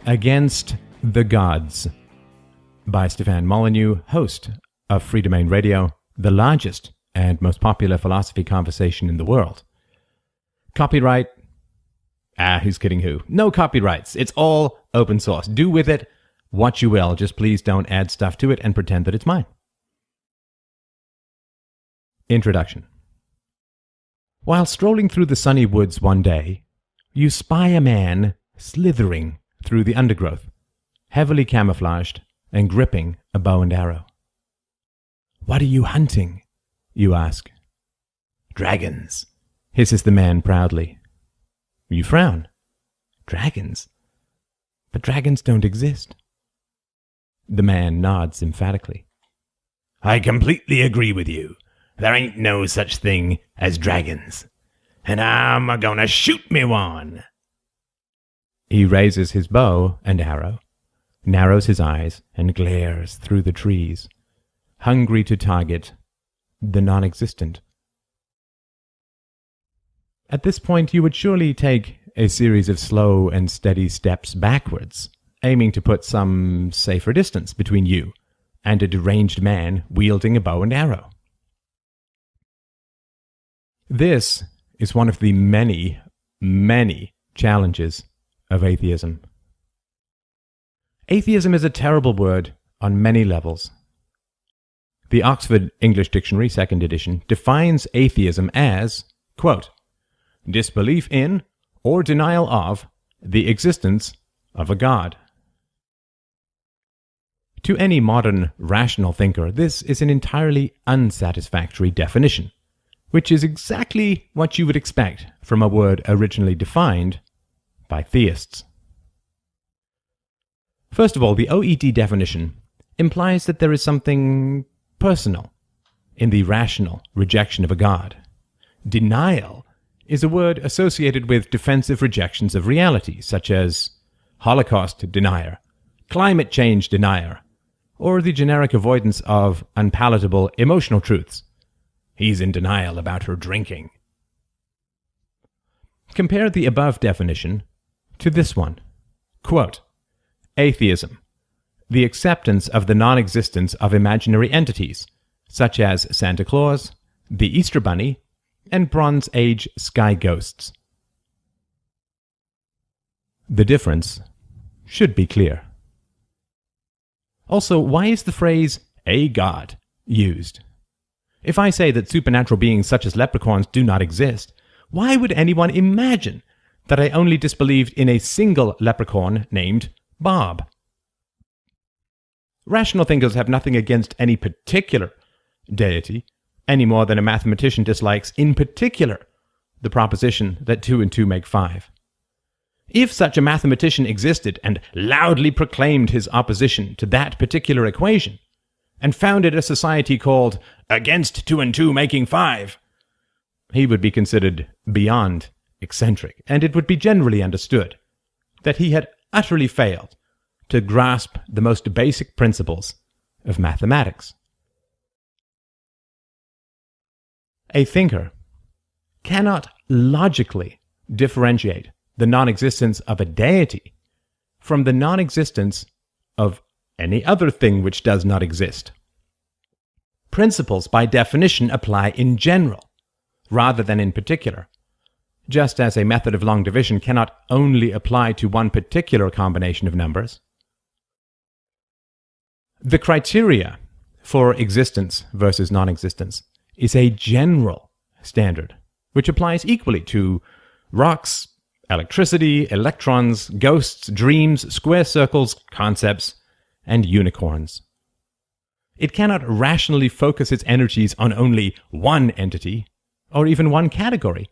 Against the Gods by Stefan Molyneux, host of Free Domain Radio, the largest and most popular philosophy conversation in the world. Copyright? Who's kidding who? No copyrights. It's all open source. Do with it what you will. Just please don't add stuff to it and pretend that it's mine. Introduction. While strolling through the sunny woods one day, you spy a man slithering through the undergrowth, heavily camouflaged and gripping a bow and arrow. "What are you hunting?" you ask. "Dragons," hisses the man proudly. You frown. "Dragons? But dragons don't exist." The man nods emphatically. "I completely agree with you. There ain't no such thing as dragons. And I'm a-gonna shoot me one." He raises his bow and arrow, narrows his eyes, and glares through the trees, hungry to target the non-existent. At this point, you would surely take a series of slow and steady steps backwards, aiming to put some safer distance between you and a deranged man wielding a bow and arrow. This is one of the many, many challenges of atheism. Atheism is a terrible word on many levels. The Oxford English Dictionary, 2nd edition, defines atheism as, quote, disbelief in or denial of the existence of a god. To any modern rational thinker, this is an entirely unsatisfactory definition, which is exactly what you would expect from a word originally defined by theists. First of all, the OED definition implies that there is something personal in the rational rejection of a god. Denial is a word associated with defensive rejections of reality, such as Holocaust denier, climate change denier, or the generic avoidance of unpalatable emotional truths. He's in denial about her drinking. Compare the above definition to this one. Quote, atheism, the acceptance of the non-existence of imaginary entities, such as Santa Claus, the Easter Bunny, and Bronze Age sky ghosts. The difference should be clear. Also, why is the phrase, a god, used? If I say that supernatural beings such as leprechauns do not exist, why would anyone imagine that I only disbelieved in a single leprechaun named Bob? Rational thinkers have nothing against any particular deity, any more than a mathematician dislikes, in particular, the proposition that 2 and 2 make 5. If such a mathematician existed and loudly proclaimed his opposition to that particular equation, and founded a society called Against 2 and 2 Making 5, he would be considered beyond eccentric, and it would be generally understood that he had utterly failed to grasp the most basic principles of mathematics. A thinker cannot logically differentiate the non-existence of a deity from the non-existence of any other thing which does not exist. Principles, by definition, apply in general, rather than in particular, just as a method of long division cannot only apply to one particular combination of numbers. The criteria for existence versus non-existence is a general standard, which applies equally to rocks, electricity, electrons, ghosts, dreams, square circles, concepts, and unicorns. It cannot rationally focus its energies on only one entity, or even one category.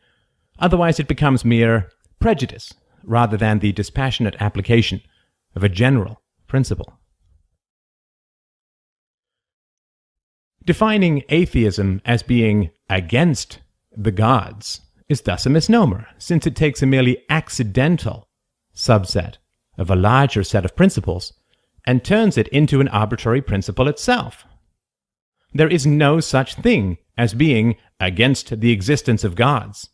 Otherwise it becomes mere prejudice, rather than the dispassionate application of a general principle. Defining atheism as being against the gods is thus a misnomer, since it takes a merely accidental subset of a larger set of principles and turns it into an arbitrary principle itself. There is no such thing as being against the existence of gods,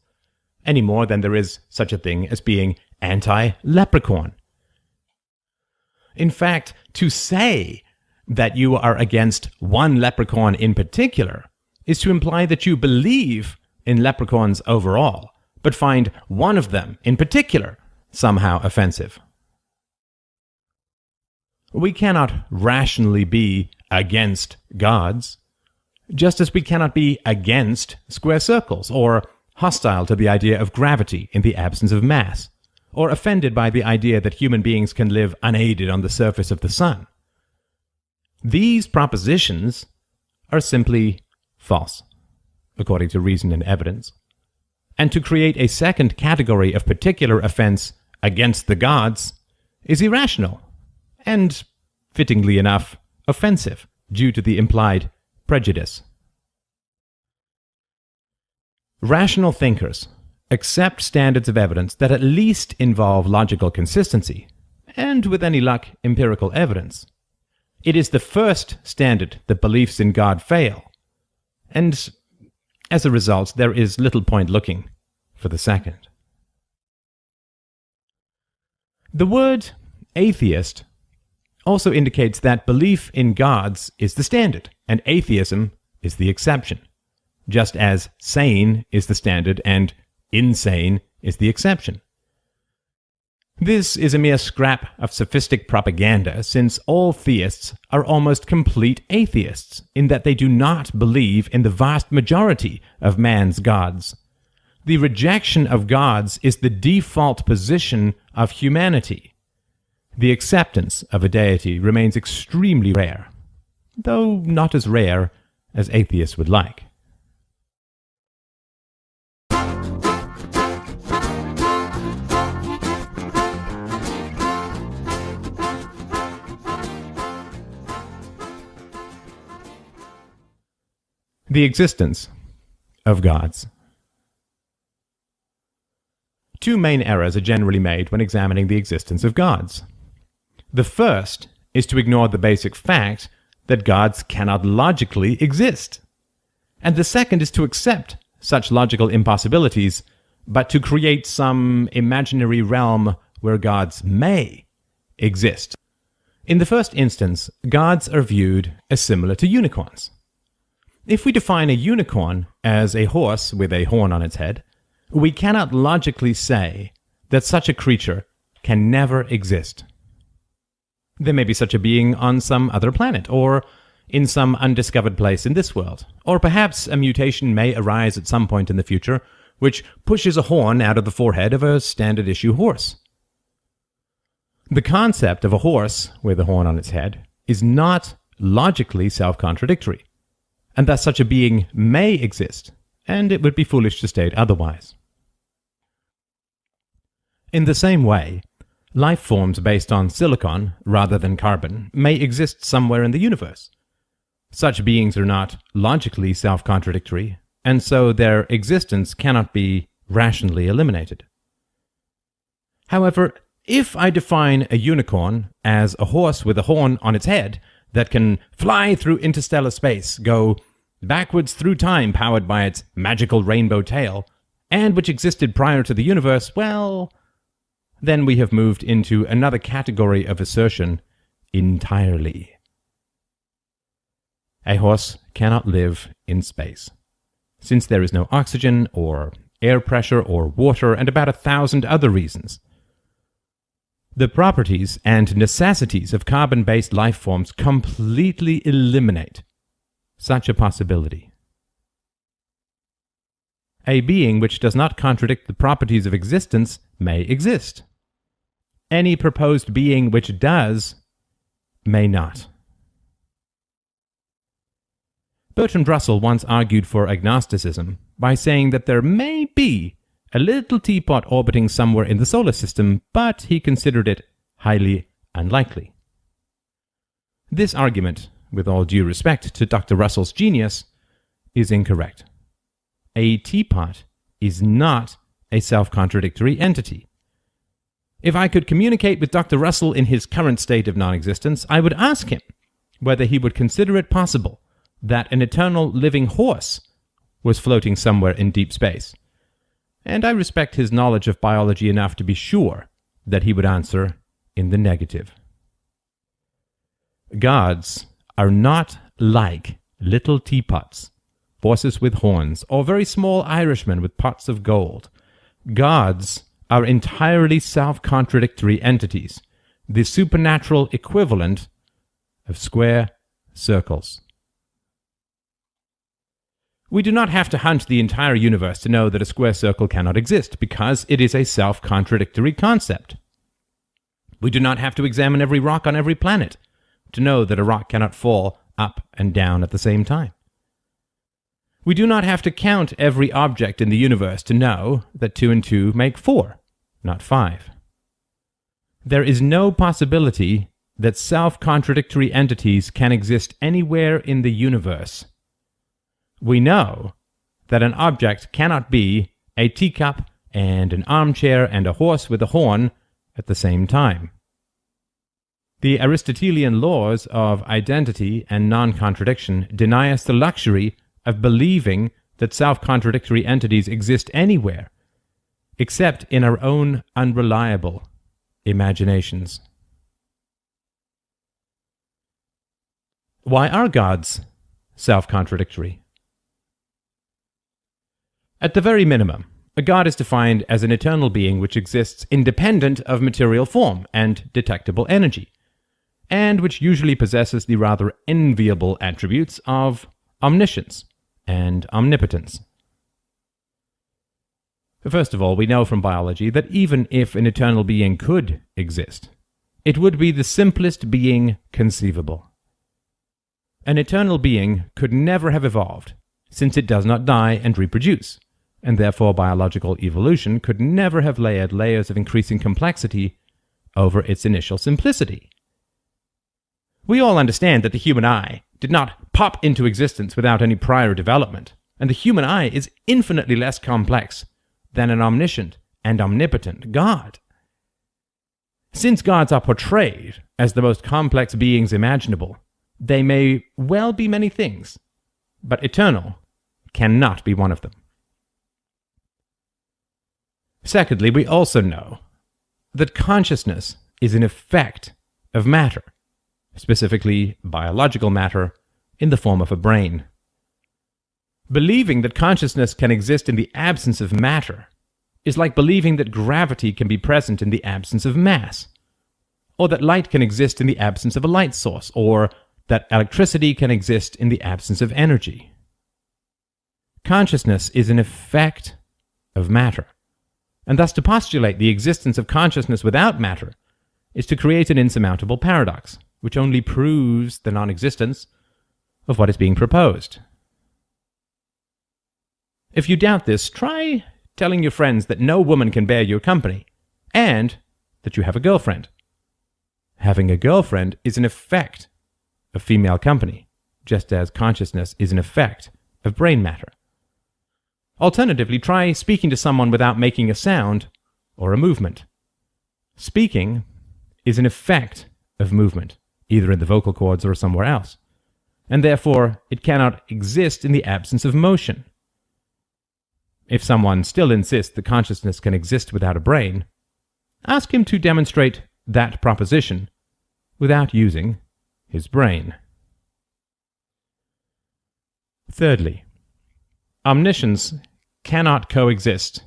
any more than there is such a thing as being anti-leprechaun. In fact, to say that you are against one leprechaun in particular is to imply that you believe in leprechauns overall, but find one of them in particular somehow offensive. We cannot rationally be against gods, just as we cannot be against square circles, or hostile to the idea of gravity in the absence of mass, or offended by the idea that human beings can live unaided on the surface of the sun. These propositions are simply false, according to reason and evidence. And to create a second category of particular offense against the gods is irrational, and, fittingly enough, offensive due to the implied prejudice. Rational thinkers accept standards of evidence that at least involve logical consistency, and with any luck, empirical evidence. It is the first standard that beliefs in God fail, and as a result, there is little point looking for the second. The word atheist also indicates that belief in gods is the standard, and atheism is the exception, just as sane is the standard and insane is the exception. This is a mere scrap of sophistic propaganda, since all theists are almost complete atheists, in that they do not believe in the vast majority of man's gods. The rejection of gods is the default position of humanity. The acceptance of a deity remains extremely rare, though not as rare as atheists would like. The existence of gods. Two main errors are generally made when examining the existence of gods. The first is to ignore the basic fact that gods cannot logically exist. And the second is to accept such logical impossibilities, but to create some imaginary realm where gods may exist. In the first instance, gods are viewed as similar to unicorns. If we define a unicorn as a horse with a horn on its head, we cannot logically say that such a creature can never exist. There may be such a being on some other planet, or in some undiscovered place in this world, or perhaps a mutation may arise at some point in the future which pushes a horn out of the forehead of a standard-issue horse. The concept of a horse with a horn on its head is not logically self-contradictory, and thus such a being may exist, and it would be foolish to state otherwise. In the same way, life forms based on silicon rather than carbon may exist somewhere in the universe. Such beings are not logically self-contradictory, and so their existence cannot be rationally eliminated. However, if I define a unicorn as a horse with a horn on its head that can fly through interstellar space, go backwards through time powered by its magical rainbow tail, and which existed prior to the universe, well, then we have moved into another category of assertion entirely. A horse cannot live in space, since there is no oxygen or air pressure or water and about 1,000 other reasons. The properties and necessities of carbon-based life forms completely eliminate such a possibility. A being which does not contradict the properties of existence may exist. Any proposed being which does may not. Bertrand Russell once argued for agnosticism by saying that there may be a little teapot orbiting somewhere in the solar system, but he considered it highly unlikely. This argument, with all due respect to Dr. Russell's genius, is incorrect. A teapot is not a self-contradictory entity. If I could communicate with Dr. Russell in his current state of non-existence, I would ask him whether he would consider it possible that an eternal living horse was floating somewhere in deep space. And I respect his knowledge of biology enough to be sure that he would answer in the negative. Gods are not like little teapots, horses with horns, or very small Irishmen with pots of gold. Gods are entirely self-contradictory entities, the supernatural equivalent of square circles. We do not have to hunt the entire universe to know that a square circle cannot exist, because it is a self-contradictory concept. We do not have to examine every rock on every planet to know that a rock cannot fall up and down at the same time. We do not have to count every object in the universe to know that 2 and 2 make 4, not 5. There is no possibility that self-contradictory entities can exist anywhere in the universe. We know that an object cannot be a teacup and an armchair and a horse with a horn at the same time. The Aristotelian laws of identity and non-contradiction deny us the luxury of believing that self-contradictory entities exist anywhere, except in our own unreliable imaginations. Why are gods self-contradictory? At the very minimum, a god is defined as an eternal being which exists independent of material form and detectable energy, and which usually possesses the rather enviable attributes of omniscience and omnipotence. First of all, we know from biology that even if an eternal being could exist, it would be the simplest being conceivable. An eternal being could never have evolved, since it does not die and reproduce, and therefore biological evolution could never have layered layers of increasing complexity over its initial simplicity. We all understand that the human eye did not pop into existence without any prior development, and the human eye is infinitely less complex than an omniscient and omnipotent God. Since gods are portrayed as the most complex beings imaginable, they may well be many things, but eternal cannot be one of them. Secondly, we also know that consciousness is an effect of matter, specifically biological matter in the form of a brain. Believing that consciousness can exist in the absence of matter is like believing that gravity can be present in the absence of mass, or that light can exist in the absence of a light source, or that electricity can exist in the absence of energy. Consciousness is an effect of matter, and thus to postulate the existence of consciousness without matter is to create an insurmountable paradox, which only proves the non-existence of what is being proposed. If you doubt this, try telling your friends that no woman can bear your company, and that you have a girlfriend. Having a girlfriend is an effect of female company, just as consciousness is an effect of brain matter. Alternatively, try speaking to someone without making a sound or a movement. Speaking is an effect of movement, either in the vocal cords or somewhere else, and therefore it cannot exist in the absence of motion. If someone still insists that consciousness can exist without a brain, ask him to demonstrate that proposition without using his brain. Thirdly, omniscience cannot coexist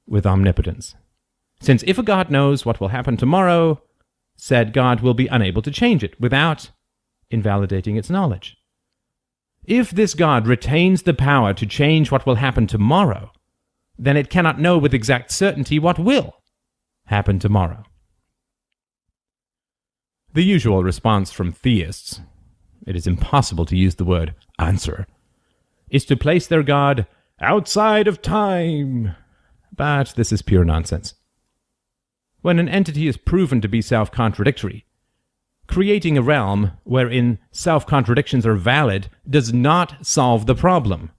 with omnipotence, since if a god knows what will happen tomorrow, said god will be unable to change it without invalidating its knowledge. If this god retains the power to change what will happen tomorrow, then it cannot know with exact certainty what will happen tomorrow. The usual response from theists, it is impossible to use the word answer, is to place their god outside of time. But this is pure nonsense. When an entity is proven to be self-contradictory, creating a realm wherein self-contradictions are valid does not solve the problem.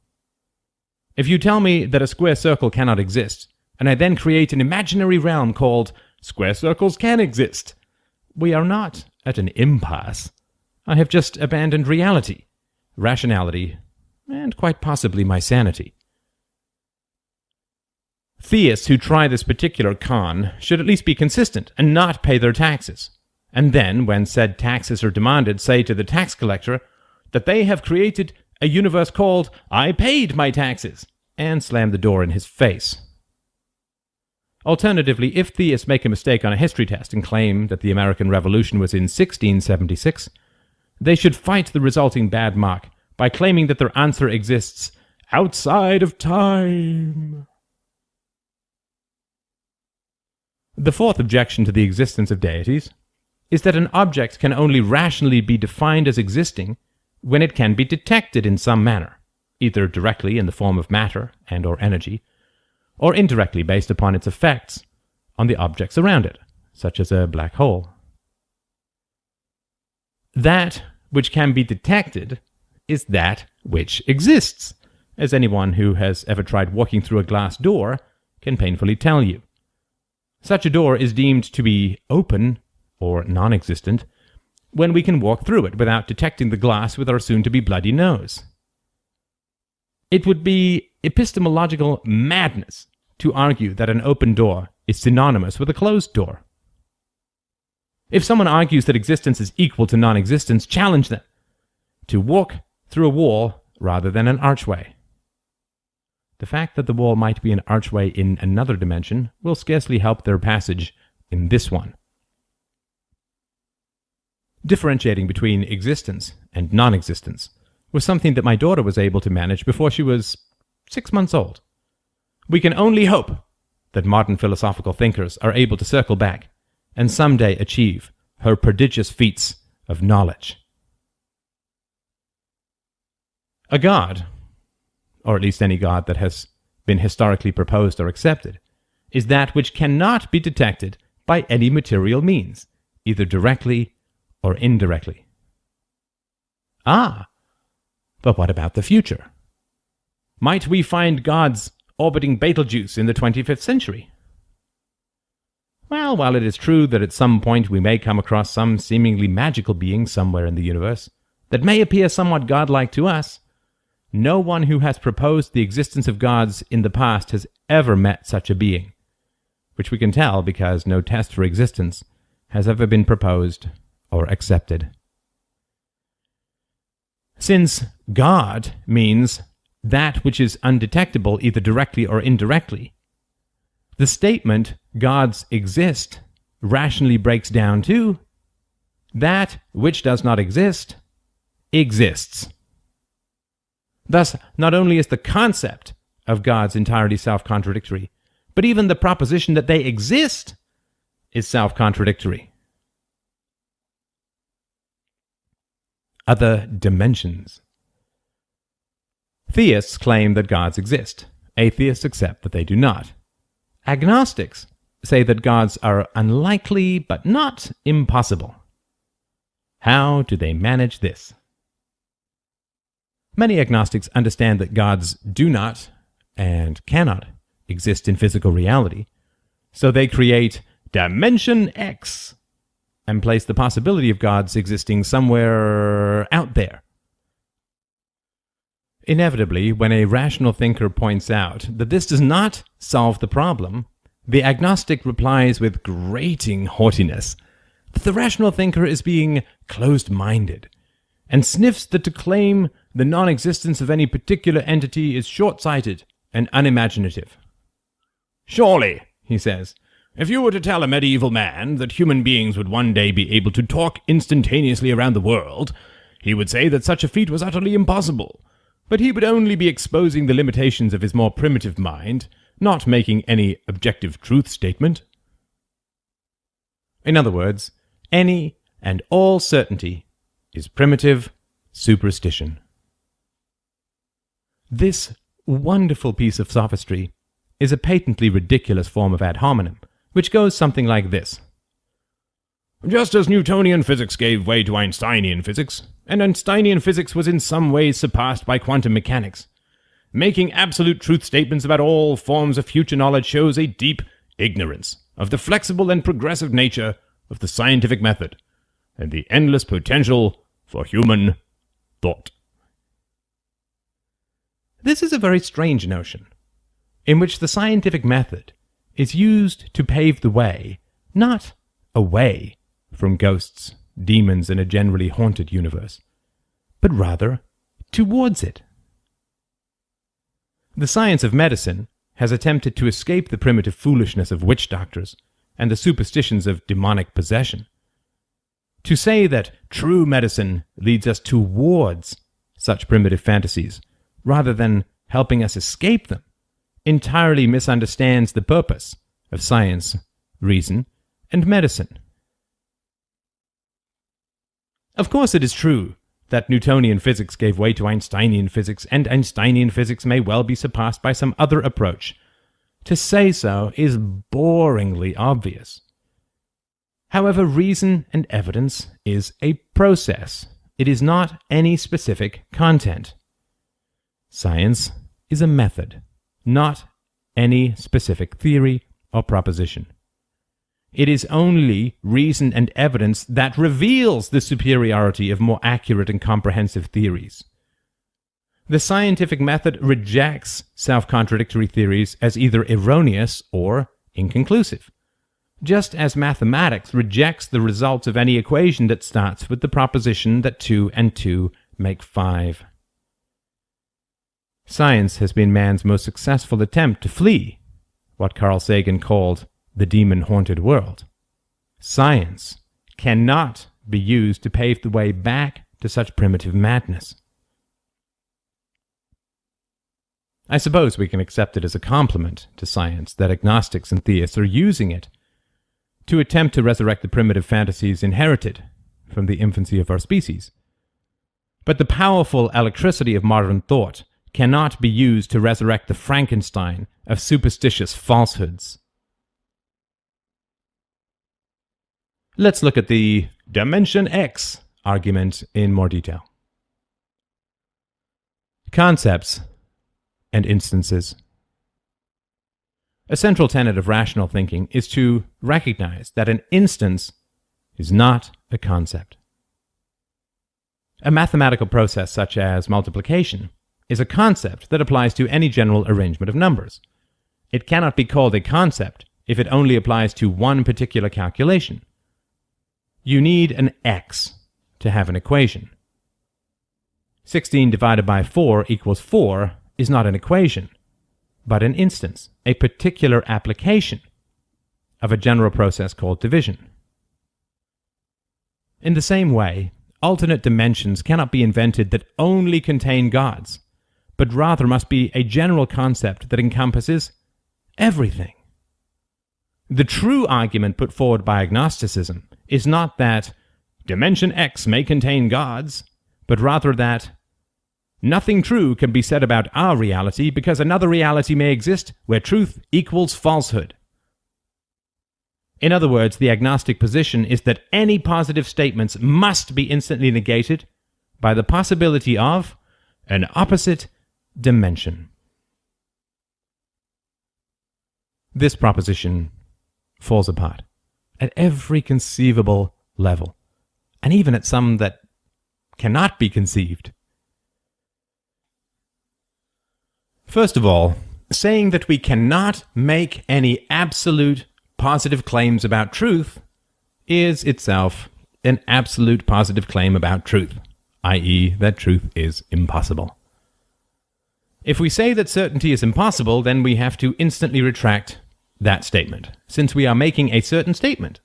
If you tell me that a square circle cannot exist, and I then create an imaginary realm called square circles can exist, we are not at an impasse. I have just abandoned reality, rationality, and quite possibly my sanity. Theists who try this particular con should at least be consistent and not pay their taxes. and then, when said taxes are demanded, say to the tax collector that they have created a universe called "I paid my taxes," and slam the door in his face. Alternatively, if theists make a mistake on a history test and claim that the American Revolution was in 1676, they should fight the resulting bad mark by claiming that their answer exists outside of time. The fourth objection to the existence of deities is that an object can only rationally be defined as existing when it can be detected in some manner, either directly in the form of matter and/or energy, or indirectly based upon its effects on the objects around it, such as a black hole. That which can be detected is that which exists, as anyone who has ever tried walking through a glass door can painfully tell you. Such a door is deemed to be open, or non-existent, when we can walk through it without detecting the glass with our soon-to-be bloody nose. It would be epistemological madness to argue that an open door is synonymous with a closed door. If someone argues that existence is equal to non-existence, challenge them to walk through a wall rather than an archway. The fact that the wall might be an archway in another dimension will scarcely help their passage in this one. Differentiating between existence and non-existence was something that my daughter was able to manage before she was 6 months old. We can only hope that modern philosophical thinkers are able to circle back and someday achieve her prodigious feats of knowledge. A god, or at least any god that has been historically proposed or accepted, is that which cannot be detected by any material means, either directly or indirectly. Ah, but what about the future? Might we find gods orbiting Betelgeuse in the 25th century? Well, while it is true that at some point we may come across some seemingly magical being somewhere in the universe that may appear somewhat godlike to us, no one who has proposed the existence of gods in the past has ever met such a being, which we can tell because no test for existence has ever been proposed or accepted. Since God means that which is undetectable either directly or indirectly, the statement gods exist rationally breaks down to that which does not exist exists. Thus, not only is the concept of gods entirely self-contradictory, but even the proposition that they exist is self-contradictory. Other dimensions. Theists claim that gods exist. Atheists accept that they do not. Agnostics say that gods are unlikely but not impossible. How do they manage this? Many agnostics understand that gods do not and cannot exist in physical reality, so they create Dimension X and place the possibility of gods existing somewhere out there. Inevitably, when a rational thinker points out that this does not solve the problem, the agnostic replies with grating haughtiness that the rational thinker is being closed-minded, and sniffs that to claim the non-existence of any particular entity is short-sighted and unimaginative. Surely, he says, if you were to tell a medieval man that human beings would one day be able to talk instantaneously around the world, he would say that such a feat was utterly impossible, but he would only be exposing the limitations of his more primitive mind, not making any objective truth statement. In other words, any and all certainty is primitive superstition. This wonderful piece of sophistry is a patently ridiculous form of ad hominem, which goes something like this. Just as Newtonian physics gave way to Einsteinian physics, and Einsteinian physics was in some ways surpassed by quantum mechanics, making absolute truth statements about all forms of future knowledge shows a deep ignorance of the flexible and progressive nature of the scientific method, and the endless potential for human thought. This is a very strange notion, in which the scientific method is used to pave the way, not away from ghosts, demons, and a generally haunted universe, but rather towards it. The science of medicine has attempted to escape the primitive foolishness of witch doctors and the superstitions of demonic possession. To say that true medicine leads us towards such primitive fantasies, rather than helping us escape them, entirely misunderstands the purpose of science, reason, and medicine. Of course, it is true that Newtonian physics gave way to Einsteinian physics, and Einsteinian physics may well be surpassed by some other approach. To say so is boringly obvious. However, reason and evidence is a process. It is not any specific content. Science is a method, not any specific theory or proposition. It is only reason and evidence that reveals the superiority of more accurate and comprehensive theories. The scientific method rejects self-contradictory theories as either erroneous or inconclusive, just as mathematics rejects the results of any equation that starts with the proposition that 2 and 2 make 5. Science has been man's most successful attempt to flee what Carl Sagan called the demon-haunted world. Science cannot be used to pave the way back to such primitive madness. I suppose we can accept it as a compliment to science that agnostics and theists are using it to attempt to resurrect the primitive fantasies inherited from the infancy of our species. But the powerful electricity of modern thought cannot be used to resurrect the Frankenstein of superstitious falsehoods. Let's look at the Dimension X argument in more detail. Concepts and instances. A central tenet of rational thinking is to recognize that an instance is not a concept. A mathematical process such as multiplication is a concept that applies to any general arrangement of numbers. It cannot be called a concept if it only applies to one particular calculation. You need an x to have an equation. 16 divided by 4 equals 4 is not an equation, but an instance, a particular application of a general process called division. In the same way, alternate dimensions cannot be invented that only contain gods, but rather must be a general concept that encompasses everything. The true argument put forward by agnosticism is not that dimension X may contain gods, but rather that nothing true can be said about our reality because another reality may exist where truth equals falsehood. In other words, the agnostic position is that any positive statements must be instantly negated by the possibility of an opposite dimension. This proposition falls apart at every conceivable level, and even at some that cannot be conceived. First of all, saying that we cannot make any absolute positive claims about truth is itself an absolute positive claim about truth, i.e., that truth is impossible. If we say that certainty is impossible, then we have to instantly retract that statement, since we are making a certain statement.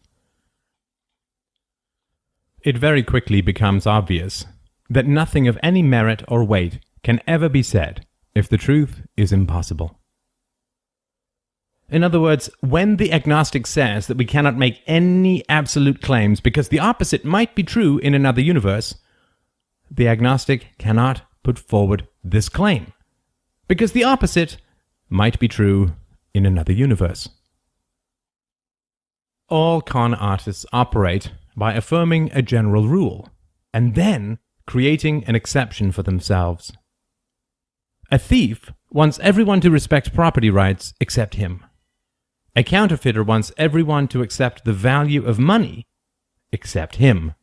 It very quickly becomes obvious that nothing of any merit or weight can ever be said if the truth is impossible. In other words, when the agnostic says that we cannot make any absolute claims because the opposite might be true in another universe, the agnostic cannot put forward this claim, because the opposite might be true in another universe. All con artists operate by affirming a general rule, and then creating an exception for themselves. A thief wants everyone to respect property rights except him. A counterfeiter wants everyone to accept the value of money except him.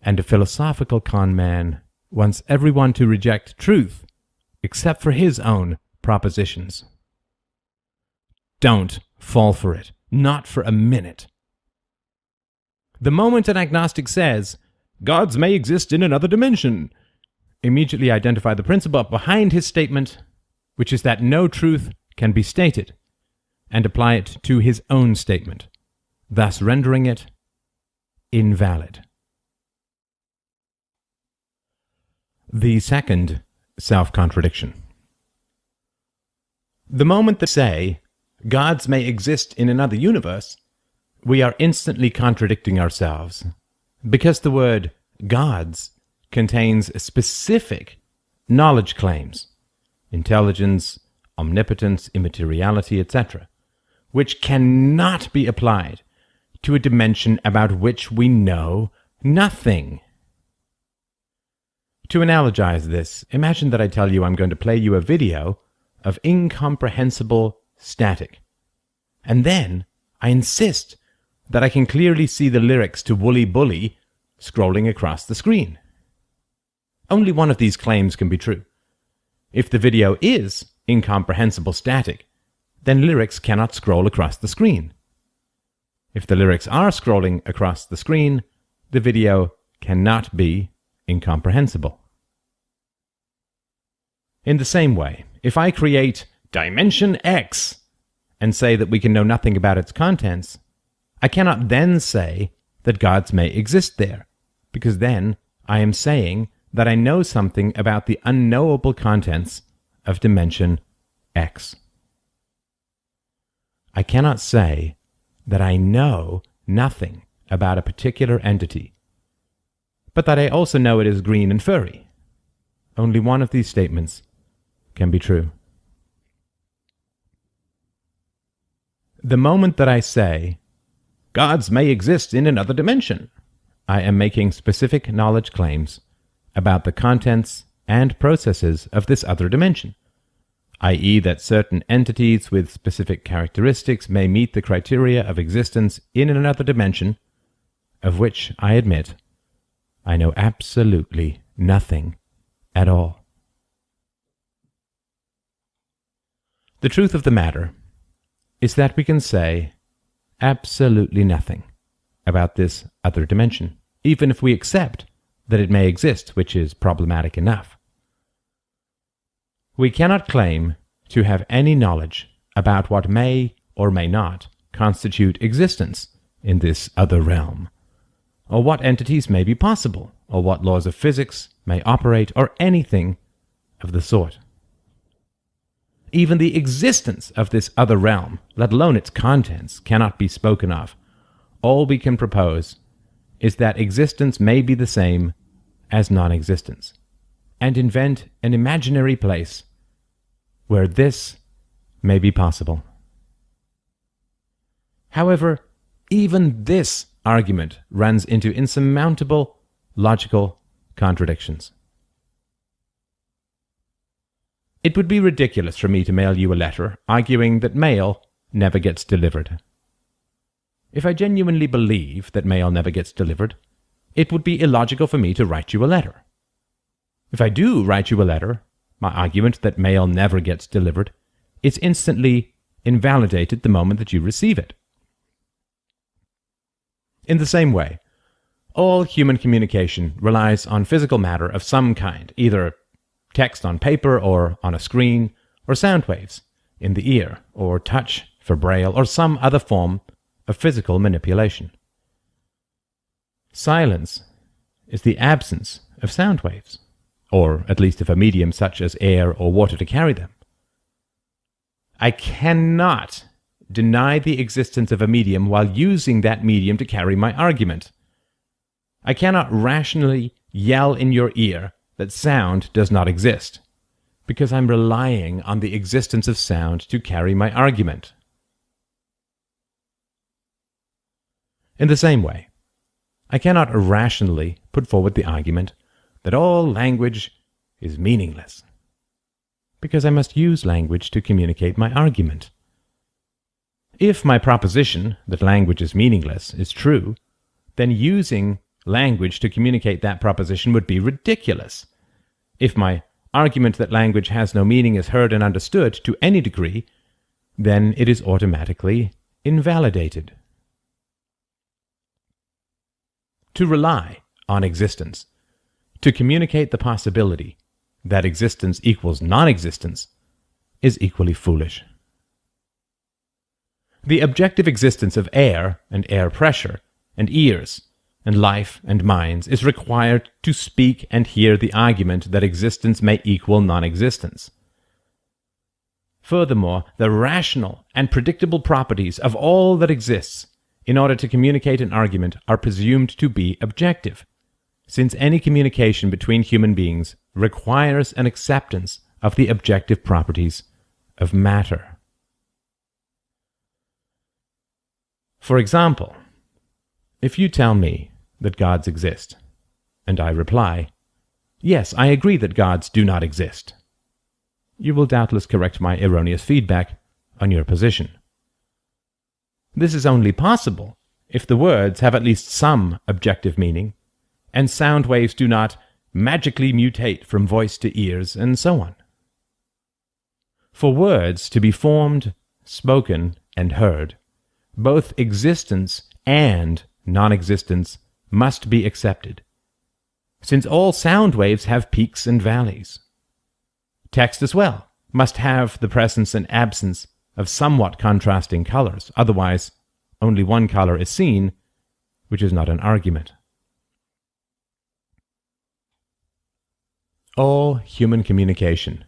And a philosophical con man wants everyone to reject truth except for his own propositions. Don't fall for it, not for a minute. The moment an agnostic says, "Gods may exist in another dimension," immediately identify the principle behind his statement, which is that no truth can be stated, and apply it to his own statement, thus rendering it invalid. The second self-contradiction. The moment they say, "Gods may exist in another universe," we are instantly contradicting ourselves, because the word gods contains specific knowledge claims, intelligence, omnipotence, immateriality, etc., which cannot be applied to a dimension about which we know nothing. To analogize this, imagine that I tell you I'm going to play you a video of incomprehensible static, and then I insist that I can clearly see the lyrics to Wooly Bully scrolling across the screen. Only one of these claims can be true. If the video is incomprehensible static, then lyrics cannot scroll across the screen. If the lyrics are scrolling across the screen, the video cannot be incomprehensible. In the same way, if I create Dimension X and say that we can know nothing about its contents, I cannot then say that gods may exist there, because then I am saying that I know something about the unknowable contents of Dimension X. I cannot say that I know nothing about a particular entity, but that I also know it is green and furry. Only one of these statements can be true. The moment that I say, "Gods may exist in another dimension," I am making specific knowledge claims about the contents and processes of this other dimension, i.e. that certain entities with specific characteristics may meet the criteria of existence in another dimension, of which I admit I know absolutely nothing at all. The truth of the matter is that we can say absolutely nothing about this other dimension, even if we accept that it may exist, which is problematic enough. We cannot claim to have any knowledge about what may or may not constitute existence in this other realm, or what entities may be possible, or what laws of physics may operate, or anything of the sort. Even the existence of this other realm, let alone its contents, cannot be spoken of. All we can propose is that existence may be the same as non-existence, and invent an imaginary place where this may be possible. However, even this argument runs into insurmountable logical contradictions. It would be ridiculous for me to mail you a letter arguing that mail never gets delivered. If I genuinely believe that mail never gets delivered, it would be illogical for me to write you a letter. If I do write you a letter, my argument that mail never gets delivered is instantly invalidated the moment that you receive it. In the same way, all human communication relies on physical matter of some kind, either text on paper or on a screen, or sound waves in the ear, or touch for braille, or some other form of physical manipulation. Silence is the absence of sound waves, or at least of a medium such as air or water to carry them. I cannot deny the existence of a medium while using that medium to carry my argument. I cannot rationally yell in your ear that sound does not exist, because I'm relying on the existence of sound to carry my argument. In the same way, I cannot rationally put forward the argument that all language is meaningless, because I must use language to communicate my argument. If my proposition that language is meaningless is true, then using language to communicate that proposition would be ridiculous. If my argument that language has no meaning is heard and understood to any degree, then it is automatically invalidated. to rely on existence, to communicate the possibility that existence equals non-existence, is equally foolish. The objective existence of air and air pressure and ears and life and minds is required to speak and hear the argument that existence may equal non-existence. Furthermore, the rational and predictable properties of all that exists in order to communicate an argument are presumed to be objective, since any communication between human beings requires an acceptance of the objective properties of matter. For example, if you tell me that gods exist, and I reply, "Yes, I agree that gods do not exist," you will doubtless correct my erroneous feedback on your position. This is only possible if the words have at least some objective meaning, and sound waves do not magically mutate from voice to ears, and so on. For words to be formed, spoken, and heard, both existence and non-existence must be accepted, since all sound waves have peaks and valleys. Text as well must have the presence and absence of somewhat contrasting colors, otherwise only one color is seen, which is not an argument. All human communication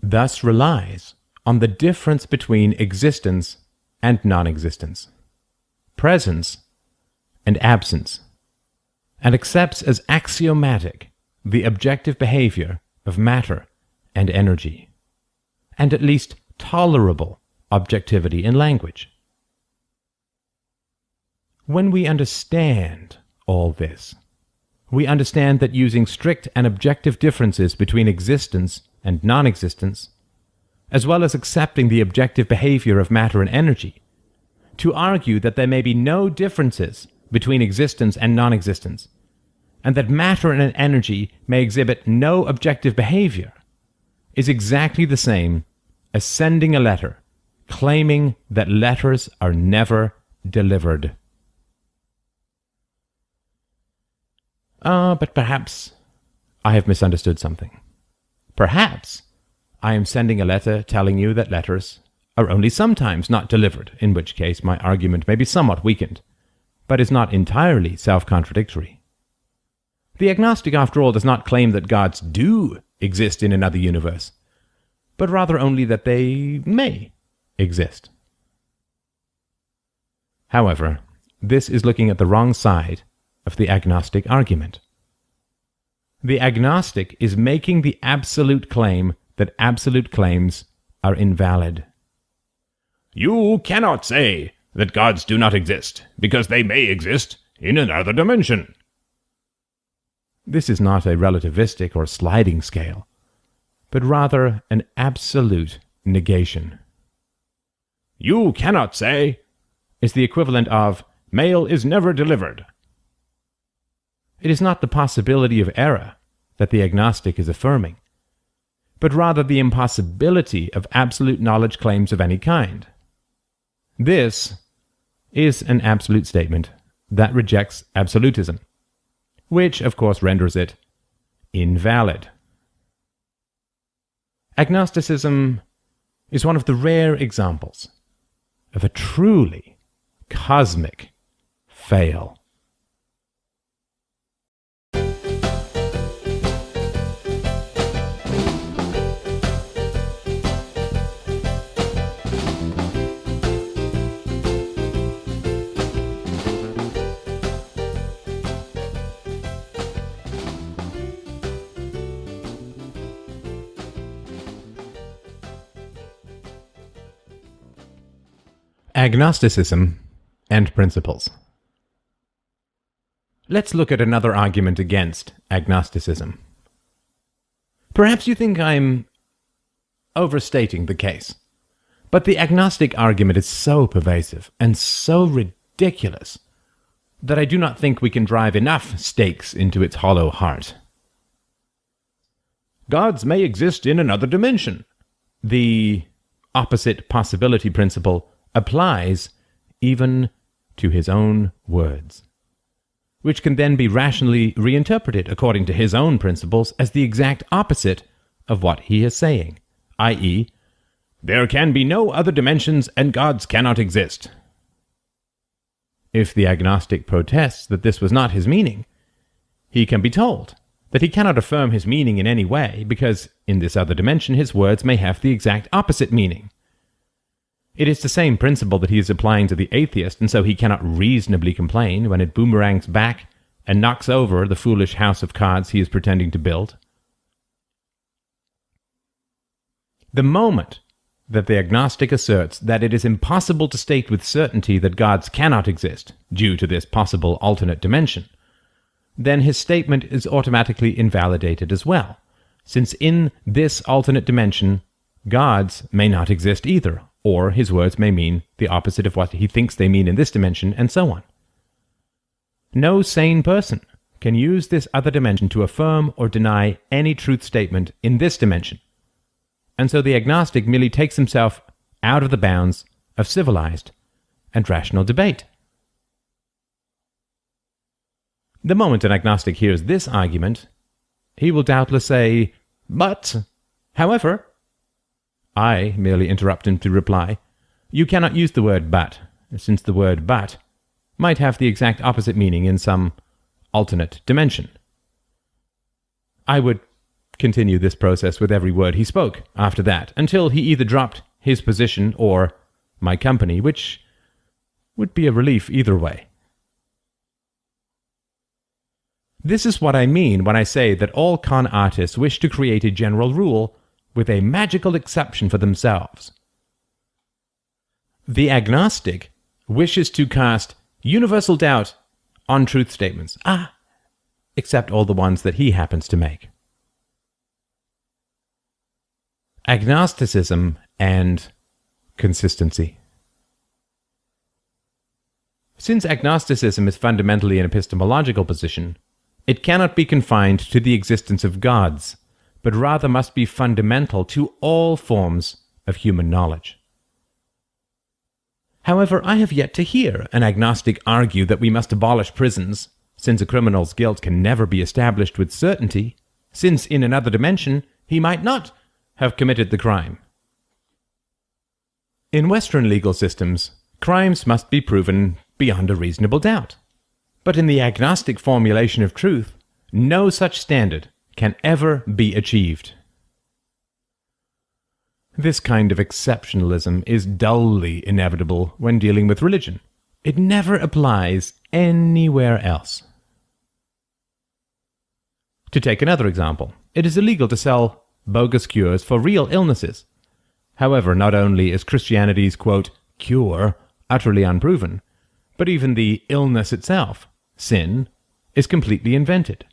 thus relies on the difference between existence and non-existence, presence and absence, and accepts as axiomatic the objective behavior of matter and energy, and at least tolerable objectivity in language. When we understand all this, we understand that using strict and objective differences between existence and non-existence, as well as accepting the objective behavior of matter and energy, to argue that there may be no differences between existence and non-existence, and that matter and energy may exhibit no objective behavior, is exactly the same as sending a letter claiming that letters are never delivered. But perhaps I have misunderstood something. Perhaps I am sending a letter telling you that letters are only sometimes not delivered, in which case my argument may be somewhat weakened, but is not entirely self-contradictory. The agnostic, after all, does not claim that gods do exist in another universe, but rather only that they may exist. However, this is looking at the wrong side of the agnostic argument. The agnostic is making the absolute claim that absolute claims are invalid. You cannot say that gods do not exist, because they may exist in another dimension. This is not a relativistic or sliding scale, but rather an absolute negation. You cannot say is the equivalent of mail is never delivered. It is not the possibility of error that the agnostic is affirming, but rather the impossibility of absolute knowledge claims of any kind. This is an absolute statement that rejects absolutism, which of course renders it invalid. Agnosticism is one of the rare examples of a truly cosmic fail. Agnosticism and Principles. Let's look at another argument against agnosticism. Perhaps you think I'm overstating the case, but the agnostic argument is so pervasive and so ridiculous that I do not think we can drive enough stakes into its hollow heart. Gods may exist in another dimension. The opposite possibility principle applies even to his own words. which can then be rationally reinterpreted according to his own principles as the exact opposite of what he is saying, i.e., there can be no other dimensions and gods cannot exist. If the agnostic protests that this was not his meaning, he can be told that he cannot affirm his meaning in any way because in this other dimension his words may have the exact opposite meaning. It is the same principle that he is applying to the atheist, and so he cannot reasonably complain when it boomerangs back and knocks over the foolish house of cards he is pretending to build. The moment that the agnostic asserts that it is impossible to state with certainty that gods cannot exist due to this possible alternate dimension, then his statement is automatically invalidated as well, since in this alternate dimension, gods may not exist either, or his words may mean the opposite of what he thinks they mean in this dimension, and so on. No sane person can use this other dimension to affirm or deny any truth statement in this dimension, and so the agnostic merely takes himself out of the bounds of civilized and rational debate. The moment an agnostic hears this argument, he will doubtless say, "But, however," I merely interrupt him to reply, "You cannot use the word but, since the word but might have the exact opposite meaning in some alternate dimension." I would continue this process with every word he spoke after that, until he either dropped his position or my company, which would be a relief either way. This is what I mean when I say that all con artists wish to create a general rule with a magical exception for themselves. The agnostic wishes to cast universal doubt on truth statements, except all the ones that he happens to make. Agnosticism and Consistency. Since agnosticism is fundamentally an epistemological position, it cannot be confined to the existence of gods, but rather must be fundamental to all forms of human knowledge. However, I have yet to hear an agnostic argue that we must abolish prisons, since a criminal's guilt can never be established with certainty, since in another dimension he might not have committed the crime. In Western legal systems, crimes must be proven beyond a reasonable doubt. But in the agnostic formulation of truth, no such standard can ever be achieved. This kind of exceptionalism is dully inevitable when dealing with religion. It never applies anywhere else. To take another example, it is illegal to sell bogus cures for real illnesses. However, not only is Christianity's, quote, cure utterly unproven, but even the illness itself, sin, is completely invented.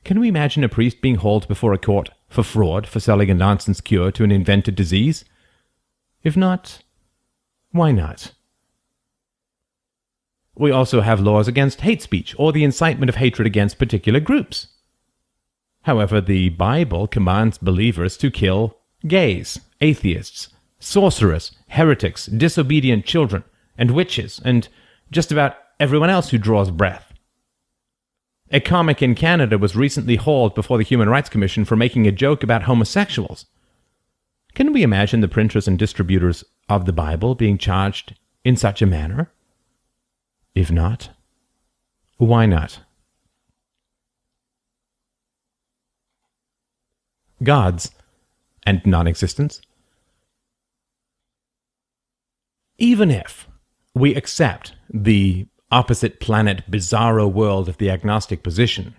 Can we imagine a priest being hauled before a court for fraud for selling a nonsense cure to an invented disease? If not, why not? We also have laws against hate speech or the incitement of hatred against particular groups. However, the Bible commands believers to kill gays, atheists, sorcerers, heretics, disobedient children, and witches, and just about everyone else who draws breath. A comic in Canada was recently hauled before the Human Rights Commission for making a joke about homosexuals. Can we imagine the printers and distributors of the Bible being charged in such a manner? If not, why not? Gods and non-existence. Even if we accept the opposite planet bizarro world of the agnostic position,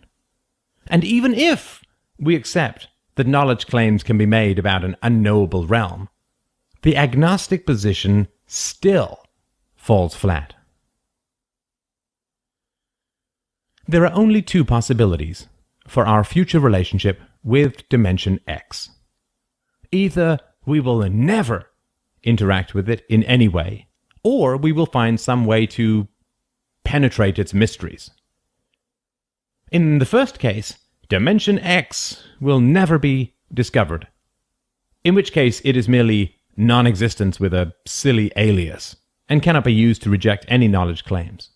and even if we accept that knowledge claims can be made about an unknowable realm, the agnostic position still falls flat. There are only two possibilities for our future relationship with Dimension X. Either we will never interact with it in any way, or we will find some way to penetrate its mysteries. In the first case, Dimension X will never be discovered, in which case it is merely non-existence with a silly alias, and cannot be used to reject any knowledge claims.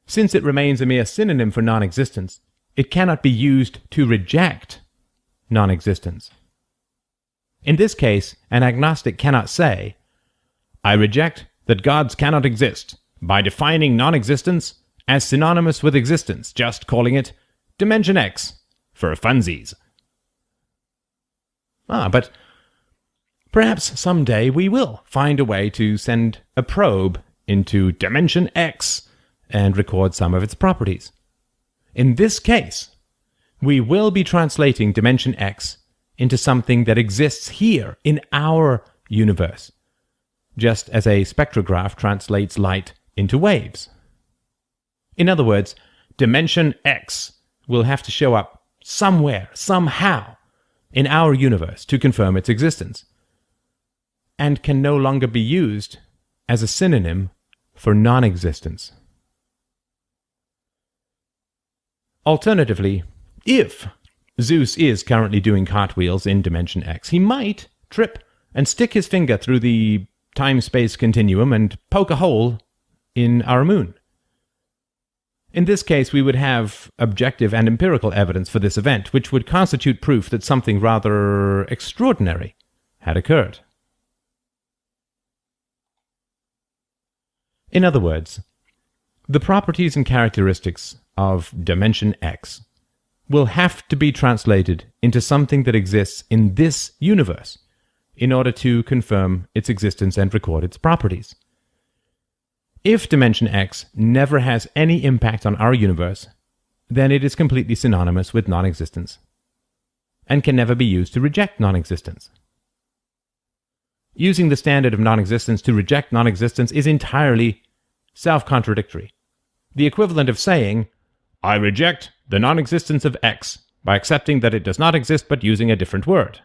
Since it remains a mere synonym for non-existence, it cannot be used to reject non-existence. In this case, an agnostic cannot say, "I reject that gods cannot exist by defining non-existence as synonymous with existence, just calling it Dimension X for funsies." But perhaps someday we will find a way to send a probe into Dimension X and record some of its properties. In this case, we will be translating Dimension X into something that exists here in our universe, just as a spectrograph translates light into waves. In other words, Dimension X will have to show up somewhere, somehow, in our universe to confirm its existence, and can no longer be used as a synonym for non-existence. Alternatively, if Zeus is currently doing cartwheels in Dimension X, he might trip and stick his finger through the time-space continuum and poke a hole in our moon. In this case, we would have objective and empirical evidence for this event, which would constitute proof that something rather extraordinary had occurred. In other words, the properties and characteristics of Dimension X will have to be translated into something that exists in this universe in order to confirm its existence and record its properties. If Dimension X never has any impact on our universe, then it is completely synonymous with non-existence and can never be used to reject non-existence. Using the standard of non-existence to reject non-existence is entirely self-contradictory. The equivalent of saying, "I reject the non-existence of X by accepting that it does not exist but using a different word."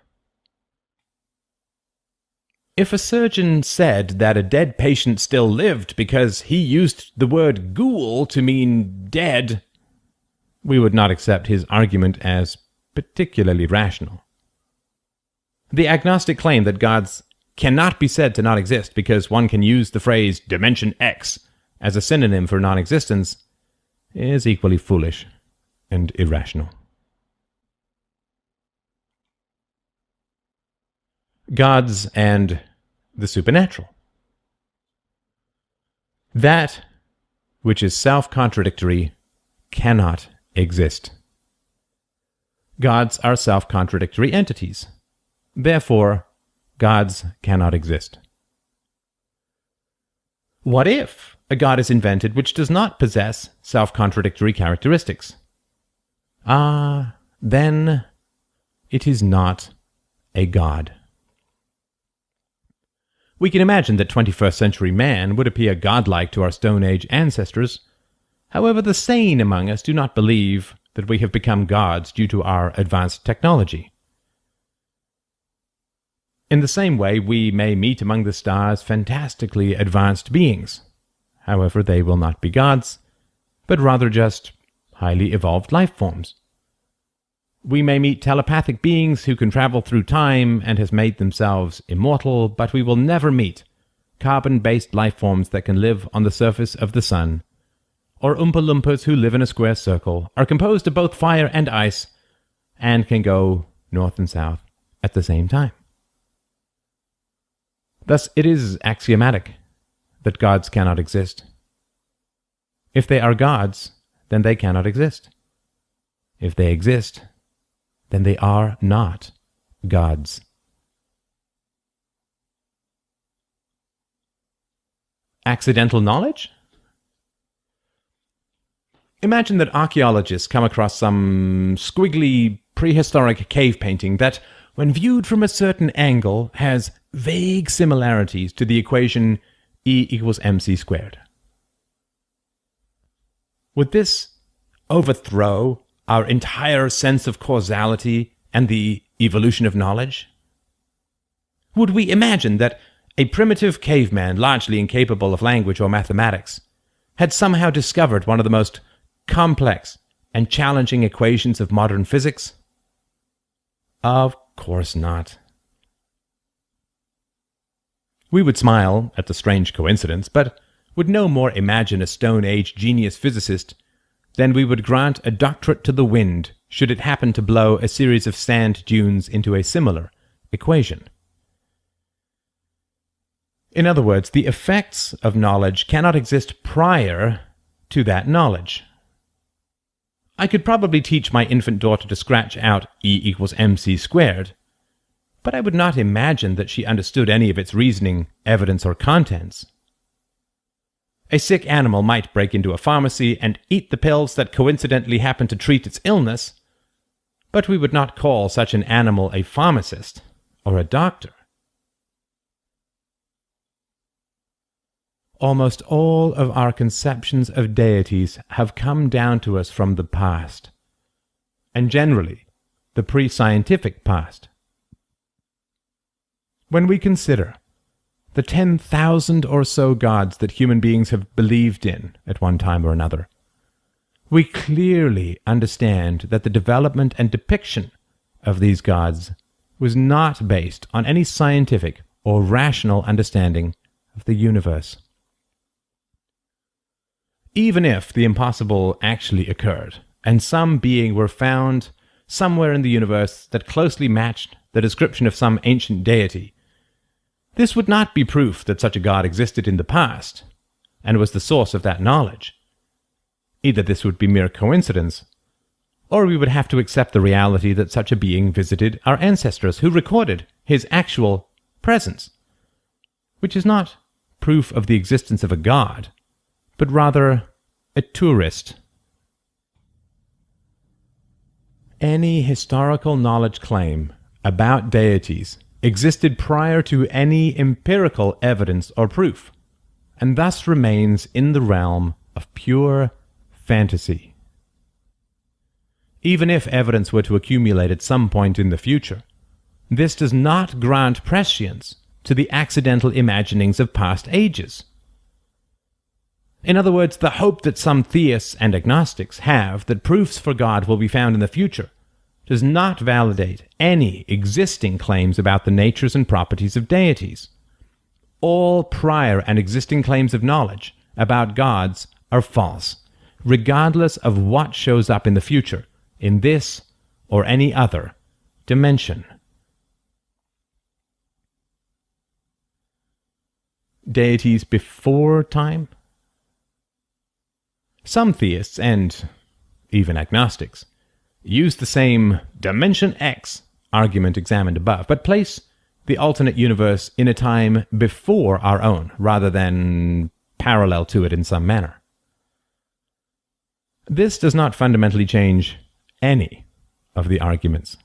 If a surgeon said that a dead patient still lived because he used the word ghoul to mean dead, we would not accept his argument as particularly rational. The agnostic claim that gods cannot be said to not exist because one can use the phrase Dimension X as a synonym for non-existence is equally foolish and irrational. Gods and the supernatural. That which is self-contradictory cannot exist. Gods are self-contradictory entities. Therefore, gods cannot exist. What if a god is invented which does not possess self-contradictory characteristics? Then it is not a god. We can imagine that 21st century man would appear godlike to our Stone Age ancestors. However, the sane among us do not believe that we have become gods due to our advanced technology. In the same way, we may meet among the stars fantastically advanced beings. However, they will not be gods, but rather just highly evolved life forms. We may meet telepathic beings who can travel through time and has made themselves immortal, but we will never meet carbon-based life forms that can live on the surface of the sun, or Oompa Loompas who live in a square circle, are composed of both fire and ice, and can go north and south at the same time. Thus, it is axiomatic that gods cannot exist. If they are gods, then they cannot exist. If they exist, then they are not gods. Accidental knowledge? Imagine that archaeologists come across some squiggly prehistoric cave painting that, when viewed from a certain angle, has vague similarities to the equation E equals mc squared. Would this overthrow our entire sense of causality and the evolution of knowledge? Would we imagine that a primitive caveman, largely incapable of language or mathematics, had somehow discovered one of the most complex and challenging equations of modern physics? Of course not. We would smile at the strange coincidence, but would no more imagine a Stone Age genius physicist than we would grant a doctorate to the wind should it happen to blow a series of sand dunes into a similar equation. In other words, the effects of knowledge cannot exist prior to that knowledge. I could probably teach my infant daughter to scratch out E=mc², but I would not imagine that she understood any of its reasoning, evidence, or contents. A sick animal might break into a pharmacy and eat the pills that coincidentally happen to treat its illness, but we would not call such an animal a pharmacist or a doctor. Almost all of our conceptions of deities have come down to us from the past, and generally the pre-scientific past. When we consider the 10,000 or so gods that human beings have believed in at one time or another, we clearly understand that the development and depiction of these gods was not based on any scientific or rational understanding of the universe. Even if the impossible actually occurred, and some being were found somewhere in the universe that closely matched the description of some ancient deity, this would not be proof that such a god existed in the past, and was the source of that knowledge. Either this would be mere coincidence, or we would have to accept the reality that such a being visited our ancestors who recorded his actual presence, which is not proof of the existence of a god, but rather a tourist. Any historical knowledge claim about deities existed prior to any empirical evidence or proof, and thus remains in the realm of pure fantasy. Even if evidence were to accumulate at some point in the future, this does not grant prescience to the accidental imaginings of past ages. In other words, the hope that some theists and agnostics have that proofs for God will be found in the future does not validate any existing claims about the natures and properties of deities. All prior and existing claims of knowledge about gods are false, regardless of what shows up in the future, in this or any other dimension. Deities before time? Some theists, and even agnostics, use the same Dimension X argument examined above, but place the alternate universe in a time before our own, rather than parallel to it in some manner. This does not fundamentally change any of the arguments.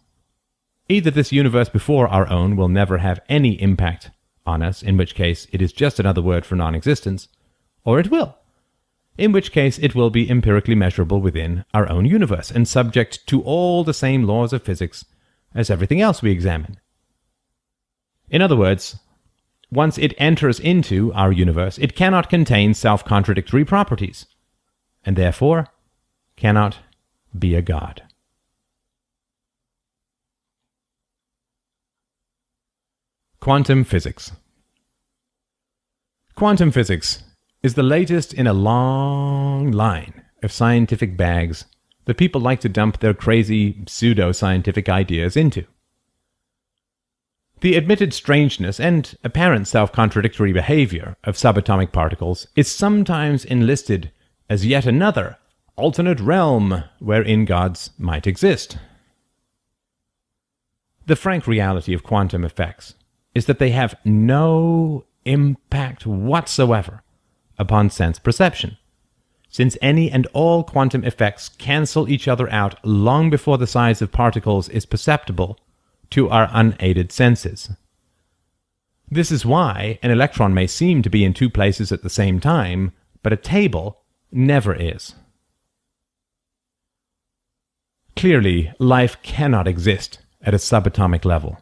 Either this universe before our own will never have any impact on us, in which case it is just another word for non-existence, or it will, in which case it will be empirically measurable within our own universe and subject to all the same laws of physics as everything else we examine. In other words, once it enters into our universe, it cannot contain self-contradictory properties, and therefore cannot be a god. Quantum physics. Quantum physics is the latest in a long line of scientific bags that people like to dump their crazy pseudo-scientific ideas into. The admitted strangeness and apparent self-contradictory behavior of subatomic particles is sometimes enlisted as yet another alternate realm wherein gods might exist. The frank reality of quantum effects is that they have no impact whatsoever upon sense perception, since any and all quantum effects cancel each other out long before the size of particles is perceptible to our unaided senses. This is why an electron may seem to be in two places at the same time, but a table never is. Clearly, life cannot exist at a subatomic level,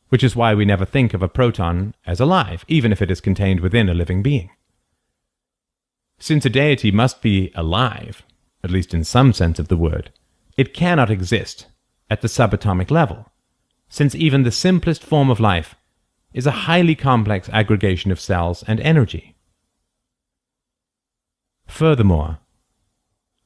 which is why we never think of a proton as alive, even if it is contained within a living being. Since a deity must be alive, at least in some sense of the word, it cannot exist at the subatomic level, since even the simplest form of life is a highly complex aggregation of cells and energy. Furthermore,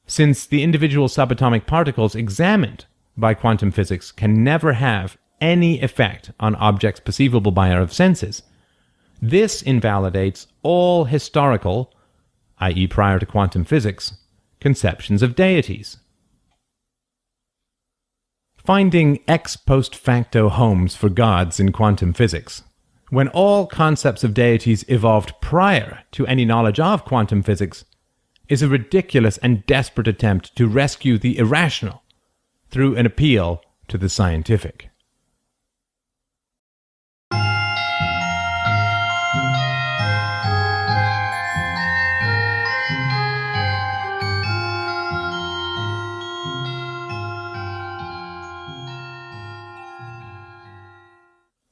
since the individual subatomic particles examined by quantum physics can never have any effect on objects perceivable by our senses, this invalidates all historical, i.e. prior to quantum physics, conceptions of deities. Finding ex post facto homes for gods in quantum physics, when all concepts of deities evolved prior to any knowledge of quantum physics, is a ridiculous and desperate attempt to rescue the irrational through an appeal to the scientific.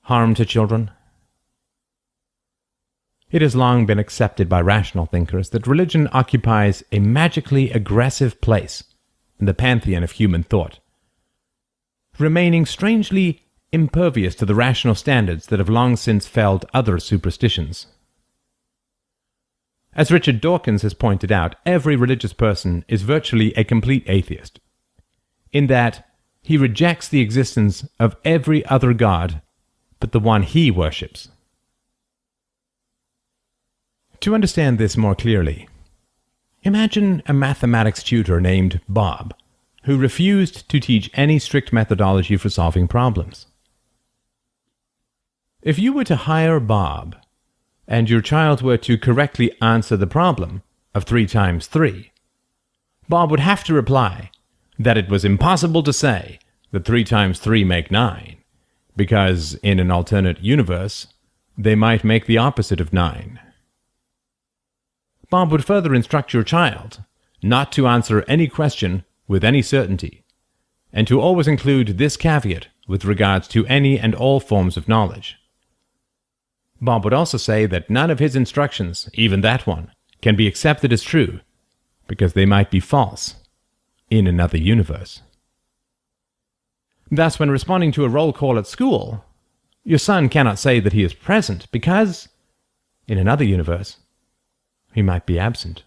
Harm to children? It has long been accepted by rational thinkers that religion occupies a magically aggressive place in the pantheon of human thought, remaining strangely impervious to the rational standards that have long since felled other superstitions. As Richard Dawkins has pointed out, every religious person is virtually a complete atheist, in that he rejects the existence of every other god but the one he worships. To understand this more clearly, imagine a mathematics tutor named Bob, who refused to teach any strict methodology for solving problems. If you were to hire Bob, and your child were to correctly answer the problem of 3 times 3, Bob would have to reply that it was impossible to say that 3 times 3 make 9, because in an alternate universe, they might make the opposite of 9. Bob would further instruct your child not to answer any question with any certainty, and to always include this caveat with regards to any and all forms of knowledge. Bob would also say that none of his instructions, even that one, can be accepted as true, because they might be false in another universe. Thus, when responding to a roll call at school, your son cannot say that he is present because, in another universe, he might be absent.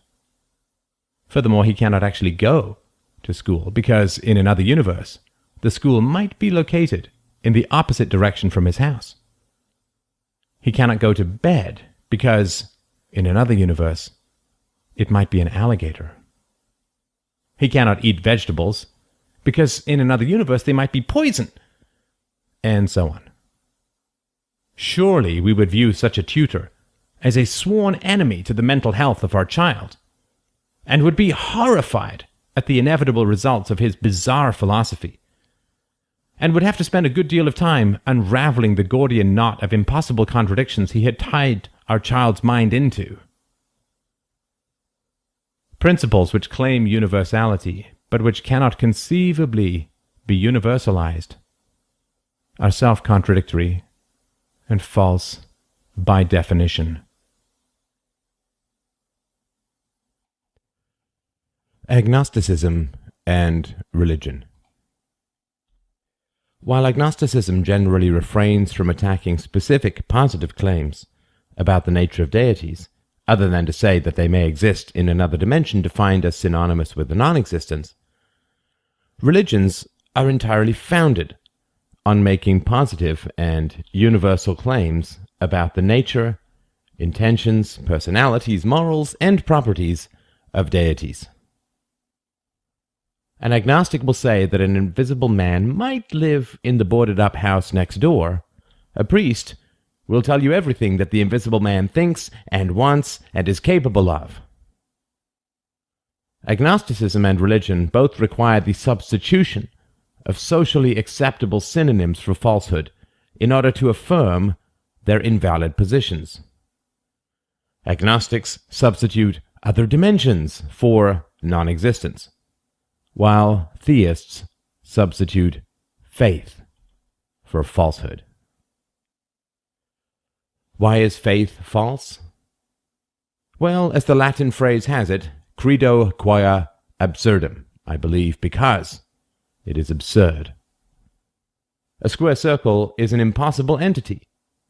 Furthermore, he cannot actually go to school because, in another universe, the school might be located in the opposite direction from his house. He cannot go to bed because, in another universe, it might be an alligator. He cannot eat vegetables because in another universe they might be poison, and so on. Surely we would view such a tutor as a sworn enemy to the mental health of our child, and would be horrified at the inevitable results of his bizarre philosophy, and would have to spend a good deal of time unraveling the Gordian knot of impossible contradictions he had tied our child's mind into. Principles which claim universality, but which cannot conceivably be universalized, are self-contradictory and false by definition. Agnosticism and Religion. While agnosticism generally refrains from attacking specific positive claims about the nature of deities, other than to say that they may exist in another dimension defined as synonymous with the non-existence, religions are entirely founded on making positive and universal claims about the nature, intentions, personalities, morals, and properties of deities. An agnostic will say that an invisible man might live in the boarded-up house next door. A priest will tell you everything that the invisible man thinks and wants and is capable of. Agnosticism and religion both require the substitution of socially acceptable synonyms for falsehood in order to affirm their invalid positions. Agnostics substitute other dimensions for non-existence, while theists substitute faith for falsehood. Why is faith false? Well, as the Latin phrase has it, credo quia absurdum, I believe because it is absurd. A square circle is an impossible entity,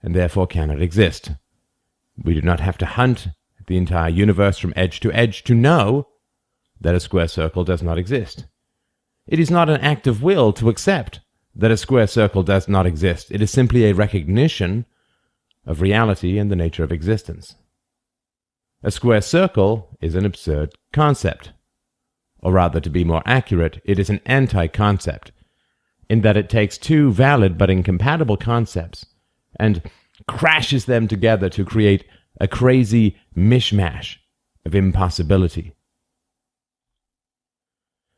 and therefore cannot exist. We do not have to hunt the entire universe from edge to edge to know that a square circle does not exist. It is not an act of will to accept that a square circle does not exist. It is simply a recognition of reality and the nature of existence. A square circle is an absurd concept. Or rather, to be more accurate, it is an anti-concept, in that it takes two valid but incompatible concepts and crashes them together to create a crazy mishmash of impossibility.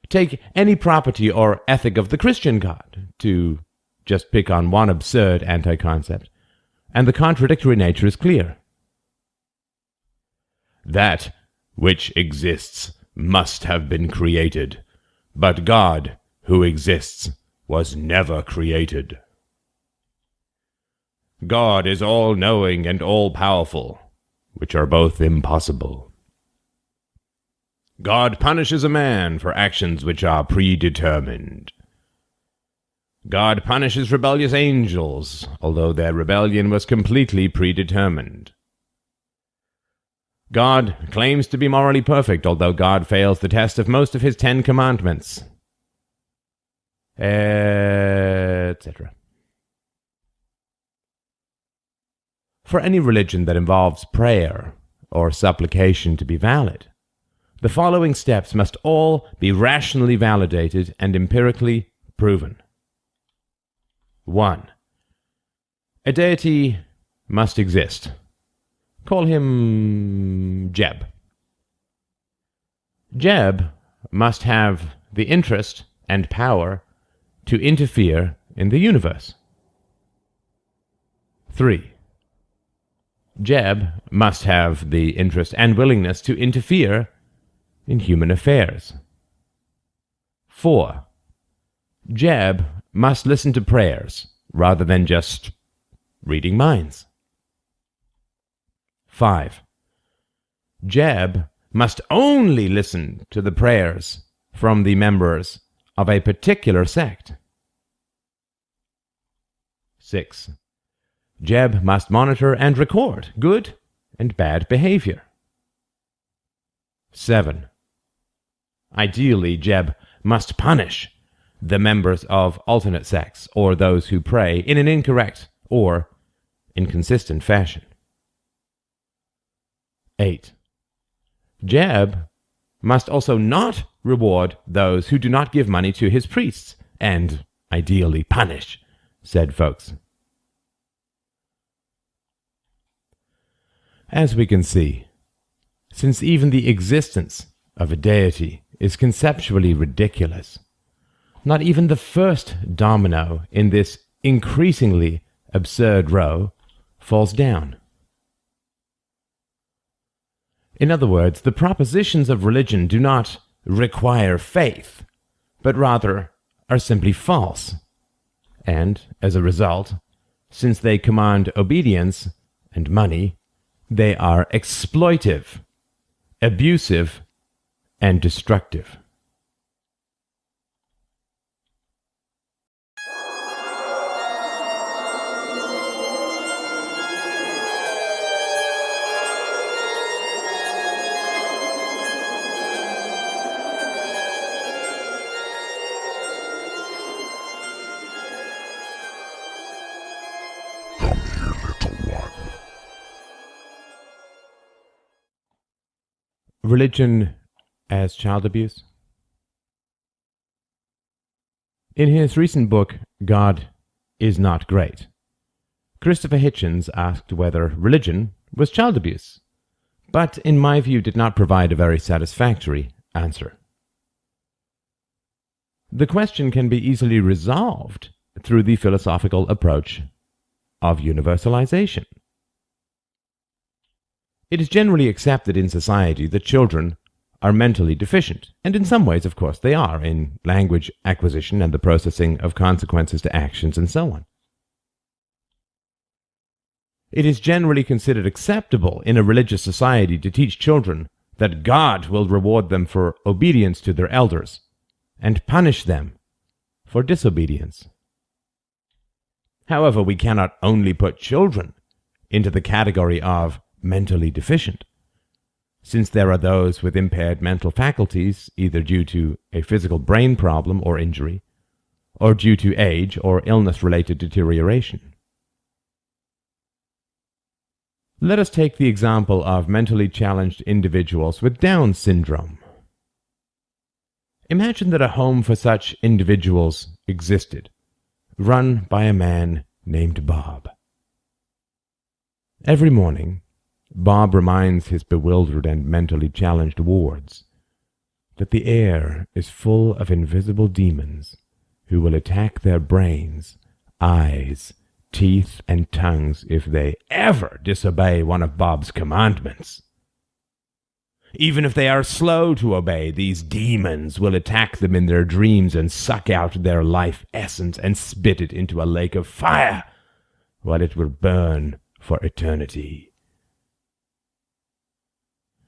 Take any property or ethic of the Christian God, to just pick on one absurd anti-concept, and the contradictory nature is clear. That which exists must have been created, but God, who exists, was never created. God is all-knowing and all-powerful, which are both impossible. God punishes a man for actions which are predetermined. God punishes rebellious angels, although their rebellion was completely predetermined. God claims to be morally perfect, although God fails the test of most of his 10 commandments, etc. For any religion that involves prayer or supplication to be valid, the following steps must all be rationally validated and empirically proven. 1. A deity must exist. Call him Jeb. Jeb must have the interest and power to interfere in the universe. 3. Jeb must have the interest and willingness to interfere in human affairs. 4. Jeb must listen to prayers rather than just reading minds. 5. Jeb must only listen to the prayers from the members of a particular sect. 6. Jeb must monitor and record good and bad behavior. 7. Ideally, Jeb must punish the members of alternate sects or those who pray in an incorrect or inconsistent fashion. 8. Jeb must also not reward those who do not give money to his priests, and ideally punish said folks. As we can see, since even the existence of a deity is conceptually ridiculous, not even the first domino in this increasingly absurd row falls down. In other words, the propositions of religion do not require faith, but rather are simply false. And, as a result, since they command obedience and money, they are exploitive, abusive, and destructive. Religion as child abuse? In his recent book, God is Not Great, Christopher Hitchens asked whether religion was child abuse, but in my view did not provide a very satisfactory answer. The question can be easily resolved through the philosophical approach of universalization. It is generally accepted in society that children are mentally deficient, and in some ways, of course, they are, in language acquisition and the processing of consequences to actions and so on. It is generally considered acceptable in a religious society to teach children that God will reward them for obedience to their elders and punish them for disobedience. However, we cannot only put children into the category of mentally deficient. since there are those with impaired mental faculties, either due to a physical brain problem or injury, or due to age or illness-related deterioration. Let us take the example of mentally challenged individuals with Down syndrome. Imagine that a home for such individuals existed, run by a man named Bob. Every morning, Bob reminds his bewildered and mentally challenged wards that the air is full of invisible demons who will attack their brains, eyes, teeth, and tongues if they ever disobey one of Bob's commandments. Even if they are slow to obey, these demons will attack them in their dreams and suck out their life essence and spit it into a lake of fire, while it will burn for eternity.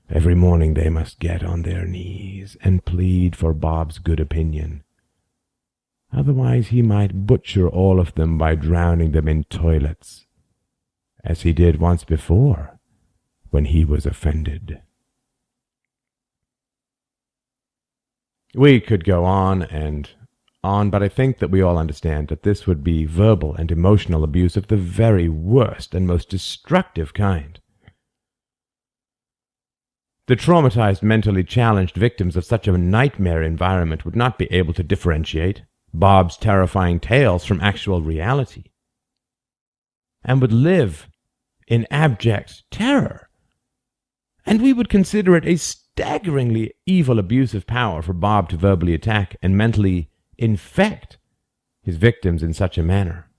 Every morning they must get on their knees and plead for Bob's good opinion. Otherwise he might butcher all of them by drowning them in toilets, as he did once before when he was offended. We could go on and on, but I think that we all understand that this would be verbal and emotional abuse of the very worst and most destructive kind. The traumatized, mentally challenged victims of such a nightmare environment would not be able to differentiate Bob's terrifying tales from actual reality, and would live in abject terror. And we would consider it a staggeringly evil abuse of power for Bob to verbally attack and mentally infect his victims in such a manner.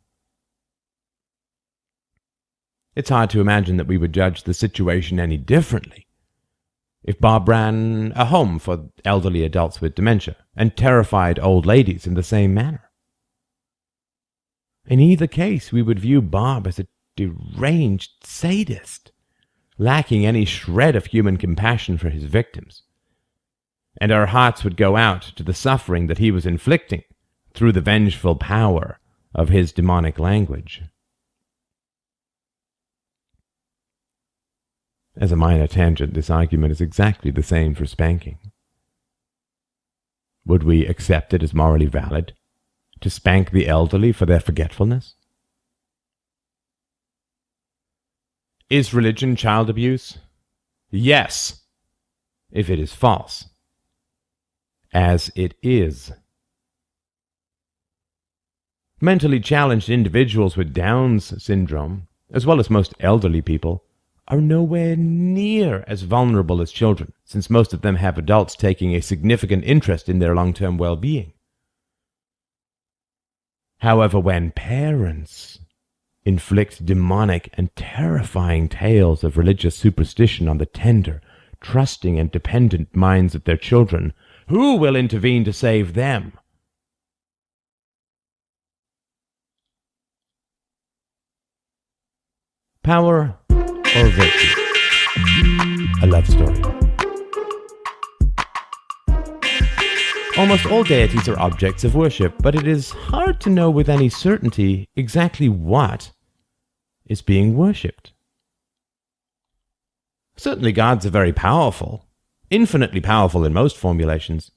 It's hard to imagine that we would judge the situation any differently if Bob ran a home for elderly adults with dementia and terrified old ladies in the same manner. In either case, we would view Bob as a deranged sadist, lacking any shred of human compassion for his victims, and our hearts would go out to the suffering that he was inflicting through the vengeful power of his demonic language. As a minor tangent, this argument is exactly the same for spanking. Would we accept it as morally valid to spank the elderly for their forgetfulness? Is religion child abuse? Yes, if it is false, as it is. Mentally challenged individuals with Down's syndrome, as well as most elderly people, are nowhere near as vulnerable as children, since most of them have adults taking a significant interest in their long-term well-being. However, when parents inflict demonic and terrifying tales of religious superstition on the tender, trusting, and dependent minds of their children, who will intervene to save them? Power or virtue? A love story. Almost all deities are objects of worship, but it is hard to know with any certainty exactly what is being worshipped. Certainly gods are very powerful, infinitely powerful in most formulations,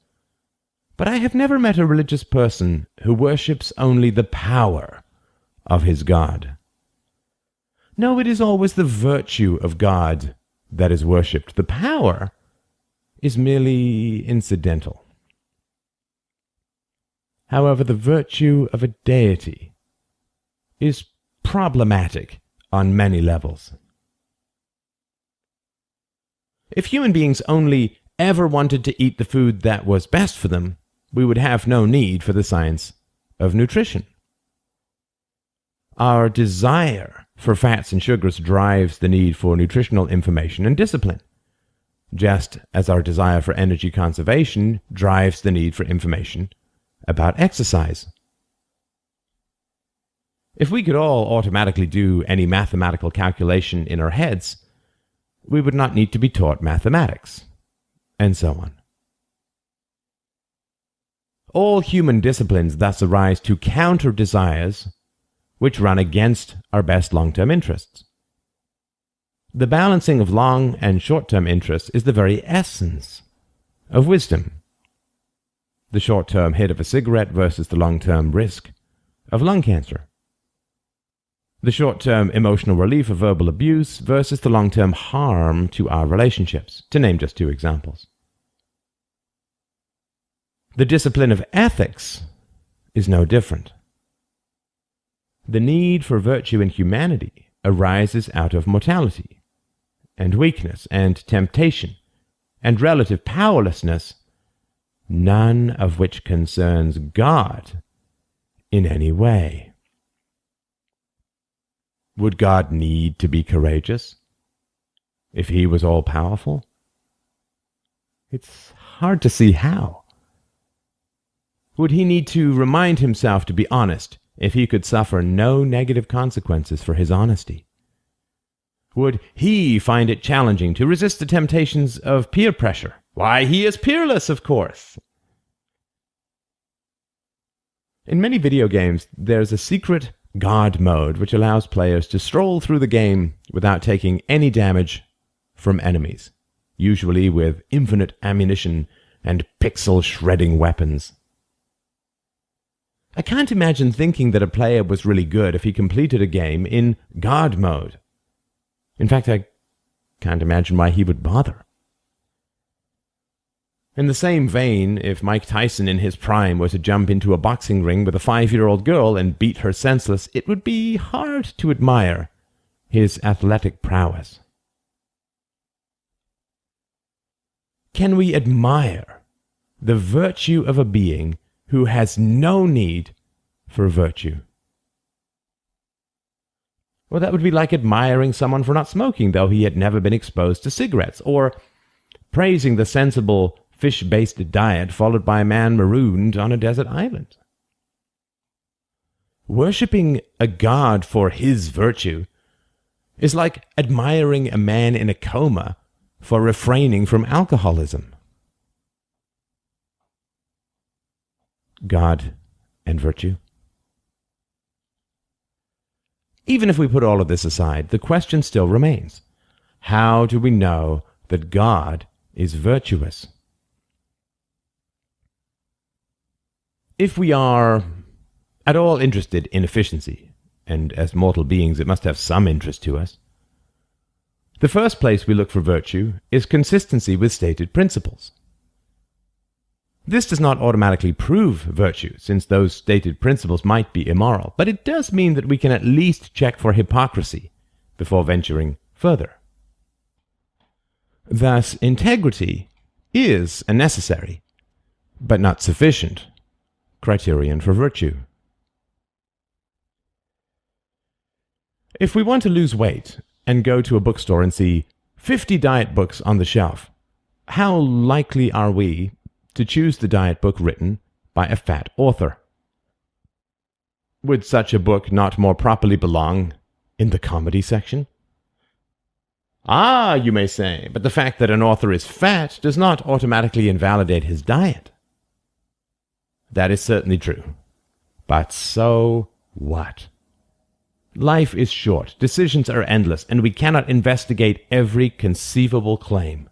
but I have never met a religious person who worships only the power of his god. No, it is always the virtue of God that is worshipped. The power is merely incidental. However, the virtue of a deity is problematic on many levels. If human beings only ever wanted to eat the food that was best for them, we would have no need for the science of nutrition. Our desire for fats and sugars drives the need for nutritional information and discipline, just as our desire for energy conservation drives the need for information about exercise. If we could all automatically do any mathematical calculation in our heads, we would not need to be taught mathematics, and so on. All human disciplines thus arise to counter desires which run against our best long-term interests. The balancing of long and short-term interests is the very essence of wisdom. The short-term hit of a cigarette versus the long-term risk of lung cancer. The short-term emotional relief of verbal abuse versus the long-term harm to our relationships, to name just two examples. The discipline of ethics is no different. The need for virtue in humanity arises out of mortality, and weakness, and temptation, and relative powerlessness, none of which concerns God in any way. Would God need to be courageous if he was all-powerful? It's hard to see how. Would he need to remind himself to be honest if he could suffer no negative consequences for his honesty? Would he find it challenging to resist the temptations of peer pressure? Why, he is peerless, of course. In many video games, there's a secret God mode which allows players to stroll through the game without taking any damage from enemies, usually with infinite ammunition and pixel-shredding weapons. I can't imagine thinking that a player was really good if he completed a game in God mode. In fact, I can't imagine why he would bother. In the same vein, if Mike Tyson in his prime were to jump into a boxing ring with a 5-year-old girl and beat her senseless, it would be hard to admire his athletic prowess. Can we admire the virtue of a being who has no need for virtue? Well, that would be like admiring someone for not smoking, though he had never been exposed to cigarettes, or praising the sensible fish-based diet followed by a man marooned on a desert island. Worshipping a god for his virtue is like admiring a man in a coma for refraining from alcoholism. God and virtue. Even if we put all of this aside, the question still remains. How do we know that God is virtuous? If we are at all interested in efficiency, and as mortal beings it must have some interest to us, the first place we look for virtue is consistency with stated principles. This does not automatically prove virtue, since those stated principles might be immoral, but it does mean that we can at least check for hypocrisy before venturing further. Thus, integrity is a necessary, but not sufficient, criterion for virtue. If we want to lose weight and go to a bookstore and see 50 diet books on the shelf, how likely are we to choose the diet book written by a fat author? Would such a book not more properly belong in the comedy section? Ah, you may say, but the fact that an author is fat does not automatically invalidate his diet. That is certainly true. But so what? Life is short, decisions are endless, and we cannot investigate every conceivable claim.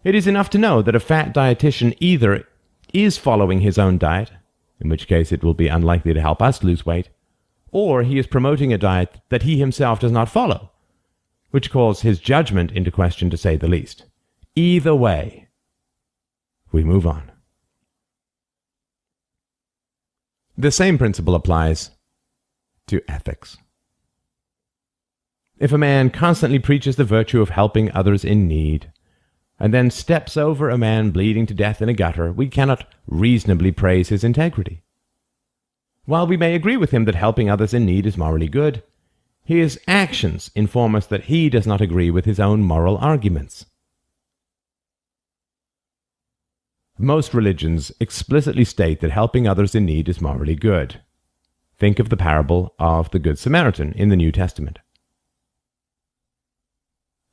It is enough to know that a fat dietitian either is following his own diet, in which case it will be unlikely to help us lose weight, or he is promoting a diet that he himself does not follow, which calls his judgment into question, to say the least. Either way, we move on. The same principle applies to ethics. If a man constantly preaches the virtue of helping others in need, and then steps over a man bleeding to death in a gutter, we cannot reasonably praise his integrity. While we may agree with him that helping others in need is morally good, his actions inform us that he does not agree with his own moral arguments. Most religions explicitly state that helping others in need is morally good. Think of the parable of the Good Samaritan in the New Testament.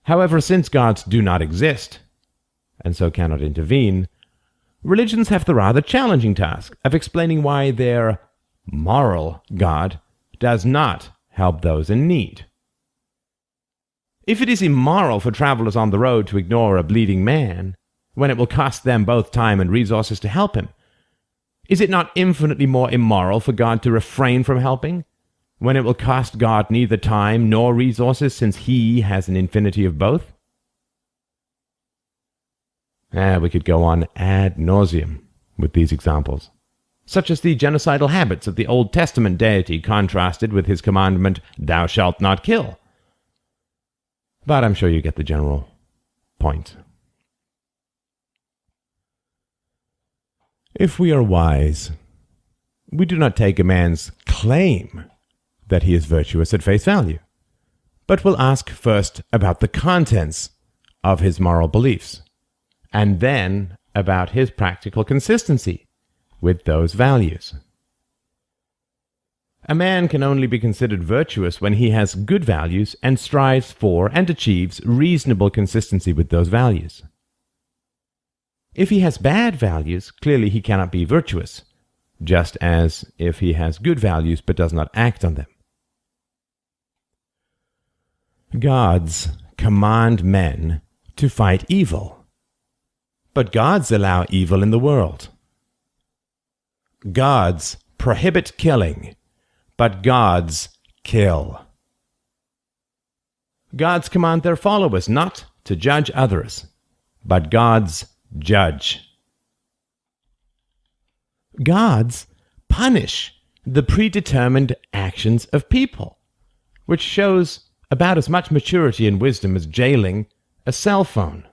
However, since gods do not exist, and so cannot intervene, religions have the rather challenging task of explaining why their moral God does not help those in need. If it is immoral for travelers on the road to ignore a bleeding man, when it will cost them both time and resources to help him, is it not infinitely more immoral for God to refrain from helping, when it will cost God neither time nor resources, since he has an infinity of both? We could go on ad nauseum with these examples, such as the genocidal habits of the Old Testament deity contrasted with his commandment, "Thou shalt not kill." But I'm sure you get the general point. If we are wise, we do not take a man's claim that he is virtuous at face value, but will ask first about the contents of his moral beliefs, and then about his practical consistency with those values. A man can only be considered virtuous when he has good values and strives for and achieves reasonable consistency with those values. If he has bad values, clearly he cannot be virtuous, just as if he has good values but does not act on them. Gods command men to fight evil, but gods allow evil in the world. Gods prohibit killing, but gods kill. Gods command their followers not to judge others, but gods judge. Gods punish the predetermined actions of people, which shows about as much maturity and wisdom as jailing a cell phone.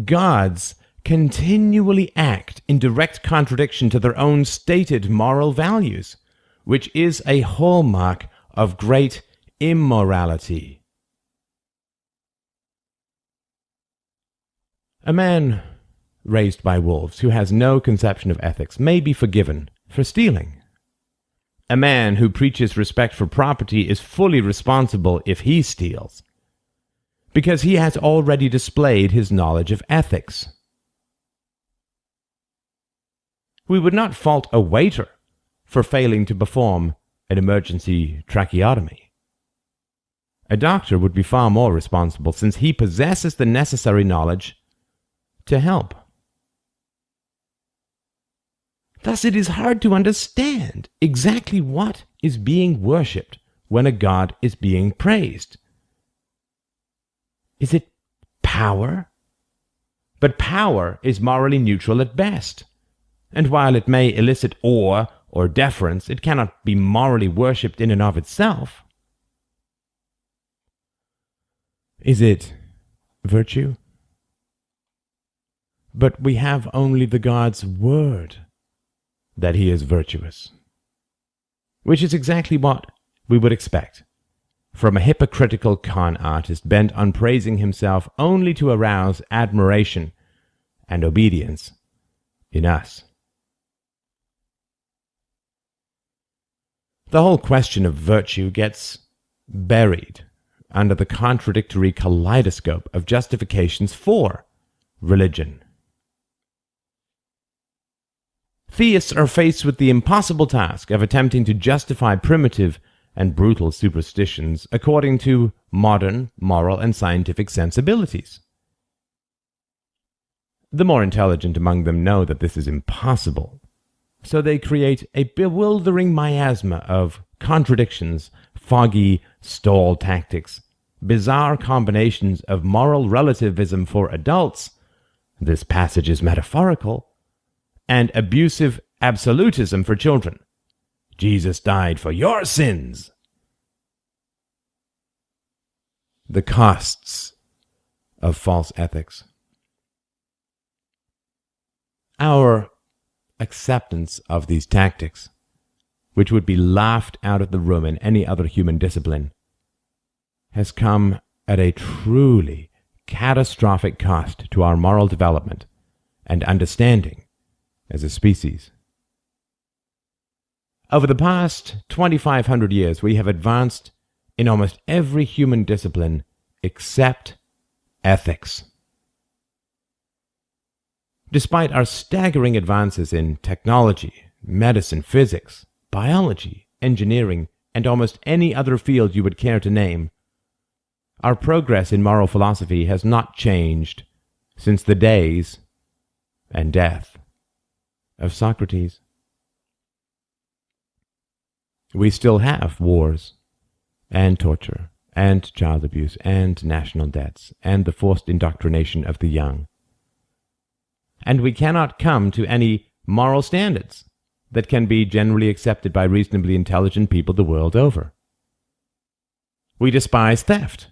Gods continually act in direct contradiction to their own stated moral values, which is a hallmark of great immorality. A man raised by wolves who has no conception of ethics may be forgiven for stealing. A man who preaches respect for property is fully responsible if he steals, because he has already displayed his knowledge of ethics. We would not fault a waiter for failing to perform an emergency tracheotomy. A doctor would be far more responsible, since he possesses the necessary knowledge to help. Thus, it is hard to understand exactly what is being worshipped when a god is being praised. Is it power? But power is morally neutral at best, and while it may elicit awe or deference, it cannot be morally worshipped in and of itself. Is it virtue? But we have only the God's word that he is virtuous, which is exactly what we would expect from a hypocritical con artist bent on praising himself only to arouse admiration and obedience in us. The whole question of virtue gets buried under the contradictory kaleidoscope of justifications for religion. Theists are faced with the impossible task of attempting to justify primitive and brutal superstitions according to modern moral and scientific sensibilities. The more intelligent among them know that this is impossible, so they create a bewildering miasma of contradictions, foggy stall tactics, bizarre combinations of moral relativism for adults — this passage is metaphorical — and abusive absolutism for children. Jesus died for your sins. The costs of false ethics. Our acceptance of these tactics, which would be laughed out of the room in any other human discipline, has come at a truly catastrophic cost to our moral development and understanding as a species. Over the past 2,500 years, we have advanced in almost every human discipline except ethics. Despite our staggering advances in technology, medicine, physics, biology, engineering, and almost any other field you would care to name, our progress in moral philosophy has not changed since the days and death of Socrates. We still have wars and torture and child abuse and national debts and the forced indoctrination of the young. And we cannot come to any moral standards that can be generally accepted by reasonably intelligent people the world over. We despise theft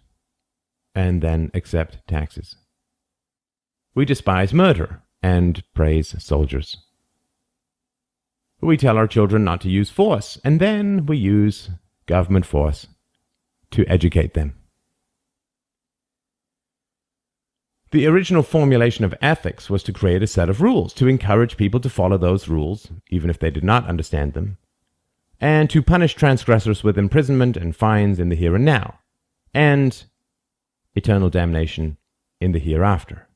and then accept taxes. We despise murder and praise soldiers. We tell our children not to use force, and then we use government force to educate them. The original formulation of ethics was to create a set of rules, to encourage people to follow those rules, even if they did not understand them, and to punish transgressors with imprisonment and fines in the here and now, and eternal damnation in the hereafter.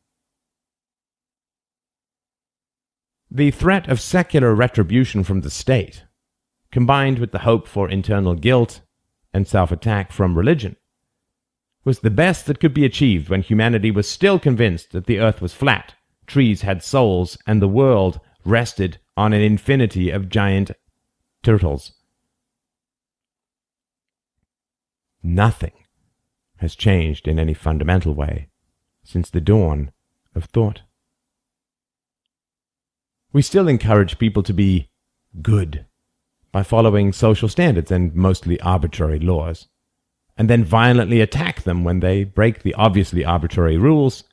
The threat of secular retribution from the state, combined with the hope for internal guilt and self-attack from religion, was the best that could be achieved when humanity was still convinced that the earth was flat, trees had souls, and the world rested on an infinity of giant turtles. Nothing has changed in any fundamental way since the dawn of thought. We still encourage people to be good by following social standards and mostly arbitrary laws, and then violently attack them when they break the obviously arbitrary rules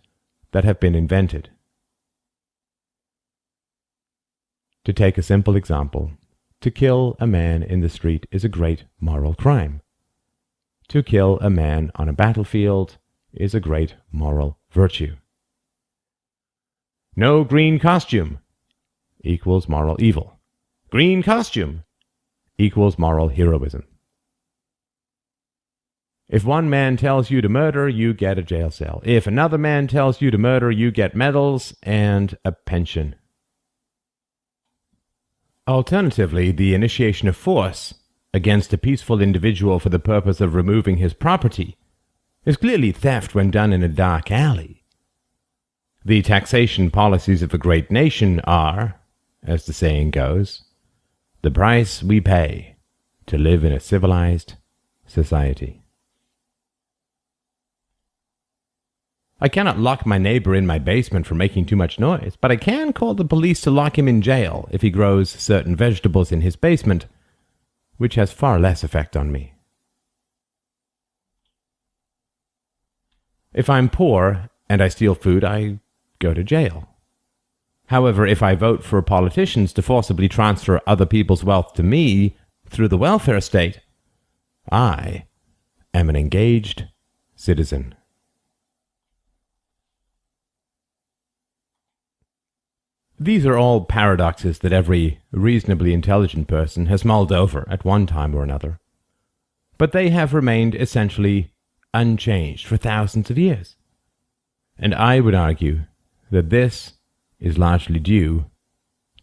that have been invented. To take a simple example, to kill a man in the street is a great moral crime. To kill a man on a battlefield is a great moral virtue. No green costume equals moral evil. Green costume equals moral heroism. If one man tells you to murder, you get a jail cell. If another man tells you to murder, you get medals and a pension. Alternatively, the initiation of force against a peaceful individual for the purpose of removing his property is clearly theft when done in a dark alley. The taxation policies of a great nation are, as the saying goes, the price we pay to live in a civilized society. I cannot lock my neighbor in my basement for making too much noise, but I can call the police to lock him in jail if he grows certain vegetables in his basement, which has far less effect on me. If I'm poor and I steal food, I go to jail. However, if I vote for politicians to forcibly transfer other people's wealth to me through the welfare state, I am an engaged citizen. These are all paradoxes that every reasonably intelligent person has mulled over at one time or another, but they have remained essentially unchanged for thousands of years. And I would argue that this is largely due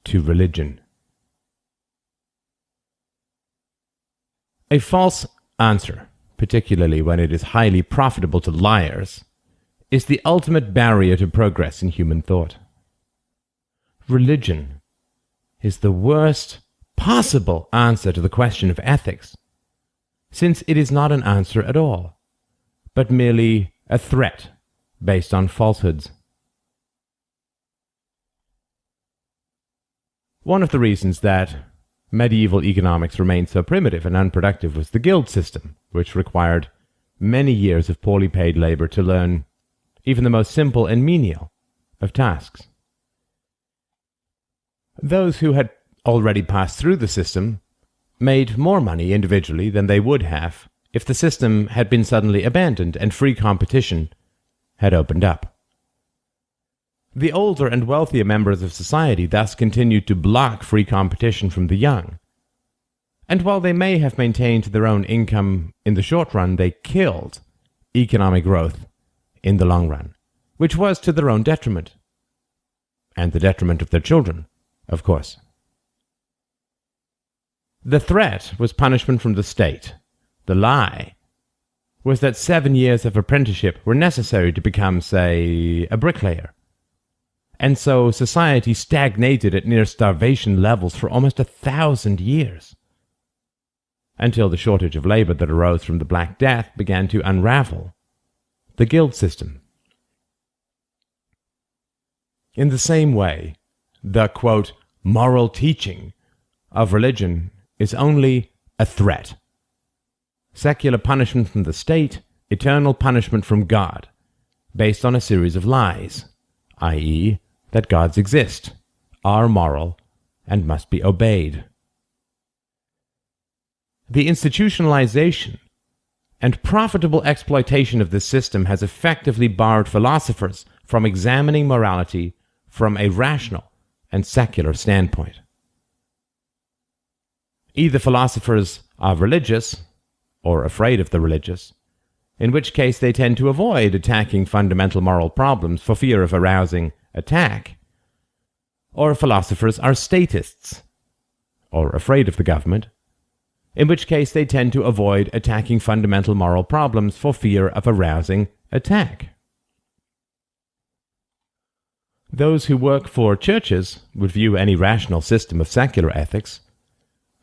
to religion. A false answer, particularly when it is highly profitable to liars, is the ultimate barrier to progress in human thought. Religion is the worst possible answer to the question of ethics, since it is not an answer at all, but merely a threat based on falsehoods. One of the reasons that medieval economics remained so primitive and unproductive was the guild system, which required many years of poorly paid labor to learn even the most simple and menial of tasks. Those who had already passed through the system made more money individually than they would have if the system had been suddenly abandoned and free competition had opened up. The older and wealthier members of society thus continued to block free competition from the young. And while they may have maintained their own income in the short run, they killed economic growth in the long run, which was to their own detriment, and the detriment of their children, of course. The threat was punishment from the state. The lie was that 7 years of apprenticeship were necessary to become, say, a bricklayer. And so society stagnated at near starvation levels for almost 1,000 years, until the shortage of labor that arose from the Black Death began to unravel the guild system. In the same way, the, quote, moral teaching of religion is only a threat. Secular punishment from the state, eternal punishment from God, based on a series of lies, i.e., that gods exist, are moral, and must be obeyed. The institutionalization and profitable exploitation of this system has effectively barred philosophers from examining morality from a rational and secular standpoint. Either philosophers are religious or afraid of the religious, in which case they tend to avoid attacking fundamental moral problems for fear of arousing attack, or philosophers are statists, or afraid of the government, in which case they tend to avoid attacking fundamental moral problems for fear of arousing attack. Those who work for churches would view any rational system of secular ethics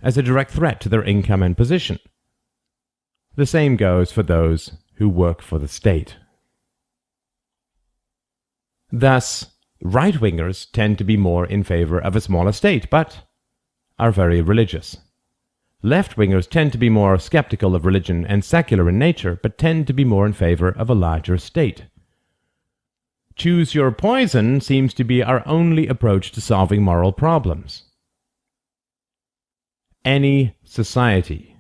as a direct threat to their income and position. The same goes for those who work for the state. Thus, right-wingers tend to be more in favor of a smaller state, but are very religious. Left-wingers tend to be more skeptical of religion and secular in nature, but tend to be more in favor of a larger state. Choose your poison seems to be our only approach to solving moral problems. Any society,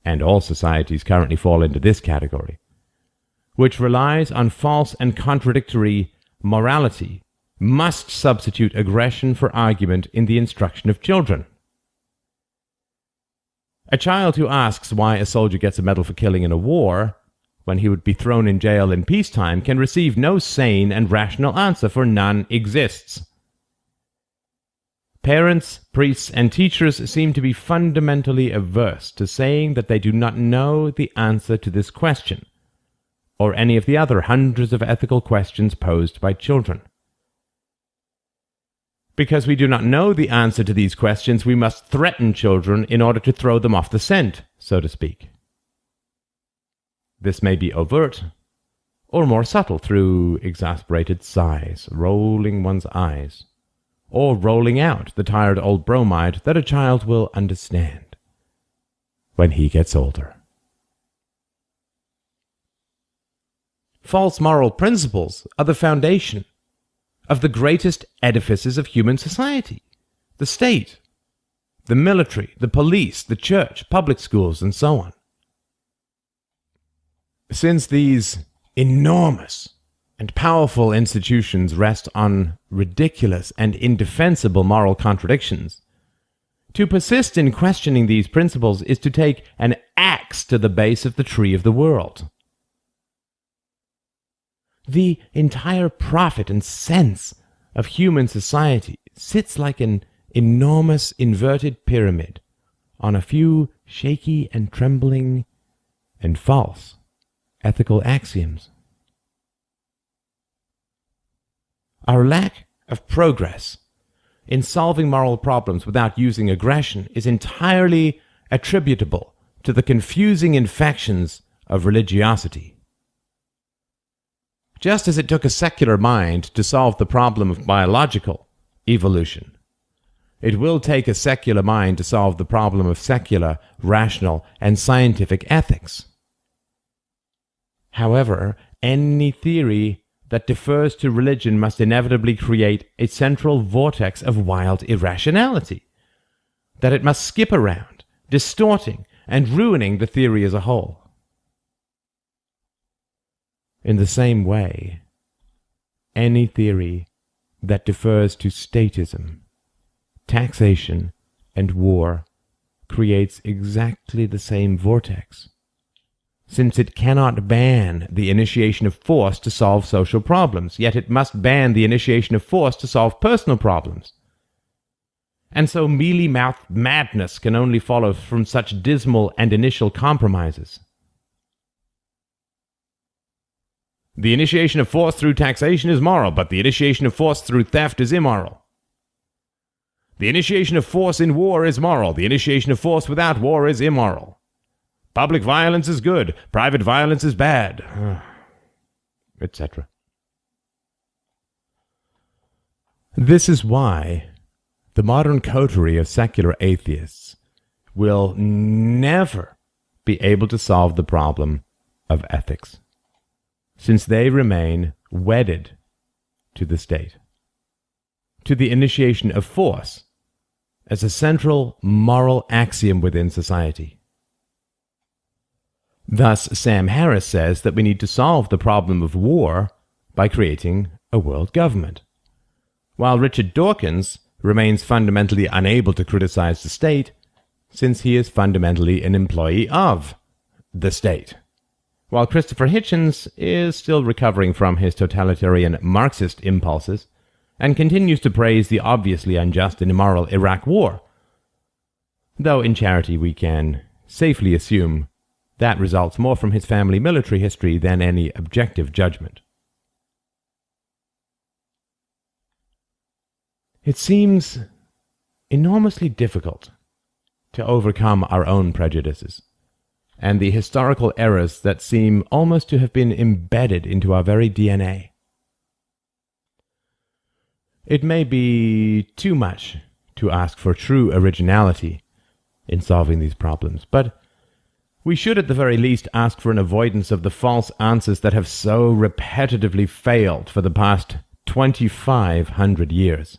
and all societies currently fall into this category, which relies on false and contradictory morality, must substitute aggression for argument in the instruction of children. A child who asks why a soldier gets a medal for killing in a war, when he would be thrown in jail in peacetime, can receive no sane and rational answer, for none exists. Parents, priests, and teachers seem to be fundamentally averse to saying that they do not know the answer to this question, or any of the other hundreds of ethical questions posed by children. Because we do not know the answer to these questions, we must threaten children in order to throw them off the scent, so to speak. This may be overt, or more subtle through exasperated sighs, rolling one's eyes, or rolling out the tired old bromide that a child will understand when he gets older. False moral principles are the foundation of the greatest edifices of human society: the state, the military, the police, the church, public schools, and so on. Since these enormous and powerful institutions rest on ridiculous and indefensible moral contradictions, to persist in questioning these principles is to take an axe to the base of the tree of the world. The entire profit and sense of human society sits like an enormous inverted pyramid on a few shaky and trembling and false ethical axioms. Our lack of progress in solving moral problems without using aggression is entirely attributable to the confusing infections of religiosity. Just as it took a secular mind to solve the problem of biological evolution, it will take a secular mind to solve the problem of secular, rational, and scientific ethics. However, any theory that defers to religion must inevitably create a central vortex of wild irrationality that it must skip around, distorting and ruining the theory as a whole. In the same way, any theory that defers to statism, taxation, and war creates exactly the same vortex, since it cannot ban the initiation of force to solve social problems, yet it must ban the initiation of force to solve personal problems. And so mealy-mouthed madness can only follow from such dismal and initial compromises. The initiation of force through taxation is moral, but the initiation of force through theft is immoral. The initiation of force in war is moral. The initiation of force without war is immoral. Public violence is good. Private violence is bad. Etc. This is why the modern coterie of secular atheists will never be able to solve the problem of ethics, since they remain wedded to the state, to the initiation of force as a central moral axiom within society. Thus, Sam Harris says that we need to solve the problem of war by creating a world government, while Richard Dawkins remains fundamentally unable to criticize the state, since he is fundamentally an employee of the state, while Christopher Hitchens is still recovering from his totalitarian Marxist impulses and continues to praise the obviously unjust and immoral Iraq War, though in charity we can safely assume that results more from his family military history than any objective judgment. It seems enormously difficult to overcome our own prejudices and the historical errors that seem almost to have been embedded into our very DNA. It may be too much to ask for true originality in solving these problems, but we should at the very least ask for an avoidance of the false answers that have so repetitively failed for the past 2,500 years.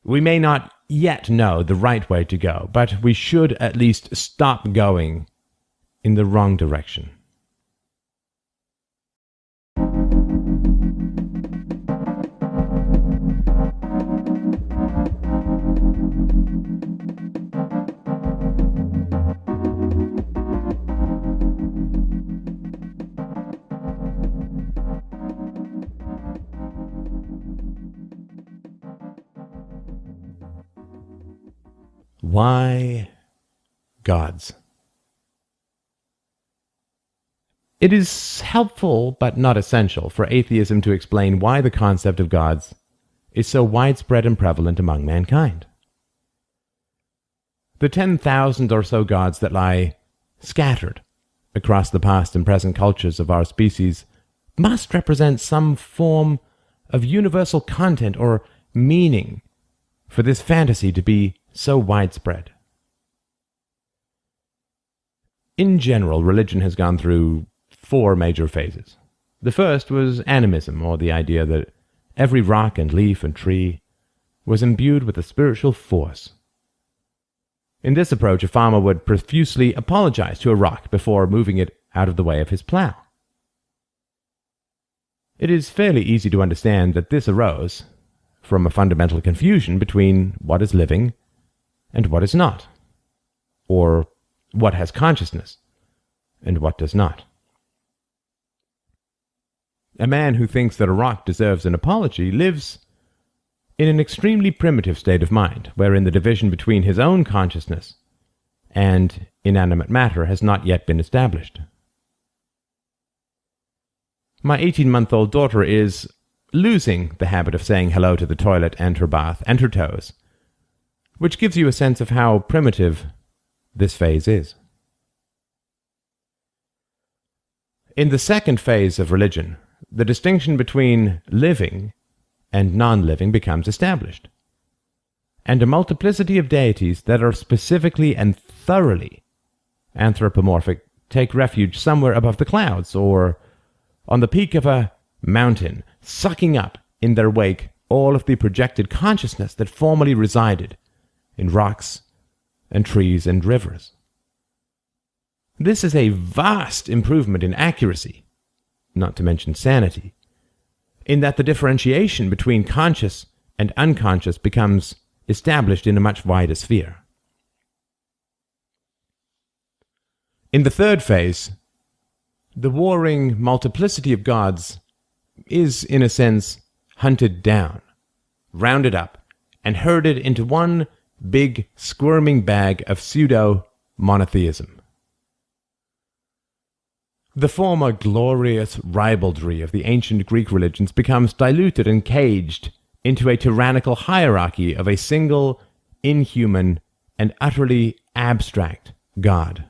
We may not yet know the right way to go, but we should at least stop going in the wrong direction. Why gods? It is helpful, but not essential, for atheism to explain why the concept of gods is so widespread and prevalent among mankind. The 10,000 or so gods that lie scattered across the past and present cultures of our species must represent some form of universal content or meaning for this fantasy to be so widespread. In general, religion has gone through 4 major phases. The first was animism, or the idea that every rock and leaf and tree was imbued with a spiritual force. In this approach, a farmer would profusely apologize to a rock before moving it out of the way of his plow. It is fairly easy to understand that this arose from a fundamental confusion between what is living and what is not, or what has consciousness and what does not. A man who thinks that a rock deserves an apology lives in an extremely primitive state of mind, wherein the division between his own consciousness and inanimate matter has not yet been established. My 18-month-old daughter is losing the habit of saying hello to the toilet and her bath and her toes, which gives you a sense of how primitive this phase is. In the second phase of religion, the distinction between living and non-living becomes established, and a multiplicity of deities that are specifically and thoroughly anthropomorphic take refuge somewhere above the clouds or on the peak of a mountain, sucking up in their wake all of the projected consciousness that formerly resided in rocks and trees and rivers. This is a vast improvement in accuracy, not to mention sanity, in that the differentiation between conscious and unconscious becomes established in a much wider sphere. In the third phase, the warring multiplicity of gods is, in a sense, hunted down, rounded up, and herded into one big squirming bag of pseudo-monotheism. The former glorious ribaldry of the ancient Greek religions becomes diluted and caged into a tyrannical hierarchy of a single, inhuman, and utterly abstract God.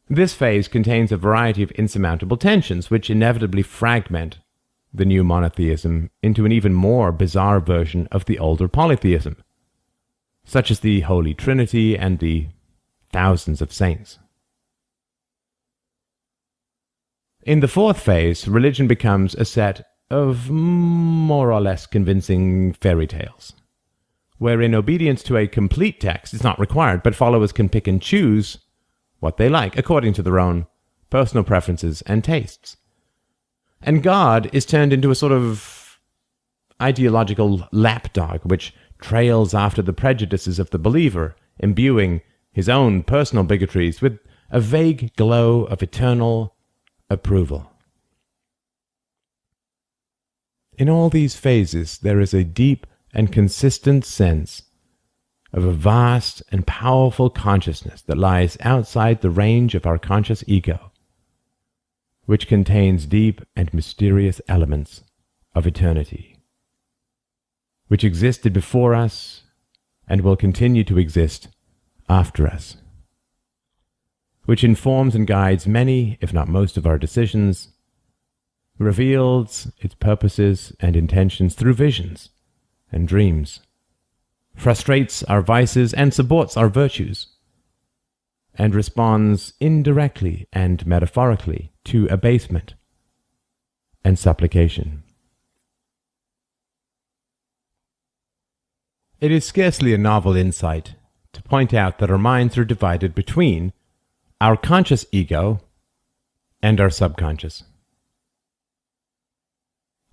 This phase contains a variety of insurmountable tensions which inevitably fragment the new monotheism into an even more bizarre version of the older polytheism, such as the Holy Trinity and the thousands of saints. In the fourth phase, religion becomes a set of more or less convincing fairy tales, wherein obedience to a complete text is not required, but followers can pick and choose what they like according to their own personal preferences and tastes. And God is turned into a sort of ideological lapdog which trails after the prejudices of the believer, imbuing his own personal bigotries with a vague glow of eternal approval. In all these phases, there is a deep and consistent sense of a vast and powerful consciousness that lies outside the range of our conscious ego, which contains deep and mysterious elements of eternity, which existed before us and will continue to exist after us, which informs and guides many, if not most, of our decisions, reveals its purposes and intentions through visions and dreams, frustrates our vices and supports our virtues, and responds indirectly and metaphorically to abasement and supplication. It is scarcely a novel insight to point out that our minds are divided between our conscious ego and our subconscious.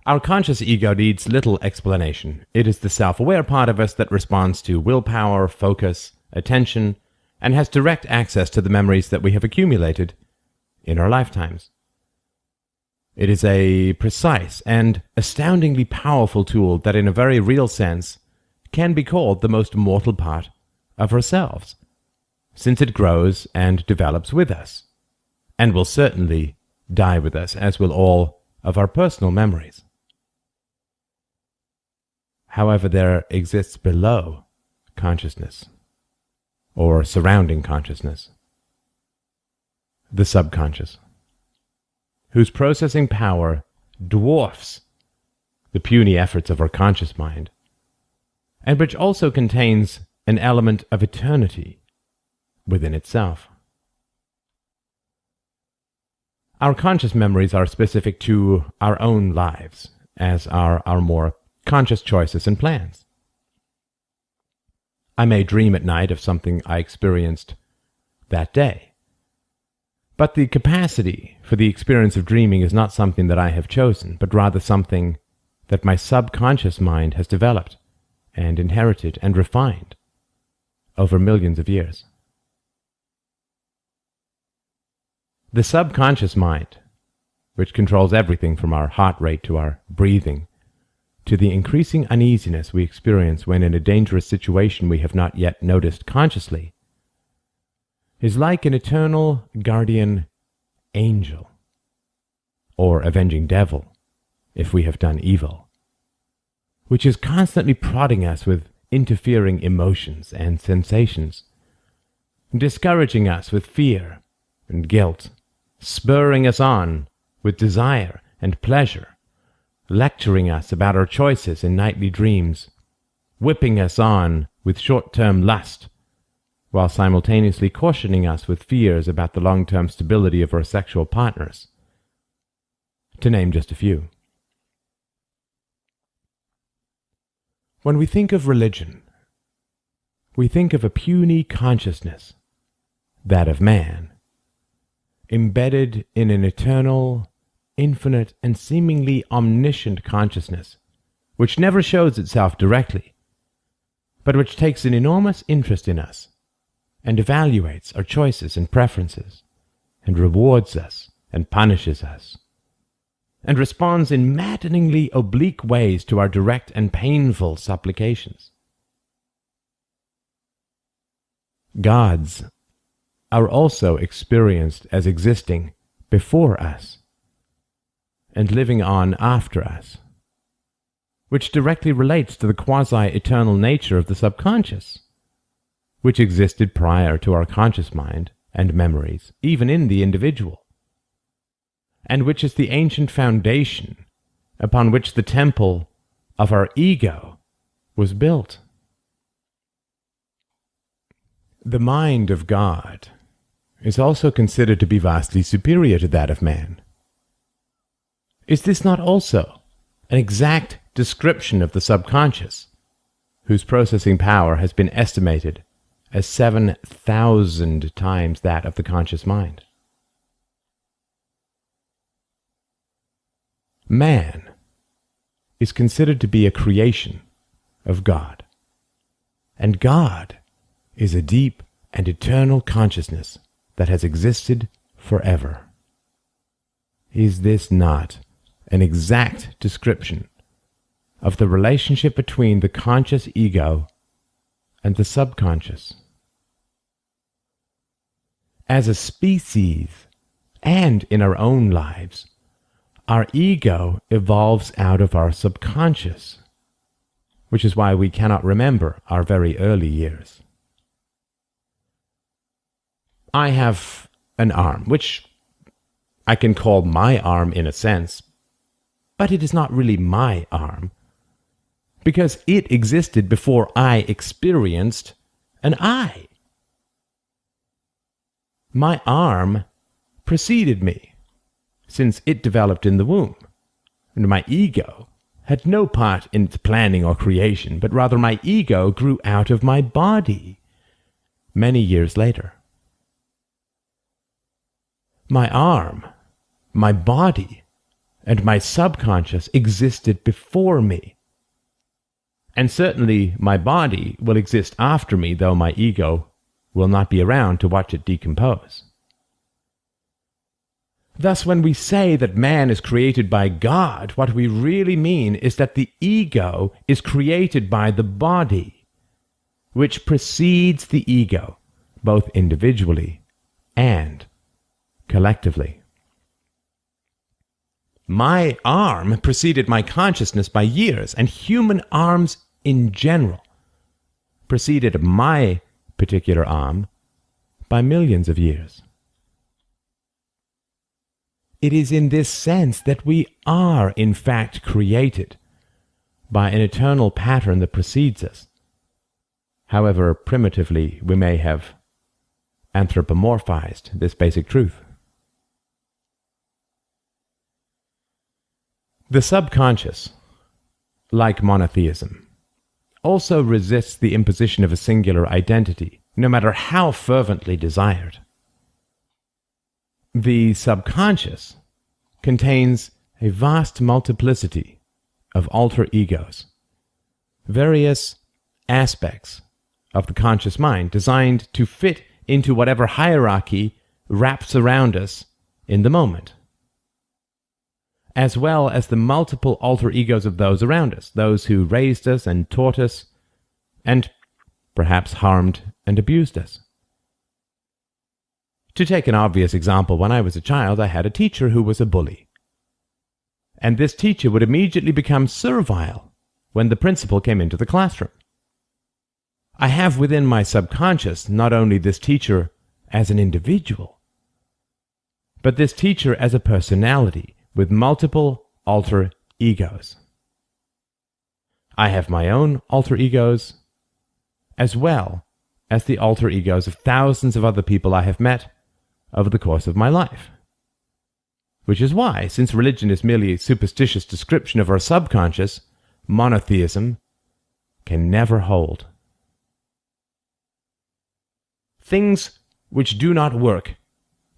Our conscious ego needs little explanation. It is the self-aware part of us that responds to willpower, focus, attention, and has direct access to the memories that we have accumulated in our lifetimes. It is a precise and astoundingly powerful tool that, in a very real sense, can be called the most mortal part of ourselves, since it grows and develops with us, and will certainly die with us, as will all of our personal memories. However, there exists below consciousness, or surrounding consciousness, the subconscious, whose processing power dwarfs the puny efforts of our conscious mind, and which also contains an element of eternity within itself. Our conscious memories are specific to our own lives, as are our more conscious choices and plans. I may dream at night of something I experienced that day, but the capacity for the experience of dreaming is not something that I have chosen, but rather something that my subconscious mind has developed and inherited and refined over millions of years. The subconscious mind, which controls everything from our heart rate to our breathing, to the increasing uneasiness we experience when in a dangerous situation we have not yet noticed consciously, is like an eternal guardian angel, or avenging devil, if we have done evil, which is constantly prodding us with interfering emotions and sensations, discouraging us with fear and guilt, spurring us on with desire and pleasure, lecturing us about our choices in nightly dreams, whipping us on with short-term lust, while simultaneously cautioning us with fears about the long-term stability of our sexual partners, to name just a few. When we think of religion, we think of a puny consciousness, that of man, embedded in an eternal, infinite, and seemingly omniscient consciousness, which never shows itself directly, but which takes an enormous interest in us, and evaluates our choices and preferences, and rewards us and punishes us, and responds in maddeningly oblique ways to our direct and painful supplications. Gods are also experienced as existing before us and living on after us, which directly relates to the quasi-eternal nature of the subconscious, which existed prior to our conscious mind and memories, even in the individual, and which is the ancient foundation upon which the temple of our ego was built. The mind of God is also considered to be vastly superior to that of man. Is this not also an exact description of the subconscious, whose processing power has been estimated as 7,000 times that of the conscious mind? Man is considered to be a creation of God, and God is a deep and eternal consciousness that has existed forever. Is this not an exact description of the relationship between the conscious ego and the subconscious? As a species, and in our own lives, our ego evolves out of our subconscious, which is why we cannot remember our very early years. I have an arm, which I can call my arm in a sense, but it is not really my arm, because it existed before I experienced an eye. My arm preceded me, since it developed in the womb, and my ego had no part in its planning or creation, but rather my ego grew out of my body many years later. My arm, my body, and my subconscious existed before me. And certainly my body will exist after me, though my ego will not be around to watch it decompose. Thus, when we say that man is created by God, what we really mean is that the ego is created by the body, which precedes the ego, both individually and collectively. My arm preceded my consciousness by years, and human arms in general preceded my particular arm by millions of years. It is in this sense that we are, in fact, created by an eternal pattern that precedes us, however primitively we may have anthropomorphized this basic truth. The subconscious, like monotheism, also resists the imposition of a singular identity, no matter how fervently desired. The subconscious contains a vast multiplicity of alter egos, various aspects of the conscious mind designed to fit into whatever hierarchy wraps around us in the moment, as well as the multiple alter egos of those around us, those who raised us and taught us, and perhaps harmed and abused us. To take an obvious example, when I was a child, I had a teacher who was a bully. And this teacher would immediately become servile when the principal came into the classroom. I have within my subconscious not only this teacher as an individual, but this teacher as a personality with multiple alter egos. I have my own alter egos, as well as the alter egos of thousands of other people I have met over the course of my life. Which is why, since religion is merely a superstitious description of our subconscious, monotheism can never hold. Things which do not work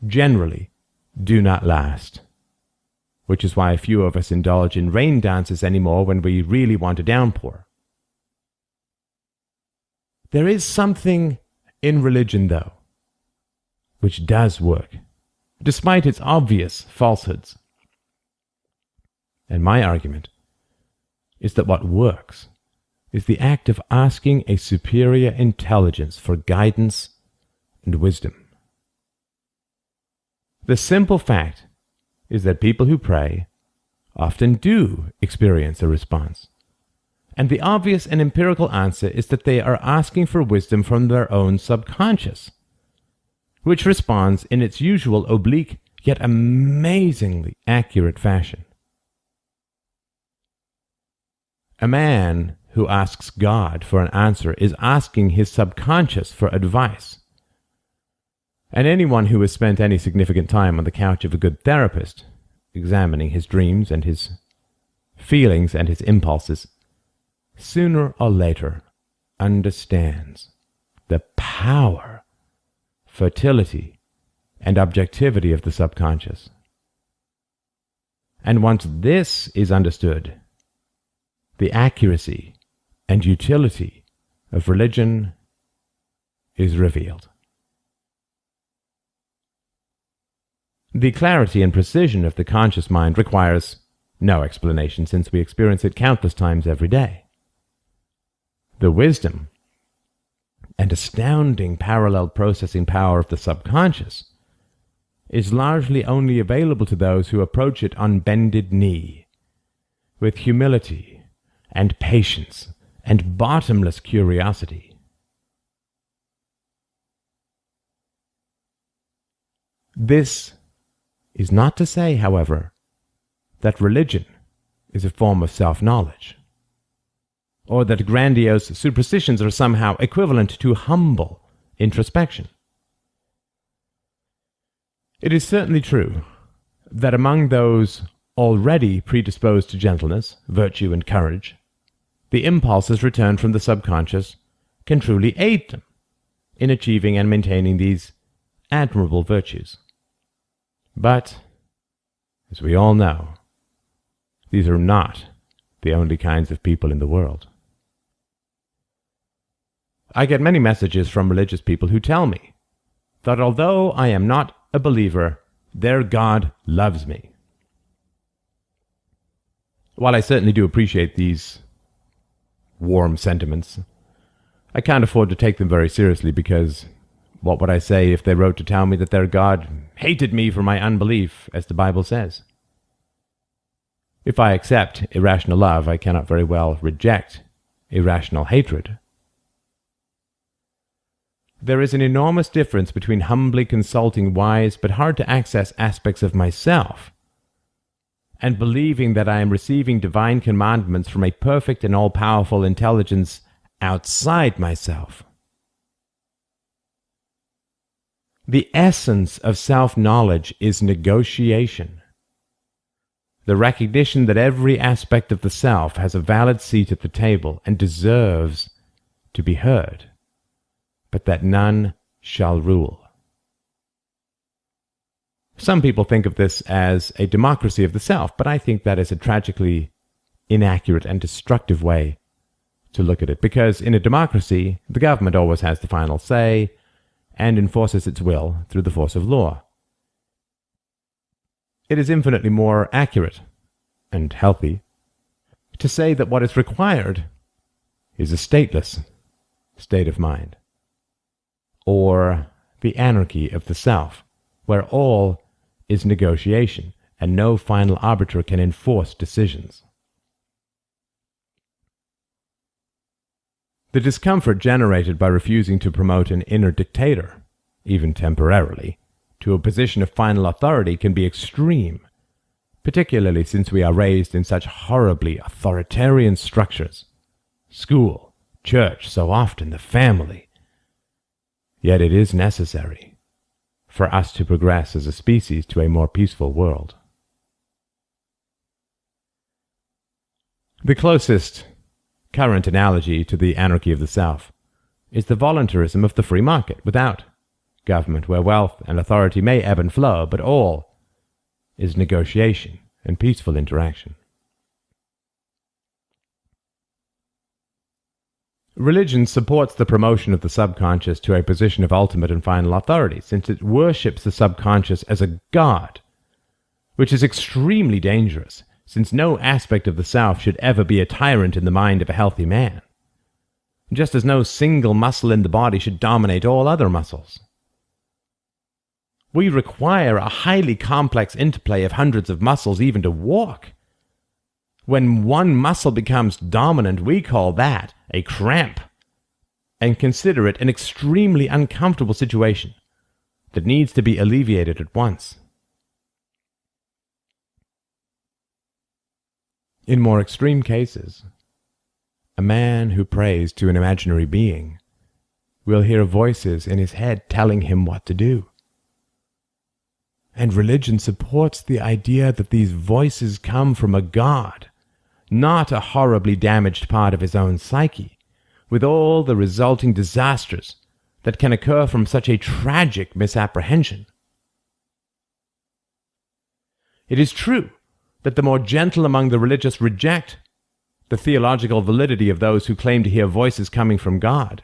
generally do not last. Which is why few of us indulge in rain dances anymore when we really want a downpour. There is something in religion, though, which does work, despite its obvious falsehoods. And my argument is that what works is the act of asking a superior intelligence for guidance and wisdom. The simple fact is that people who pray often do experience a response. And the obvious and empirical answer is that they are asking for wisdom from their own subconscious, which responds in its usual oblique yet amazingly accurate fashion. A man who asks God for an answer is asking his subconscious for advice. And anyone who has spent any significant time on the couch of a good therapist, examining his dreams and his feelings and his impulses, sooner or later understands the power, fertility, and objectivity of the subconscious. And once this is understood, the accuracy and utility of religion is revealed. The clarity and precision of the conscious mind requires no explanation, since we experience it countless times every day. The wisdom and astounding parallel processing power of the subconscious is largely only available to those who approach it on bended knee, with humility and patience and bottomless curiosity. This is not to say, however, that religion is a form of self-knowledge, or that grandiose superstitions are somehow equivalent to humble introspection. It is certainly true that among those already predisposed to gentleness, virtue, and courage, the impulses returned from the subconscious can truly aid them in achieving and maintaining these admirable virtues. But, as we all know, these are not the only kinds of people in the world. I get many messages from religious people who tell me that although I am not a believer, their God loves me. While I certainly do appreciate these warm sentiments, I can't afford to take them very seriously, because what would I say if they wrote to tell me that their God hated me for my unbelief, as the Bible says? If I accept irrational love, I cannot very well reject irrational hatred. There is an enormous difference between humbly consulting wise but hard to access aspects of myself and believing that I am receiving divine commandments from a perfect and all-powerful intelligence outside myself. The essence of self-knowledge is negotiation. The recognition that every aspect of the self has a valid seat at the table and deserves to be heard, but that none shall rule. Some people think of this as a democracy of the self, but I think that is a tragically inaccurate and destructive way to look at it, because in a democracy, the government always has the final say and enforces its will through the force of law. It is infinitely more accurate and healthy to say that what is required is a stateless state of mind, or the anarchy of the self, where all is negotiation and no final arbiter can enforce decisions. The discomfort generated by refusing to promote an inner dictator, even temporarily, to a position of final authority can be extreme, particularly since we are raised in such horribly authoritarian structures. School, church, so often the family. Yet it is necessary for us to progress as a species to a more peaceful world. The closest current analogy to the anarchy of the self is the voluntarism of the free market without government, where wealth and authority may ebb and flow, but all is negotiation and peaceful interaction. Religion supports the promotion of the subconscious to a position of ultimate and final authority, since it worships the subconscious as a god, which is extremely dangerous, since no aspect of the self should ever be a tyrant in the mind of a healthy man, just as no single muscle in the body should dominate all other muscles. We require a highly complex interplay of hundreds of muscles even to walk. When one muscle becomes dominant, we call that a cramp, and consider it an extremely uncomfortable situation that needs to be alleviated at once. In more extreme cases, a man who prays to an imaginary being will hear voices in his head telling him what to do. And religion supports the idea that these voices come from a god, not a horribly damaged part of his own psyche, with all the resulting disasters that can occur from such a tragic misapprehension. It is true that the more gentle among the religious reject the theological validity of those who claim to hear voices coming from God.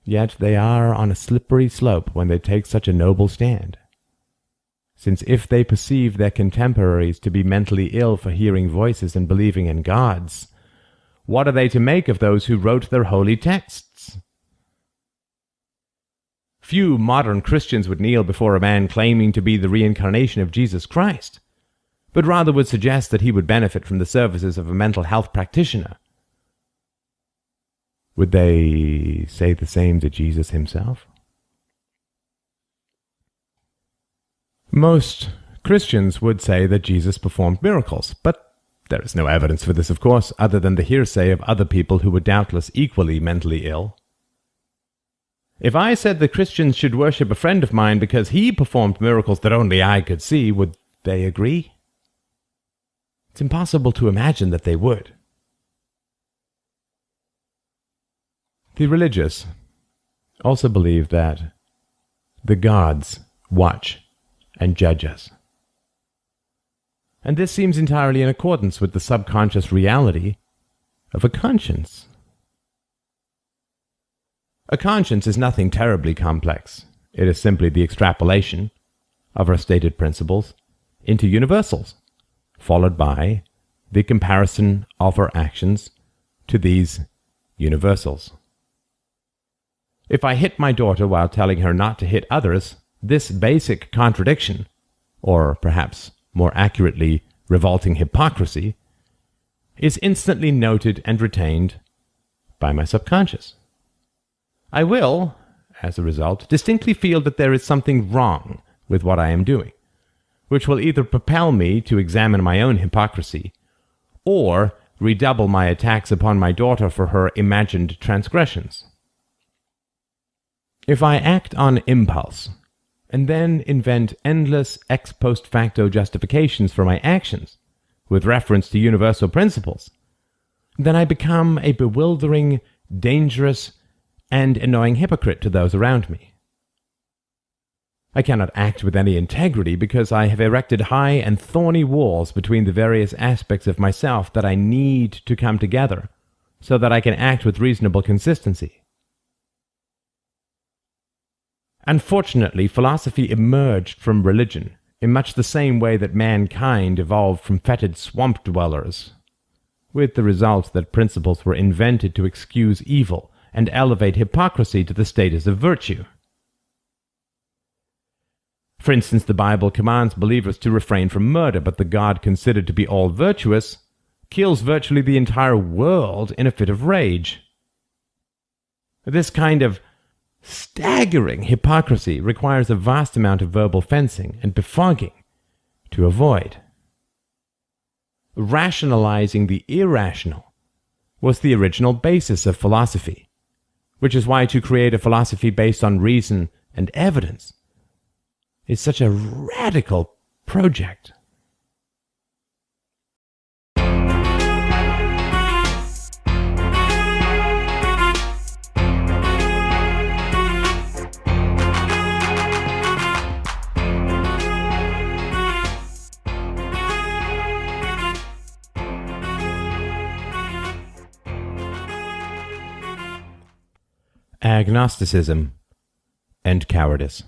Yet they are on a slippery slope when they take such a noble stand, since if they perceive their contemporaries to be mentally ill for hearing voices and believing in gods, what are they to make of those who wrote their holy texts? Few modern Christians would kneel before a man claiming to be the reincarnation of Jesus Christ, but rather would suggest that he would benefit from the services of a mental health practitioner. Would they say the same to Jesus himself? Most Christians would say that Jesus performed miracles, but there is no evidence for this, of course, other than the hearsay of other people who were doubtless equally mentally ill. If I said that Christians should worship a friend of mine because he performed miracles that only I could see, would they agree? It's impossible to imagine that they would. The religious also believe that the gods watch and judge us. And this seems entirely in accordance with the subconscious reality of a conscience. A conscience is nothing terribly complex. It is simply the extrapolation of our stated principles into universals, followed by the comparison of our actions to these universals. If I hit my daughter while telling her not to hit others, this basic contradiction, or perhaps more accurately, revolting hypocrisy, is instantly noted and retained by my subconscious. I will, as a result, distinctly feel that there is something wrong with what I am doing, which will either propel me to examine my own hypocrisy, or redouble my attacks upon my daughter for her imagined transgressions. If I act on impulse, and then invent endless ex post facto justifications for my actions, with reference to universal principles, then I become a bewildering, dangerous, and annoying hypocrite to those around me. I cannot act with any integrity because I have erected high and thorny walls between the various aspects of myself that I need to come together so that I can act with reasonable consistency. Unfortunately, philosophy emerged from religion in much the same way that mankind evolved from fetid swamp dwellers, with the result that principles were invented to excuse evil and elevate hypocrisy to the status of virtue. For instance, the Bible commands believers to refrain from murder, but the God considered to be all virtuous kills virtually the entire world in a fit of rage. This kind of staggering hypocrisy requires a vast amount of verbal fencing and befogging to avoid. Rationalizing the irrational was the original basis of philosophy, which is why to create a philosophy based on reason and evidence is such a radical project. Agnosticism and Cowardice.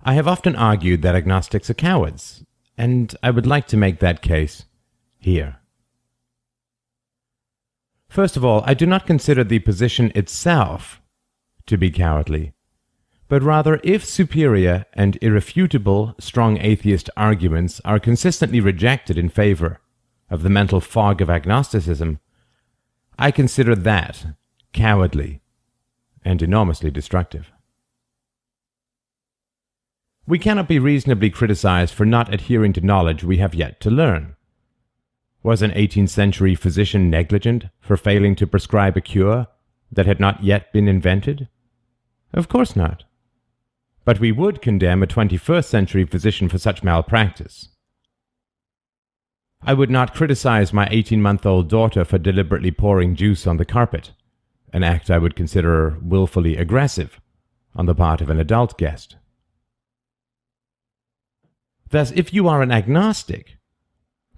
I have often argued that agnostics are cowards, and I would like to make that case here. First of all, I do not consider the position itself to be cowardly, but rather if superior and irrefutable strong atheist arguments are consistently rejected in favor of the mental fog of agnosticism, I consider that cowardly and enormously destructive. We cannot be reasonably criticized for not adhering to knowledge we have yet to learn. Was an 18th century physician negligent for failing to prescribe a cure that had not yet been invented? Of course not. But we would condemn a 21st century physician for such malpractice. I would not criticize my 18-month-old daughter for deliberately pouring juice on the carpet, an act I would consider willfully aggressive on the part of an adult guest. Thus, if you are an agnostic,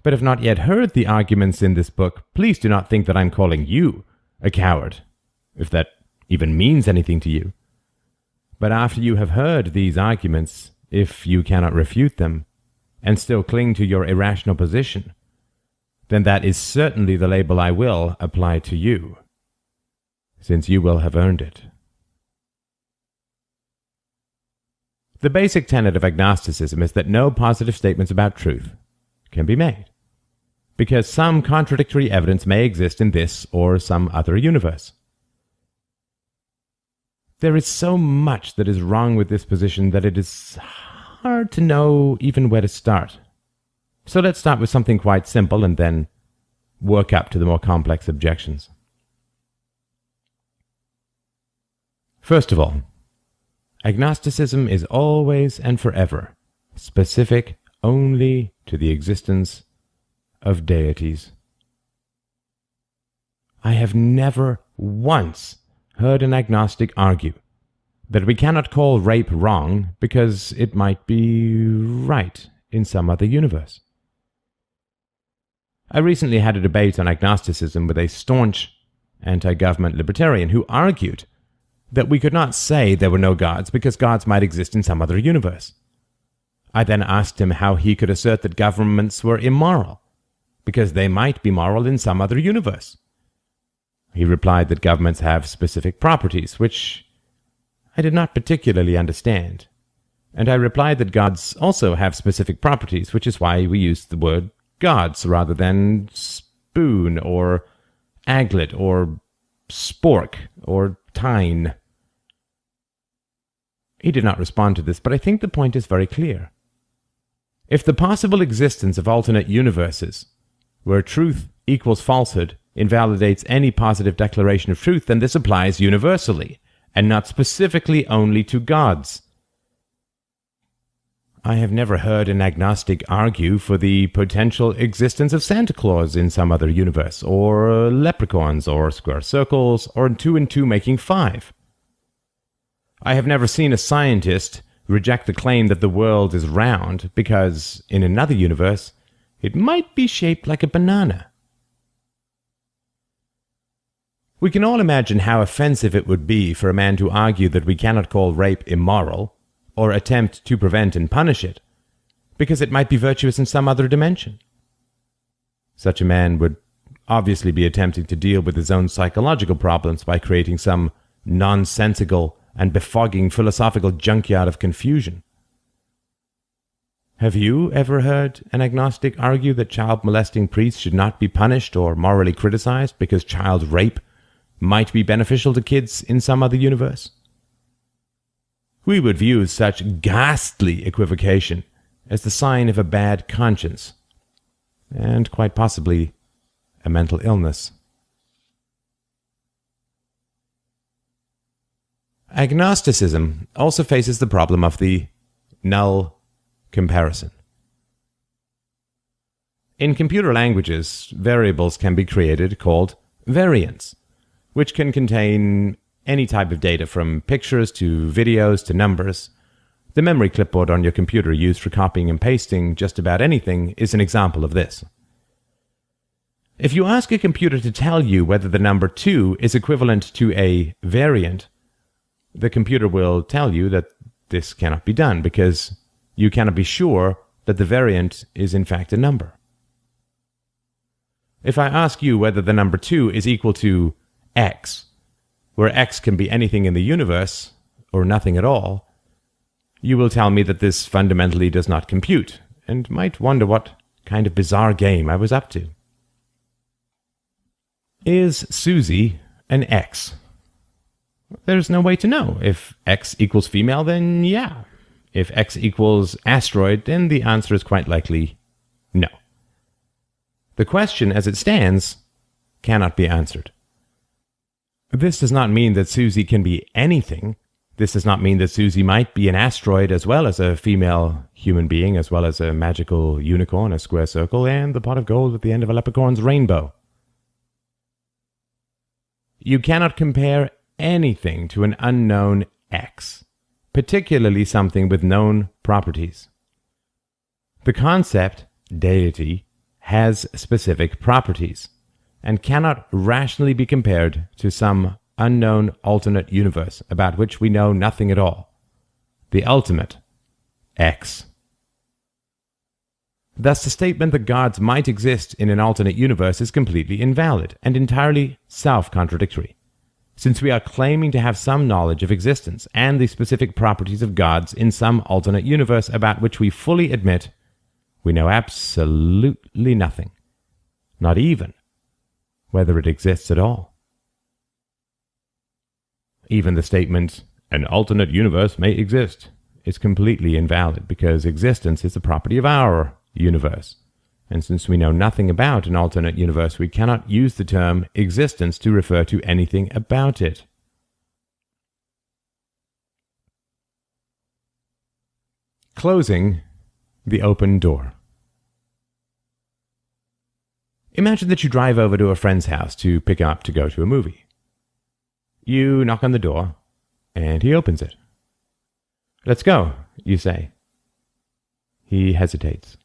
but have not yet heard the arguments in this book, please do not think that I'm calling you a coward, if that even means anything to you. But after you have heard these arguments, if you cannot refute them, and still cling to your irrational position, then that is certainly the label I will apply to you, since you will have earned it. The basic tenet of agnosticism is that no positive statements about truth can be made, because some contradictory evidence may exist in this or some other universe. There is so much that is wrong with this position that it is hard to know even where to start. So let's start with something quite simple and then work up to the more complex objections. First of all, agnosticism is always and forever specific only to the existence of deities. I have never once heard an agnostic argue that we cannot call rape wrong because it might be right in some other universe. I recently had a debate on agnosticism with a staunch anti-government libertarian who argued that we could not say there were no gods because gods might exist in some other universe. I then asked him how he could assert that governments were immoral because they might be moral in some other universe. He replied that governments have specific properties, which I did not particularly understand. And I replied that gods also have specific properties, which is why we use the word gods rather than spoon or aglet or spork or tine. He did not respond to this, but I think the point is very clear. If the possible existence of alternate universes, where truth equals falsehood, invalidates any positive declaration of truth, then this applies universally, and not specifically only to gods. I have never heard an agnostic argue for the potential existence of Santa Claus in some other universe, or leprechauns, or square circles, or 2 and 2 making 5. I have never seen a scientist reject the claim that the world is round because, in another universe, it might be shaped like a banana. We can all imagine how offensive it would be for a man to argue that we cannot call rape immoral, or attempt to prevent and punish it, because it might be virtuous in some other dimension. Such a man would obviously be attempting to deal with his own psychological problems by creating some nonsensical and befogging philosophical junkyard of confusion. Have you ever heard an agnostic argue that child molesting priests should not be punished or morally criticized because child rape might be beneficial to kids in some other universe? We would view such ghastly equivocation as the sign of a bad conscience, and quite possibly a mental illness. Agnosticism also faces the problem of the null comparison. In computer languages, variables can be created called variants, which can contain any type of data from pictures to videos to numbers. The memory clipboard on your computer used for copying and pasting just about anything is an example of this. If you ask a computer to tell you whether the number 2 is equivalent to a variant, the computer will tell you that this cannot be done because you cannot be sure that the variant is in fact a number. If I ask you whether the number 2 is equal to x, where x can be anything in the universe, or nothing at all, you will tell me that this fundamentally does not compute, and might wonder what kind of bizarre game I was up to. Is Susie an X? There's no way to know. If X equals female, then yeah. If X equals asteroid, then the answer is quite likely no. The question as it stands cannot be answered. This does not mean that Susie can be anything. This does not mean that Susie might be an asteroid as well as a female human being, as well as a magical unicorn, a square circle, and the pot of gold at the end of a leprechaun's rainbow. You cannot compare anything to an unknown X, particularly something with known properties. The concept, deity, has specific properties, and cannot rationally be compared to some unknown alternate universe about which we know nothing at all, the ultimate X. Thus, the statement that gods might exist in an alternate universe is completely invalid and entirely self-contradictory, since we are claiming to have some knowledge of existence and the specific properties of gods in some alternate universe about which we fully admit we know absolutely nothing, not even whether it exists at all. Even the statement, an alternate universe may exist, is completely invalid because existence is a property of our universe. And since we know nothing about an alternate universe, we cannot use the term existence to refer to anything about it. Closing the open door. Imagine that you drive over to a friend's house to pick up to go to a movie. You knock on the door, and he opens it. "Let's go," you say. He hesitates.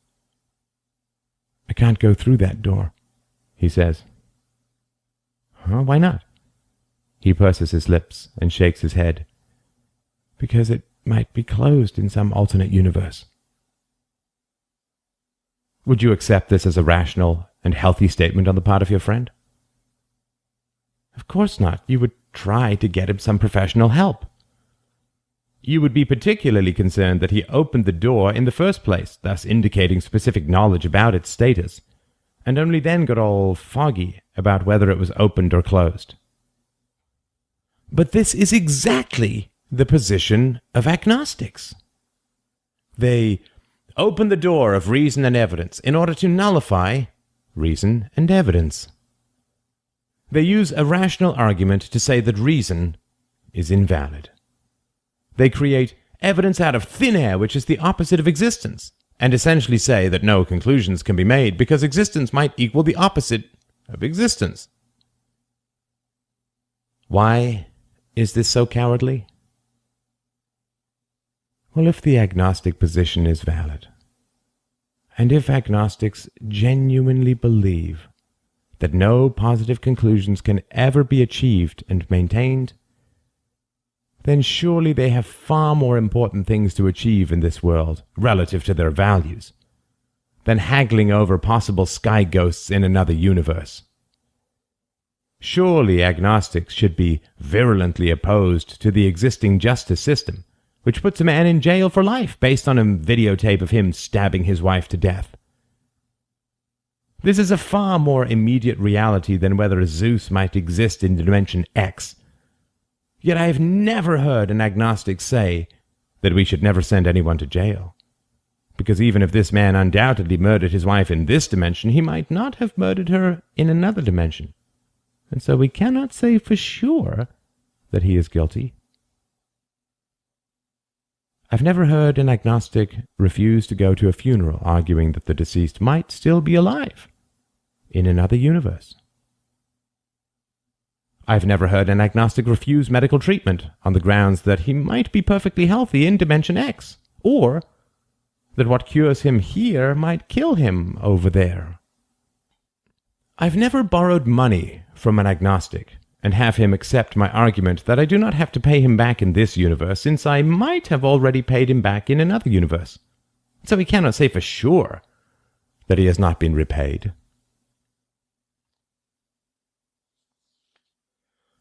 "I can't go through that door," he says. "Huh, why not?" He purses his lips and shakes his head. "Because it might be closed in some alternate universe." Would you accept this as a rational and healthy statement on the part of your friend? Of course not. You would try to get him some professional help. You would be particularly concerned that he opened the door in the first place, thus indicating specific knowledge about its status, and only then got all foggy about whether it was opened or closed. But this is exactly the position of agnostics. They open the door of reason and evidence in order to nullify reason and evidence. They use a rational argument to say that reason is invalid. They create evidence out of thin air, which is the opposite of existence, and essentially say that no conclusions can be made because existence might equal the opposite of existence. Why is this so cowardly? Well, if the agnostic position is valid, and if agnostics genuinely believe that no positive conclusions can ever be achieved and maintained, then surely they have far more important things to achieve in this world, relative to their values, than haggling over possible sky ghosts in another universe. Surely agnostics should be virulently opposed to the existing justice system, which puts a man in jail for life based on a videotape of him stabbing his wife to death. This is a far more immediate reality than whether Zeus might exist in dimension X. Yet I have never heard an agnostic say that we should never send anyone to jail, because even if this man undoubtedly murdered his wife in this dimension, he might not have murdered her in another dimension, and so we cannot say for sure that he is guilty. I've never heard an agnostic refuse to go to a funeral arguing that the deceased might still be alive in another universe. I've never heard an agnostic refuse medical treatment on the grounds that he might be perfectly healthy in Dimension X, or that what cures him here might kill him over there. I've never borrowed money from an agnostic and have him accept my argument that I do not have to pay him back in this universe, since I might have already paid him back in another universe. So he cannot say for sure that he has not been repaid.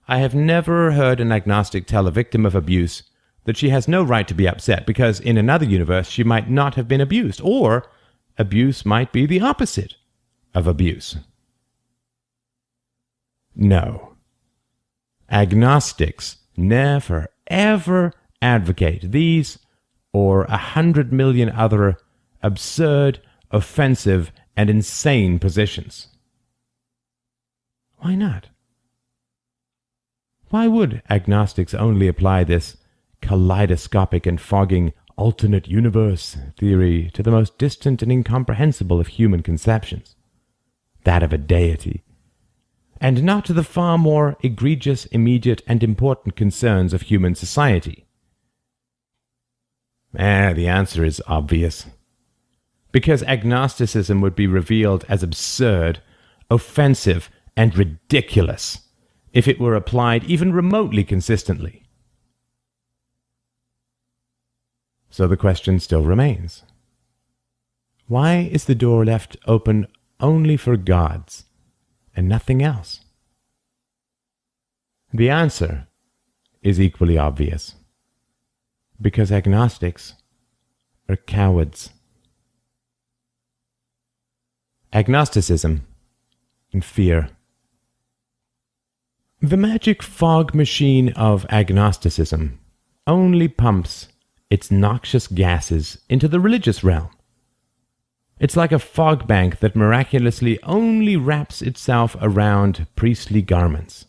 I have never heard an agnostic tell a victim of abuse that she has no right to be upset because in another universe she might not have been abused, or abuse might be the opposite of abuse. No. Agnostics never, ever advocate these or 100 million other absurd, offensive, and insane positions. Why not? Why would agnostics only apply this kaleidoscopic and fogging alternate universe theory to the most distant and incomprehensible of human conceptions, that of a deity, and not to the far more egregious, immediate, and important concerns of human society? The answer is obvious. Because agnosticism would be revealed as absurd, offensive, and ridiculous if it were applied even remotely consistently. So the question still remains. Why is the door left open only for gods and nothing else? The answer is equally obvious. Because agnostics are cowards. Agnosticism and Fear. The magic fog machine of agnosticism only pumps its noxious gases into the religious realm. It's like a fog bank that miraculously only wraps itself around priestly garments.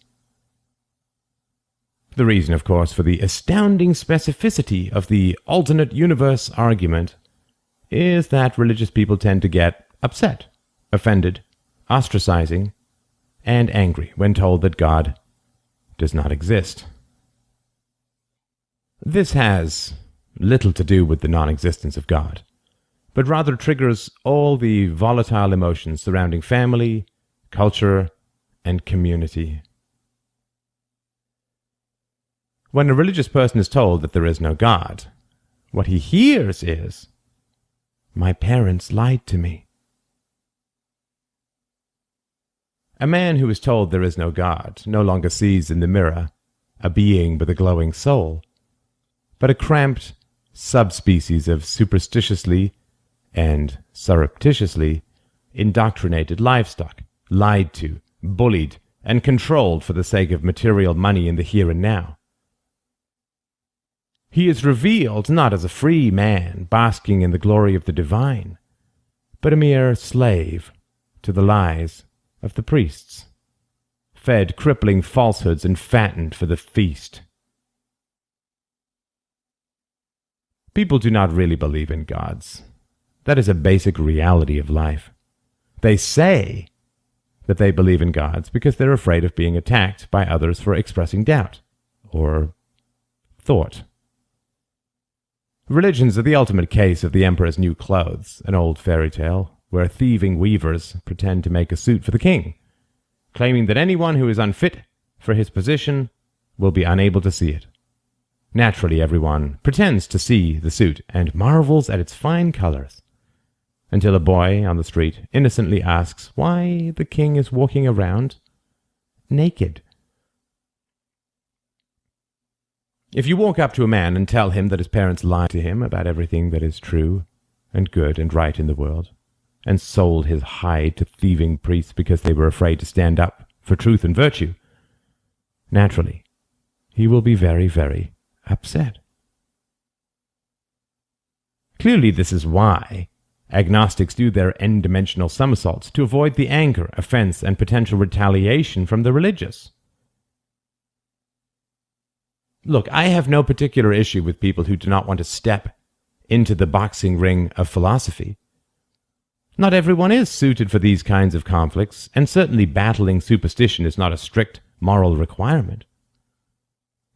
The reason, of course, for the astounding specificity of the alternate universe argument is that religious people tend to get upset, offended, ostracizing, and angry when told that God does not exist. This has little to do with the non-existence of God, but rather triggers all the volatile emotions surrounding family, culture, and community. When a religious person is told that there is no God, what he hears is, "My parents lied to me." A man who is told there is no God no longer sees in the mirror a being with a glowing soul, but a cramped subspecies of superstitiously and surreptitiously indoctrinated livestock, lied to, bullied, and controlled for the sake of material money in the here and now. He is revealed not as a free man basking in the glory of the divine, but a mere slave to the lies of the priests, fed crippling falsehoods and fattened for the feast. People do not really believe in gods. That is a basic reality of life. They say that they believe in gods because they're afraid of being attacked by others for expressing doubt or thought. Religions are the ultimate case of the emperor's new clothes, an old fairy tale where thieving weavers pretend to make a suit for the king, claiming that anyone who is unfit for his position will be unable to see it. Naturally, everyone pretends to see the suit and marvels at its fine colors, until a boy on the street innocently asks why the king is walking around naked. If you walk up to a man and tell him that his parents lied to him about everything that is true and good and right in the world, and sold his hide to thieving priests because they were afraid to stand up for truth and virtue, naturally, he will be very, very upset. Clearly, this is why agnostics do their n-dimensional somersaults to avoid the anger, offense, and potential retaliation from the religious. Look, I have no particular issue with people who do not want to step into the boxing ring of philosophy. Not everyone is suited for these kinds of conflicts, and certainly battling superstition is not a strict moral requirement.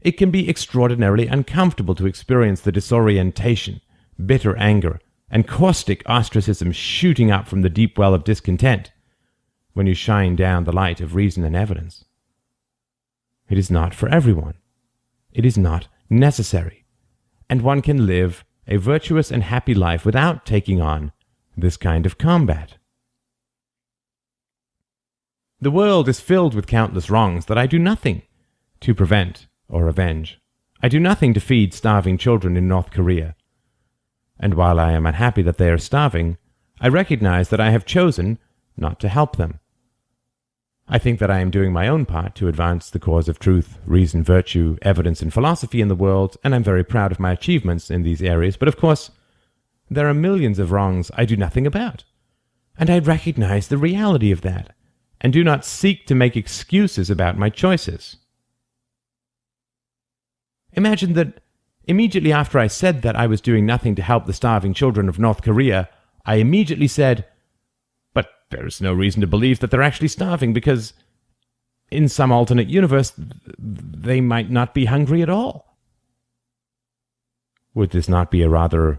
It can be extraordinarily uncomfortable to experience the disorientation, bitter anger, and caustic ostracism shooting up from the deep well of discontent when you shine down the light of reason and evidence. It is not for everyone. It is not necessary, and one can live a virtuous and happy life without taking on this kind of combat. The world is filled with countless wrongs that I do nothing to prevent or avenge. I do nothing to feed starving children in North Korea. And while I am unhappy that they are starving, I recognize that I have chosen not to help them. I think that I am doing my own part to advance the cause of truth, reason, virtue, evidence, and philosophy in the world, and I'm very proud of my achievements in these areas. But of course, there are millions of wrongs I do nothing about. And I recognize the reality of that, and do not seek to make excuses about my choices. Imagine that immediately after I said that I was doing nothing to help the starving children of North Korea, I immediately said, but there's no reason to believe that they're actually starving because in some alternate universe, they might not be hungry at all. Would this not be a rather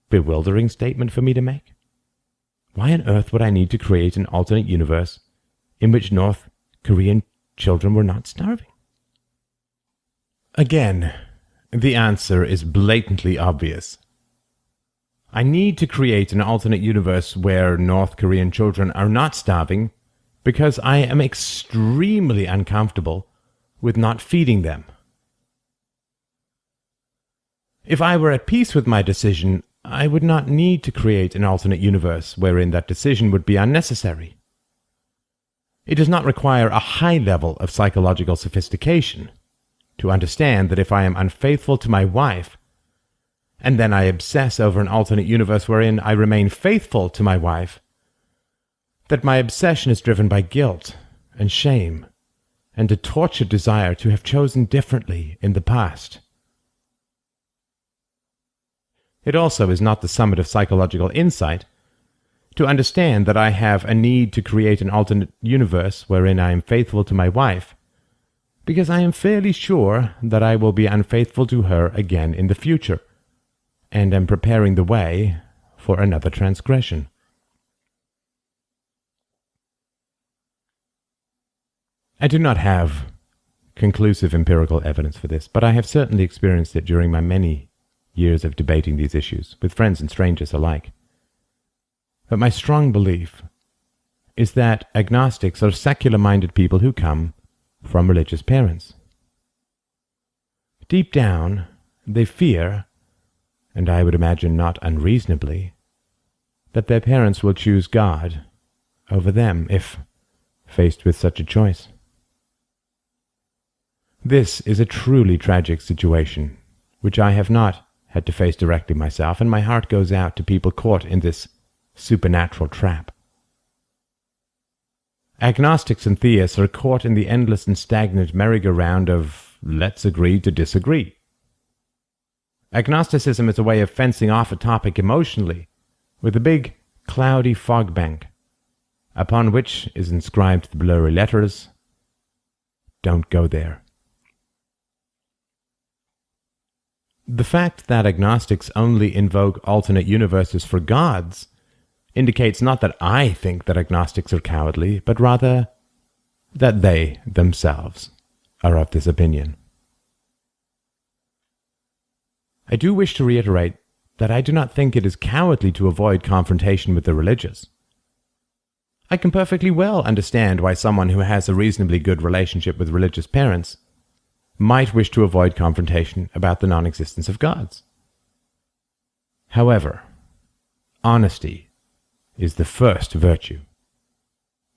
bewildering statement for me to make? Why on earth would I need to create an alternate universe in which North Korean children were not starving? Again, the answer is blatantly obvious. I need to create an alternate universe where North Korean children are not starving because I am extremely uncomfortable with not feeding them. If I were at peace with my decision, I would not need to create an alternate universe wherein that decision would be unnecessary. It does not require a high level of psychological sophistication to understand that if I am unfaithful to my wife, and then I obsess over an alternate universe wherein I remain faithful to my wife, that my obsession is driven by guilt and shame and a tortured desire to have chosen differently in the past. It also is not the summit of psychological insight to understand that I have a need to create an alternate universe wherein I am faithful to my wife, because I am fairly sure that I will be unfaithful to her again in the future, and am preparing the way for another transgression. I do not have conclusive empirical evidence for this, but I have certainly experienced it during my many years of debating these issues, with friends and strangers alike. But my strong belief is that agnostics are secular-minded people who come from religious parents. Deep down, they fear, and I would imagine not unreasonably, that their parents will choose God over them if faced with such a choice. This is a truly tragic situation, which I have not had to face directly myself, and my heart goes out to people caught in this supernatural trap. Agnostics and theists are caught in the endless and stagnant merry-go-round of let's agree to disagree. Agnosticism is a way of fencing off a topic emotionally with a big, cloudy fog bank, upon which is inscribed the blurry letters, "Don't go there." The fact that agnostics only invoke alternate universes for gods indicates not that I think that agnostics are cowardly, but rather that they themselves are of this opinion. I do wish to reiterate that I do not think it is cowardly to avoid confrontation with the religious. I can perfectly well understand why someone who has a reasonably good relationship with religious parents might wish to avoid confrontation about the non-existence of gods. However, honesty is the first virtue,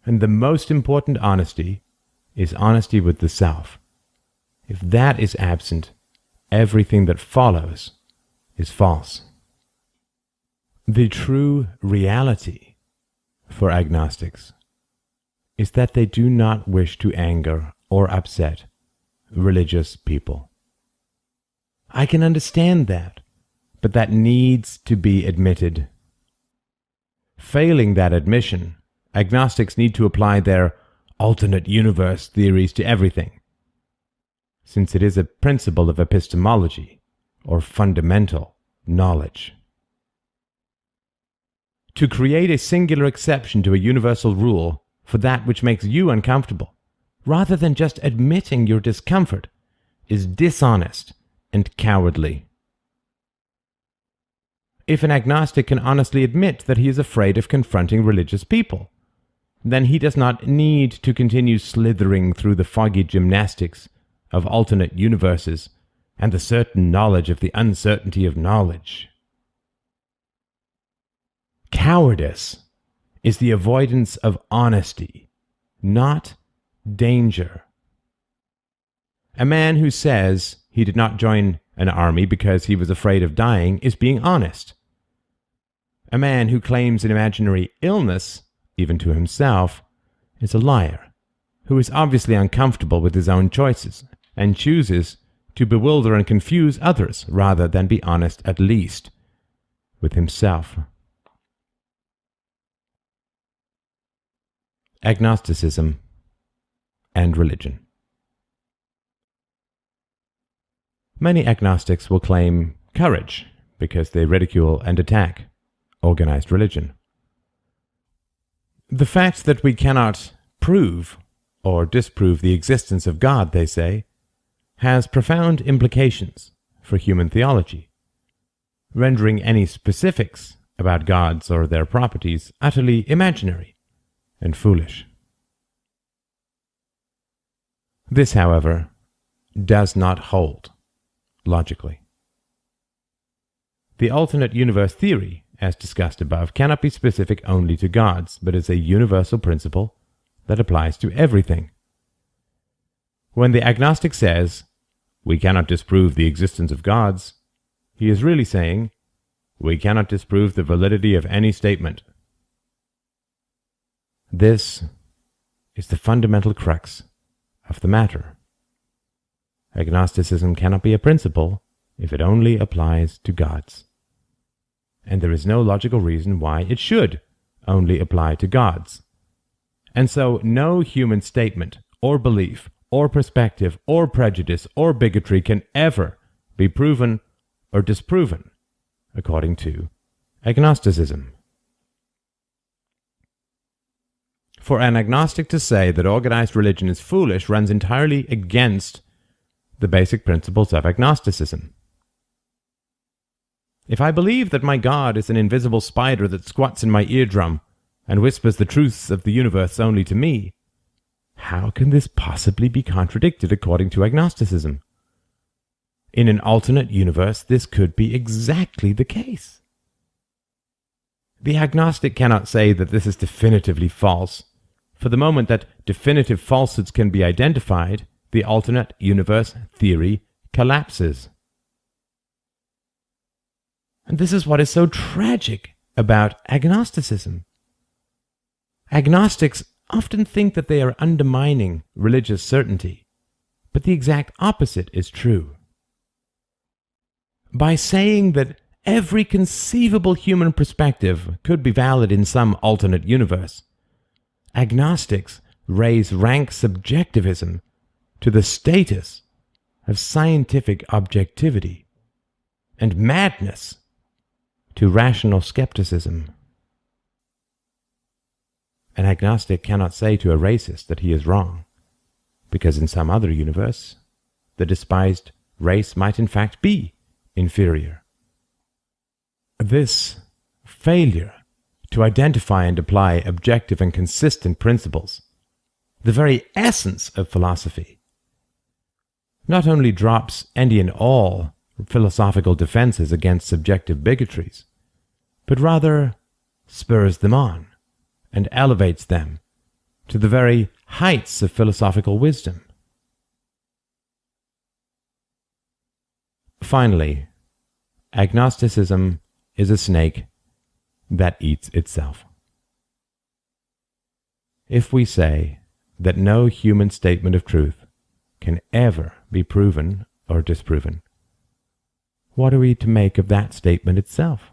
and the most important honesty is honesty with the self. If that is absent, everything that follows is false. The true reality for agnostics is that they do not wish to anger or upset religious people. I can understand that, but that needs to be admitted. Failing that admission, agnostics need to apply their alternate universe theories to everything, since it is a principle of epistemology, or fundamental knowledge. To create a singular exception to a universal rule for that which makes you uncomfortable, rather than just admitting your discomfort, is dishonest and cowardly. If an agnostic can honestly admit that he is afraid of confronting religious people, then he does not need to continue slithering through the foggy gymnastics of alternate universes and the certain knowledge of the uncertainty of knowledge. Cowardice is the avoidance of honesty, not danger. A man who says he did not join an army because he was afraid of dying is being honest. A man who claims an imaginary illness, even to himself, is a liar, who is obviously uncomfortable with his own choices and chooses to bewilder and confuse others rather than be honest at least with himself. Agnosticism and Religion. Many agnostics will claim courage because they ridicule and attack organized religion. The fact that we cannot prove or disprove the existence of God, they say, has profound implications for human theology, rendering any specifics about gods or their properties utterly imaginary and foolish. This, however, does not hold logically. The alternate universe theory, as discussed above, cannot be specific only to gods, but is a universal principle that applies to everything. When the agnostic says, "We cannot disprove the existence of gods," he is really saying, "We cannot disprove the validity of any statement." This is the fundamental crux of the matter. Agnosticism cannot be a principle if it only applies to gods. And there is no logical reason why it should only apply to gods. And so no human statement or belief or perspective or prejudice or bigotry can ever be proven or disproven according to agnosticism. For an agnostic to say that organized religion is foolish runs entirely against the basic principles of agnosticism. If I believe that my God is an invisible spider that squats in my eardrum and whispers the truths of the universe only to me, how can this possibly be contradicted according to agnosticism? In an alternate universe, this could be exactly the case. The agnostic cannot say that this is definitively false. For the moment that definitive falsehoods can be identified, the alternate universe theory collapses. And this is what is so tragic about agnosticism. Agnostics often think that they are undermining religious certainty, but the exact opposite is true. By saying that every conceivable human perspective could be valid in some alternate universe, agnostics raise rank subjectivism to the status of scientific objectivity and madness to rational skepticism. An agnostic cannot say to a racist that he is wrong, because in some other universe, the despised race might in fact be inferior. This failure to identify and apply objective and consistent principles, the very essence of philosophy, not only drops any and all philosophical defenses against subjective bigotries, but rather spurs them on and elevates them to the very heights of philosophical wisdom. Finally, agnosticism is a snake that eats itself. If we say that no human statement of truth can ever be proven or disproven, what are we to make of that statement itself?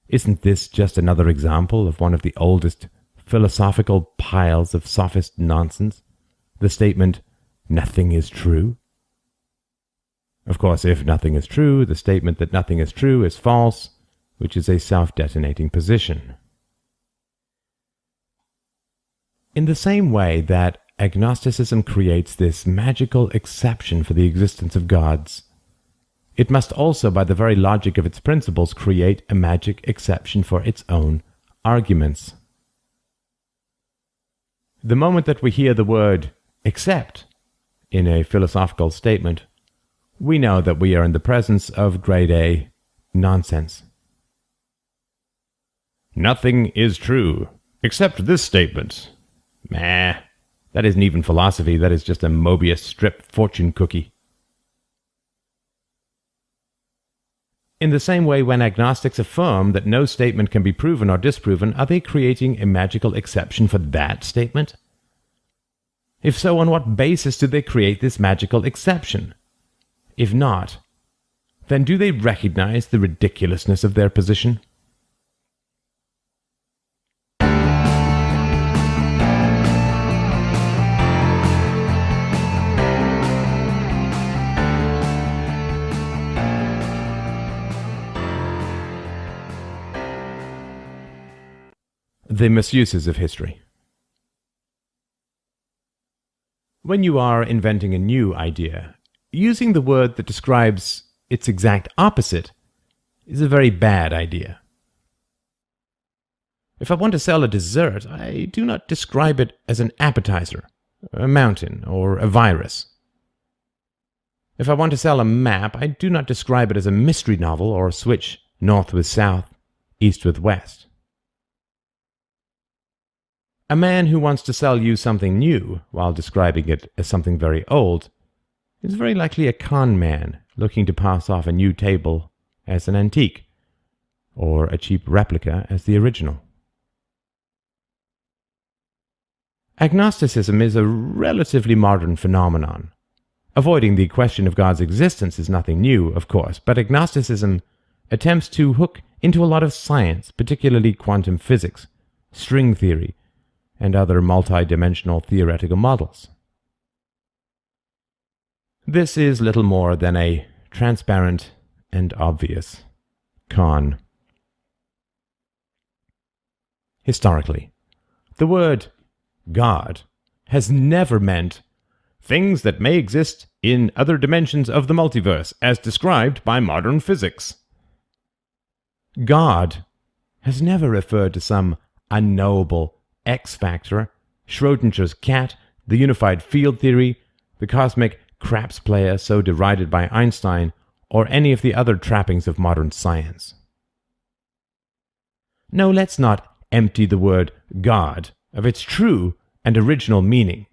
Isn't this just another example of one of the oldest philosophical piles of sophist nonsense? The statement, "Nothing is true"? Of course, if nothing is true, the statement that nothing is true is false, which is a self-detonating position. In the same way that agnosticism creates this magical exception for the existence of gods, it must also, by the very logic of its principles, create a magic exception for its own arguments. The moment that we hear the word "except" in a philosophical statement, we know that we are in the presence of grade A nonsense. Nothing is true, except this statement. Meh, that isn't even philosophy, that is just a Mobius strip fortune cookie. In the same way, when agnostics affirm that no statement can be proven or disproven, are they creating a magical exception for that statement? If so, on what basis do they create this magical exception? If not, then do they recognize the ridiculousness of their position? The Misuses of History. When you are inventing a new idea, using the word that describes its exact opposite is a very bad idea. If I want to sell a dessert, I do not describe it as an appetizer, a mountain, or a virus. If I want to sell a map, I do not describe it as a mystery novel or switch north with south, east with west. A man who wants to sell you something new while describing it as something very old is very likely a con man looking to pass off a new table as an antique, or a cheap replica as the original. Agnosticism is a relatively modern phenomenon. Avoiding the question of God's existence is nothing new, of course, but agnosticism attempts to hook into a lot of science, particularly quantum physics, string theory, and other multi-dimensional theoretical models. This is little more than a transparent and obvious con. Historically, the word God has never meant things that may exist in other dimensions of the multiverse as described by modern physics. God has never referred to some unknowable X factor, Schrodinger's cat, the unified field theory, the cosmic craps player so derided by Einstein, or any of the other trappings of modern science. No, let's not empty the word God of its true and original meaning,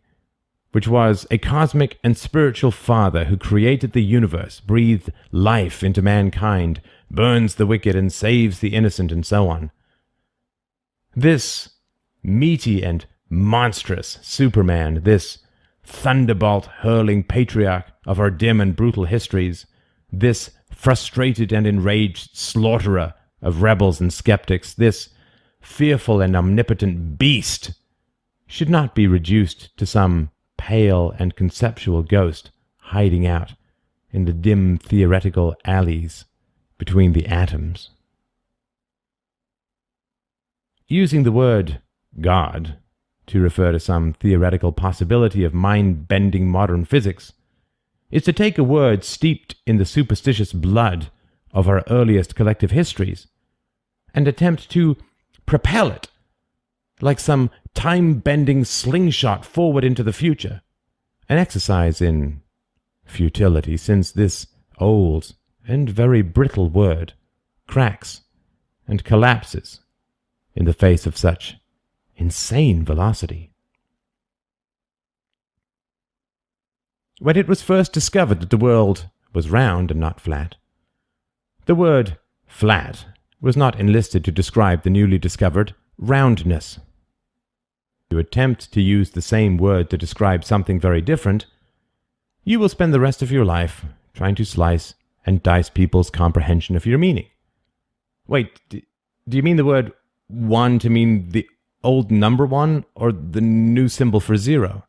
which was a cosmic and spiritual father who created the universe, breathed life into mankind, burns the wicked and saves the innocent, and so on. This meaty and monstrous Superman, this thunderbolt-hurling patriarch of our dim and brutal histories, this frustrated and enraged slaughterer of rebels and skeptics, this fearful and omnipotent beast, should not be reduced to some pale and conceptual ghost hiding out in the dim theoretical alleys between the atoms. Using the word God to refer to some theoretical possibility of mind-bending modern physics is to take a word steeped in the superstitious blood of our earliest collective histories and attempt to propel it like some time-bending slingshot forward into the future, an exercise in futility, since this old and very brittle word cracks and collapses in the face of such insane velocity. When it was first discovered that the world was round and not flat, the word flat was not enlisted to describe the newly discovered roundness. If you attempt to use the same word to describe something very different, you will spend the rest of your life trying to slice and dice people's comprehension of your meaning. Wait, do you mean the word one to mean the old number one, or the new symbol for zero?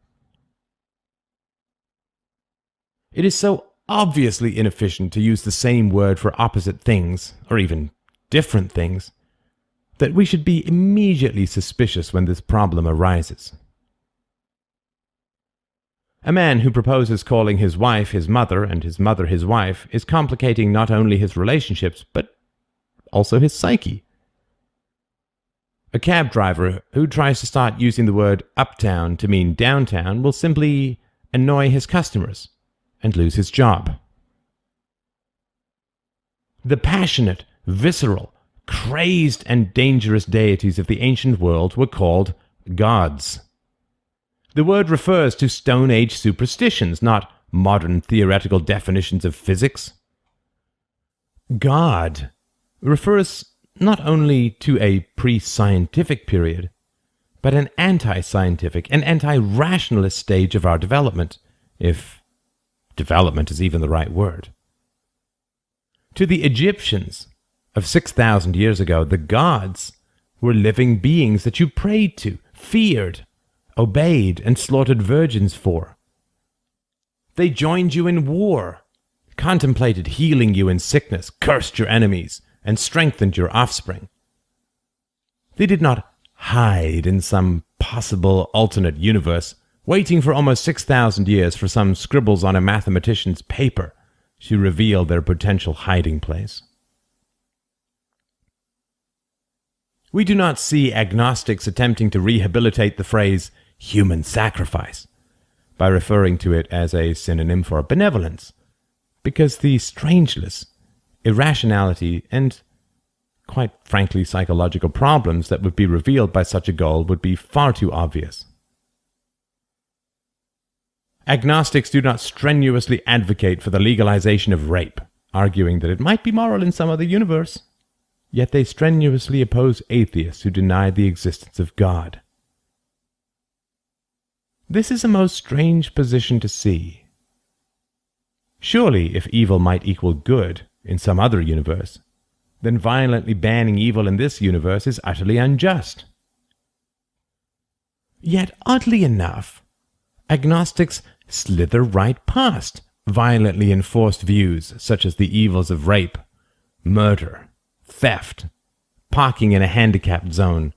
It is so obviously inefficient to use the same word for opposite things, or even different things, that we should be immediately suspicious when this problem arises. A man who proposes calling his wife his mother and his mother his wife is complicating not only his relationships, but also his psyche. A cab driver who tries to start using the word uptown to mean downtown will simply annoy his customers, and lose his job. The passionate, visceral, crazed, and dangerous deities of the ancient world were called gods. The word refers to Stone Age superstitions, not modern theoretical definitions of physics. God refers not only to a pre-scientific period, but an anti-scientific and anti-rationalist stage of our development, if development is even the right word. To the Egyptians of 6,000 years ago, the gods were living beings that you prayed to, feared, obeyed, and slaughtered virgins for. They joined you in war, contemplated healing you in sickness, cursed your enemies, and strengthened your offspring. They did not hide in some possible alternate universe, waiting for almost 6,000 years for some scribbles on a mathematician's paper to reveal their potential hiding place. We do not see agnostics attempting to rehabilitate the phrase human sacrifice by referring to it as a synonym for benevolence, because the strangeness, irrationality, and, quite frankly, psychological problems that would be revealed by such a goal would be far too obvious. Agnostics do not strenuously advocate for the legalization of rape, arguing that it might be moral in some other universe. Yet they strenuously oppose atheists who deny the existence of God. This is a most strange position to see. Surely, if evil might equal good in some other universe, then violently banning evil in this universe is utterly unjust. Yet, oddly enough, agnostics slither right past violently enforced views such as the evils of rape, murder, theft, parking in a handicapped zone,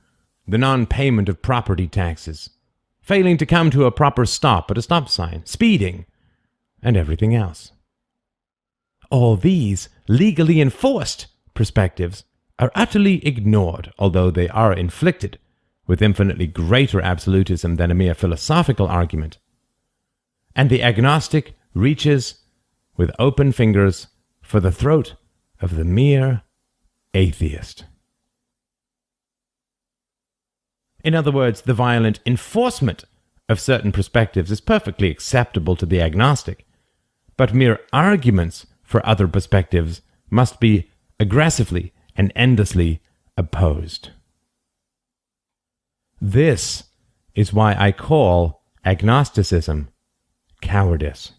the non-payment of property taxes, failing to come to a proper stop at a stop sign, speeding, and everything else. All these legally enforced perspectives are utterly ignored, although they are inflicted with infinitely greater absolutism than a mere philosophical argument. And the agnostic reaches with open fingers for the throat of the mere atheist. In other words, the violent enforcement of certain perspectives is perfectly acceptable to the agnostic, but mere arguments for other perspectives must be aggressively and endlessly opposed. This is why I call agnosticism cowardice.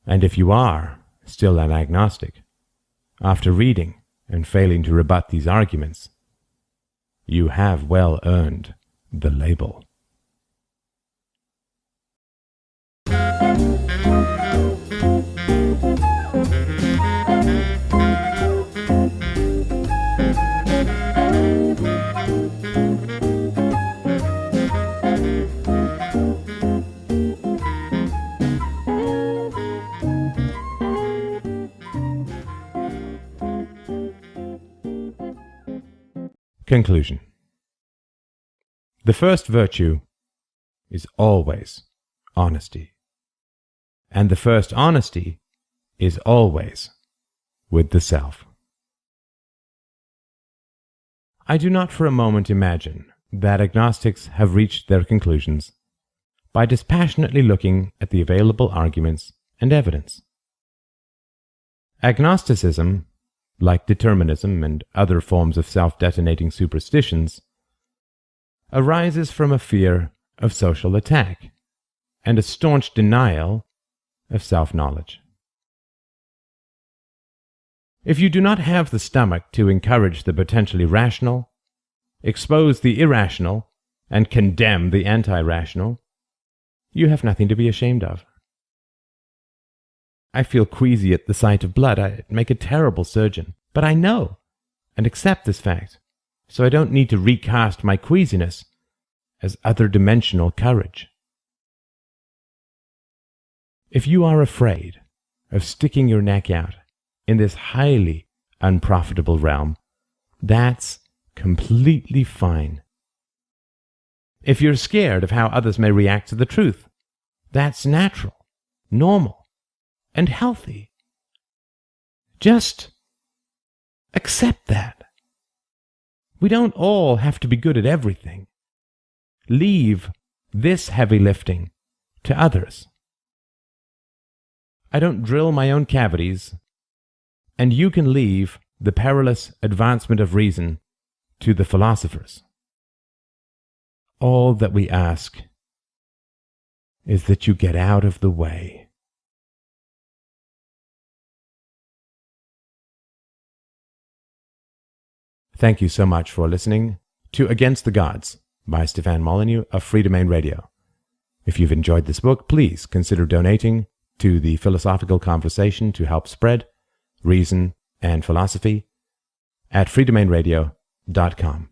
And if you are still an agnostic, after reading and failing to rebut these arguments, you have well earned the label. Conclusion. The first virtue is always honesty, and the first honesty is always with the self. I do not for a moment imagine that agnostics have reached their conclusions by dispassionately looking at the available arguments and evidence. Agnosticism, like determinism and other forms of self-detonating superstitions, arises from a fear of social attack and a staunch denial of self-knowledge. If you do not have the stomach to encourage the potentially rational, expose the irrational, and condemn the anti-rational, you have nothing to be ashamed of. I feel queasy at the sight of blood. I'd make a terrible surgeon. But I know and accept this fact, so I don't need to recast my queasiness as other-dimensional courage. If you are afraid of sticking your neck out in this highly unprofitable realm, that's completely fine. If you're scared of how others may react to the truth, that's natural, normal, and healthy. Just accept that. We don't all have to be good at everything. Leave this heavy lifting to others. I don't drill my own cavities, and you can leave the perilous advancement of reason to the philosophers. All that we ask is that you get out of the way. Thank you so much for listening to Against the Gods by Stefan Molyneux of Free Domain Radio. If you've enjoyed this book, please consider donating to the philosophical conversation to help spread reason and philosophy at freedomainradio.com.